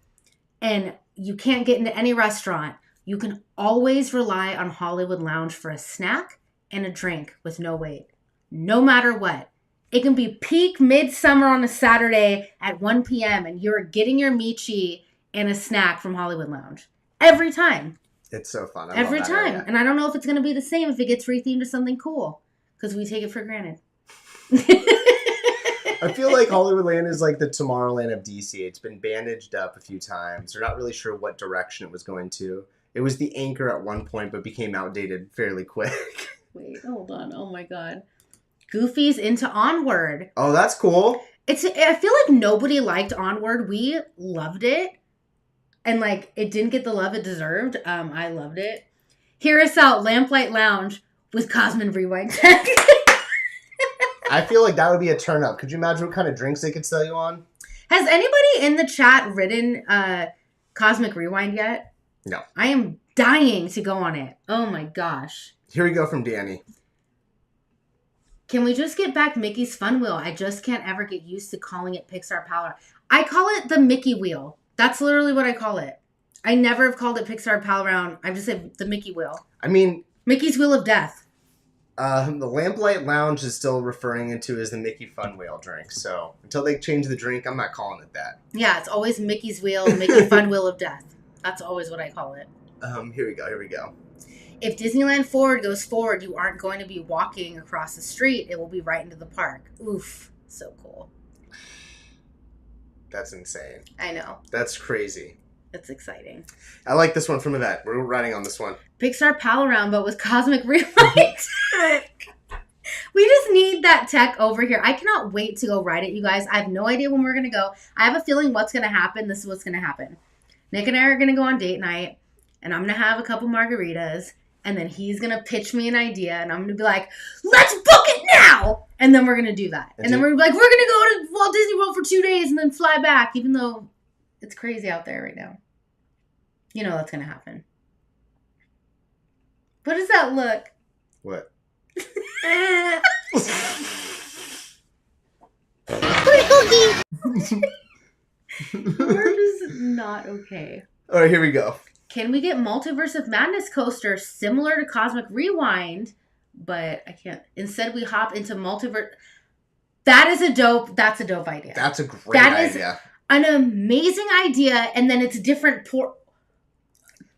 and you can't get into any restaurant, you can always rely on Hollywood Lounge for a snack and a drink with no wait, no matter what. It can be peak midsummer on a Saturday at 1 p.m. and you're getting your Michi and a snack from Hollywood Lounge. Every time. It's so fun. Every time. Area. And I don't know if it's going to be the same if it gets rethemed to something cool. Because we take it for granted. I feel like Hollywoodland is like the Tomorrowland of DC. It's been bandaged up a few times. They're not really sure what direction it was going to. It was the anchor at one point, but became outdated fairly quick. Wait, hold on. Oh my God. Goofy's into Onward. Oh, that's cool. I feel like nobody liked Onward. We loved it. And like, it didn't get the love it deserved. I loved it. Hear us out, Lamplight Lounge with Cosmic Rewind Tech. I feel like that would be a turn up. Could you imagine what kind of drinks they could sell you on? Has anybody in the chat written Cosmic Rewind yet? No. I am dying to go on it. Oh my gosh. Here we go from Danny. Can we just get back Mickey's Fun Wheel? I just can't ever get used to calling it Pixar Pal. I call it the Mickey Wheel. That's literally what I call it. I never have called it Pixar Pal Around. I've just said the Mickey Wheel. I mean... Mickey's Wheel of Death. The Lamplight Lounge is still referring into as the Mickey Fun Wheel drink. So until they change the drink, I'm not calling it that. Yeah, it's always Mickey's Wheel, Mickey Fun Wheel of Death. That's always what I call it. Here we go. If Disneyland Forward goes forward, you aren't going to be walking across the street. It will be right into the park. Oof. So cool. That's insane. I know. That's crazy. It's exciting. I like this one from Yvette. We're riding on this one. Pixar Pal Around, but with Cosmic Rewind. We just need that tech over here. I cannot wait to go ride it, you guys. I have no idea when we're going to go. I have a feeling what's going to happen. This is what's going to happen. Nick and I are going to go on date night, and I'm going to have a couple margaritas, and then he's going to pitch me an idea, and I'm going to be like, let's book it now! And then we're going to do that. And then we're going to be like, we're going to go to Walt Disney World for 2 days and then fly back, even though it's crazy out there right now. You know that's going to happen. What does that look? What? We're just not okay. All right, here we go. Can we get Multiverse of Madness coaster similar to Cosmic Rewind? But I can't. Instead, we hop into Multiverse. That's a dope idea. That's a great idea. An amazing idea, and then it's different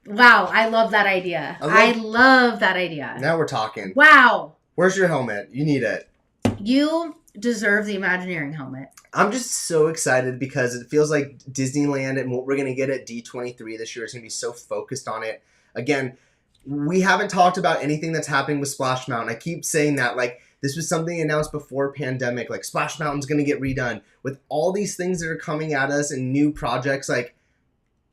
Wow, I love that idea. I love that idea. Now we're talking. Wow. Where's your helmet? You need it. You deserve the Imagineering helmet. I'm just so excited because it feels like Disneyland and what we're going to get at D23 this year is going to be so focused on it. Again, we haven't talked about anything that's happening with Splash Mountain. I keep saying that, like, this was something announced before pandemic, like Splash Mountain's going to get redone. With all these things that are coming at us and new projects, like,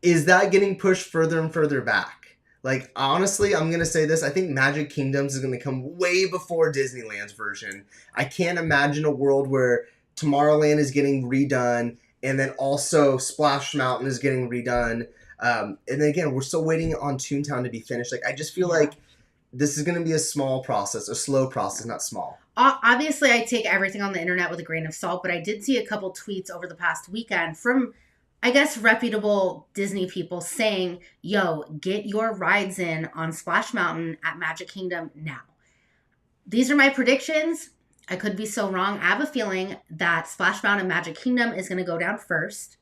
is that getting pushed further and further back? Like, honestly, I'm going to say this. I think Magic Kingdoms is going to come way before Disneyland's version. I can't imagine a world where Tomorrowland is getting redone and then also Splash Mountain is getting redone. And then again, we're still waiting on Toontown to be finished. Like, I just feel like this is going to be a slow process, not small. Obviously, I take everything on the internet with a grain of salt, but I did see a couple tweets over the past weekend from, I guess, reputable Disney people saying, yo, get your rides in on Splash Mountain at Magic Kingdom now. These are my predictions. I could be so wrong. I have a feeling that Splash Mountain Magic Kingdom is going to go down first,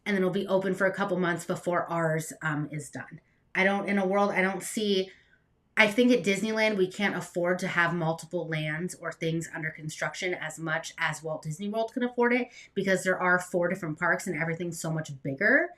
and then it'll be open for a couple months before ours is done. I think at Disneyland, we can't afford to have multiple lands or things under construction as much as Walt Disney World can afford it, because there are 4 different parks and everything's so much bigger.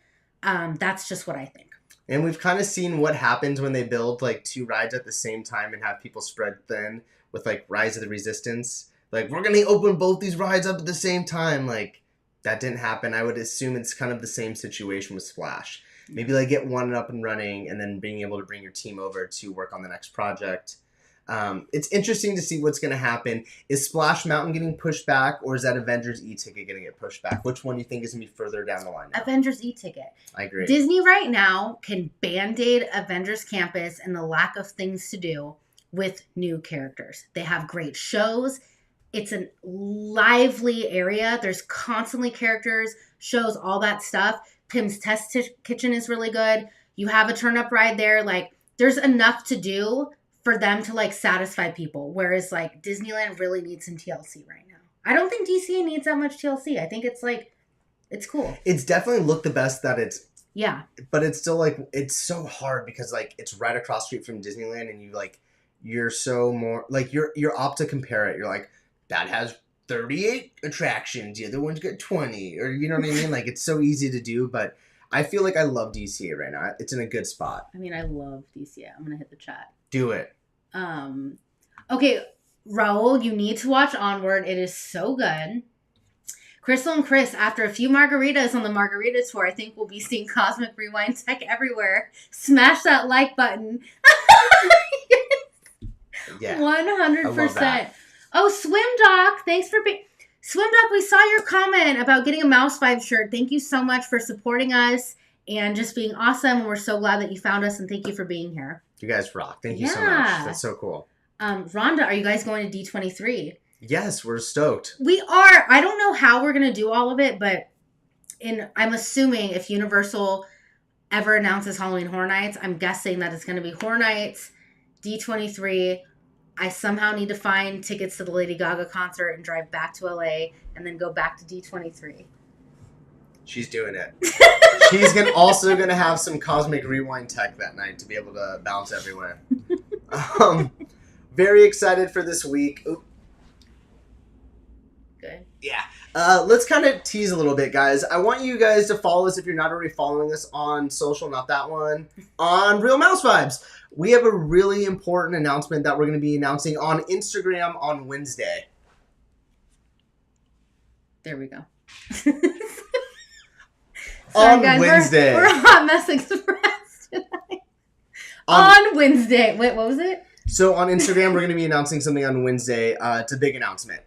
That's just what I think. And we've kind of seen what happens when they build like 2 rides at the same time and have people spread thin with like Rise of the Resistance. Like, we're going to open both these rides up at the same time. Like, that didn't happen. I would assume it's kind of the same situation with Splash. Maybe like get one up and running and then being able to bring your team over to work on the next project. It's interesting to see what's going to happen. Is Splash Mountain getting pushed back, or is that Avengers E-Ticket going to get pushed back? Which one do you think is going to be further down the line now? Avengers E-Ticket. I agree. Disney right now can Band-Aid Avengers Campus and the lack of things to do with new characters. They have great shows. It's a lively area. There's constantly characters, shows, all that stuff. Pim's Test Kitchen is really good. You have a turn-up ride there. Like, there's enough to do for them to, like, satisfy people. Whereas, like, Disneyland really needs some TLC right now. I don't think DCA needs that much TLC. I think it's, like, it's cool. It's definitely looked the best that it's... Yeah. But it's still, like, it's so hard because, like, it's right across the street from Disneyland and you, like, you're so more... Like, you're opt to compare it. You're like, that has 38 attractions, the other one's got 20, or you know what I mean? Like, it's so easy to do, but I feel like I love DCA right now. It's in a good spot. I mean, I love DCA. I'm gonna hit the chat. Do it. Okay, Raul, you need to watch Onward. It is so good. Crystal and Chris, after a few margaritas on the margarita tour, I think we'll be seeing Cosmic Rewind tech everywhere. Smash that like button. Yeah, 100%. Oh, Swim Doc, thanks for being... Swim Doc, we saw your comment about getting a Mouse Vibe shirt. Thank you so much for supporting us and just being awesome. And we're so glad that you found us, and thank you for being here. You guys rock. Thank you so much. That's so cool. Rhonda, are you guys going to D23? Yes, we're stoked. We are. I don't know how we're going to do all of it, but I'm assuming if Universal ever announces Halloween Horror Nights, I'm guessing that it's going to be Horror Nights, D23. I somehow need to find tickets to the Lady Gaga concert and drive back to LA and then go back to D23. She's doing it. She's also going to have some Cosmic Rewind tech that night to be able to bounce everywhere. Very excited for this week. Oop. Good. Yeah. Let's kind of tease a little bit, guys. I want you guys to follow us if you're not already following us on social, not that one, on Real Mouse Vibes. We have a really important announcement that we're going to be announcing on Instagram on Wednesday. There we go. Sorry, guys, Wednesday. We're Hot Mess Express tonight. On Wednesday. Wait, what was it? So on Instagram, we're going to be announcing something on Wednesday. It's a big announcement.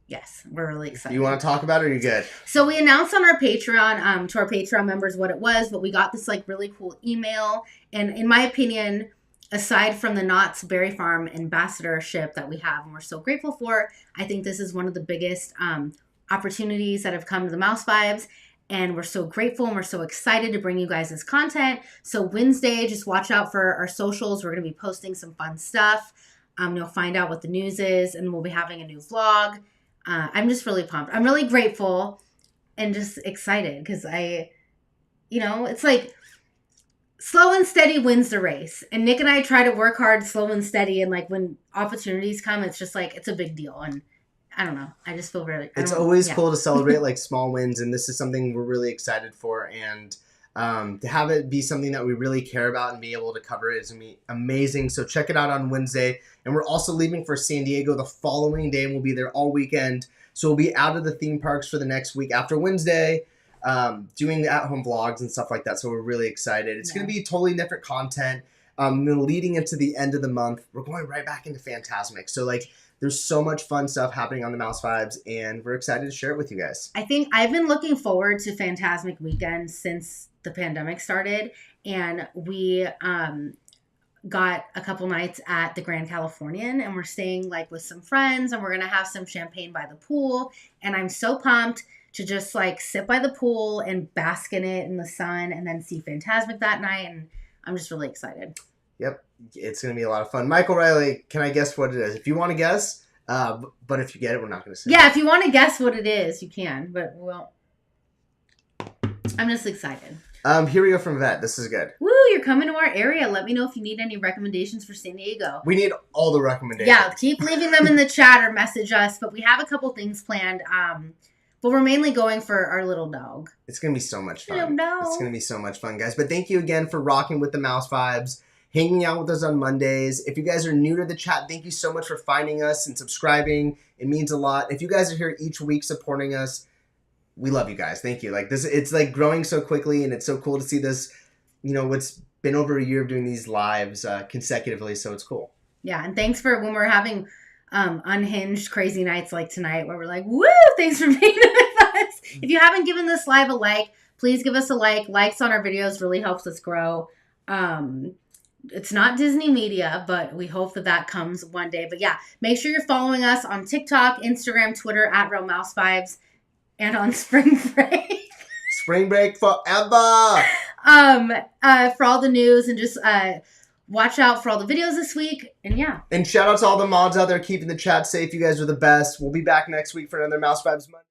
Yes, we're really excited. You want to talk about it, or are you good? So we announced on our Patreon, to our Patreon members what it was, but we got this like really cool email. And in my opinion, aside from the Knott's Berry Farm ambassadorship that we have and we're so grateful for, I think this is one of the biggest opportunities that have come to the Mouse Vibes. And we're so grateful and we're so excited to bring you guys this content. So Wednesday, just watch out for our socials. We're going to be posting some fun stuff. You'll find out what the news is, and we'll be having a new vlog. I'm just really pumped. I'm really grateful and just excited because it's like slow and steady wins the race. And Nick and I try to work hard, slow and steady. And like when opportunities come, it's just like, it's a big deal. And I don't know. I just feel really... It's always cool to celebrate like small wins. And this is something we're really excited for. And to have it be something that we really care about and be able to cover it is going to be amazing. So check it out on Wednesday. And we're also leaving for San Diego the following day, and we'll be there all weekend. So we'll be out of the theme parks for the next week after Wednesday, doing the at-home vlogs and stuff like that. So we're really excited. It's going to be totally different content. Leading into the end of the month, we're going right back into Phantasmic. So like, there's so much fun stuff happening on the Mouse Vibes, and we're excited to share it with you guys. I think I've been looking forward to Phantasmic Weekend since the pandemic started, and we got a couple nights at the Grand Californian, and we're staying like with some friends, and we're gonna have some champagne by the pool, and I'm so pumped to just like sit by the pool and bask in it in the sun, and then see Phantasmic that night, and I'm just really excited. Yep, it's going to be a lot of fun. Michael Riley, can I guess what it is? If you want to guess, but if you get it, we're not going to say Yeah, if you want to guess what it is, you can, but I'm just excited. Here we go from Vet. This is good. Woo, you're coming to our area. Let me know if you need any recommendations for San Diego. We need all the recommendations. Yeah, keep leaving them in the chat or message us, but we have a couple things planned. But we're mainly going for our little dog. It's going to be so much fun. Little dog. It's going to be so much fun, guys. But thank you again for rocking with the Mouse Vibes, hanging out with us on Mondays. If you guys are new to the chat, thank you so much for finding us and subscribing. It means a lot. If you guys are here each week supporting us, we love you guys. Thank you. Like this, it's like growing so quickly, and it's so cool to see this. It's been over a year of doing these lives consecutively, so it's cool. Yeah, and thanks for when we're having unhinged crazy nights like tonight where we're like, woo, thanks for being with us. If you haven't given this live a like, please give us a like. Likes on our videos really helps us grow. It's not Disney media, but we hope that comes one day. But yeah, make sure you're following us on TikTok, Instagram, Twitter, at Real Mouse Vibes, and on Spring Break. Spring Break forever! For all the news, and just watch out for all the videos this week. And yeah. And shout out to all the mods out there keeping the chat safe. You guys are the best. We'll be back next week for another Mouse Vibes Monday.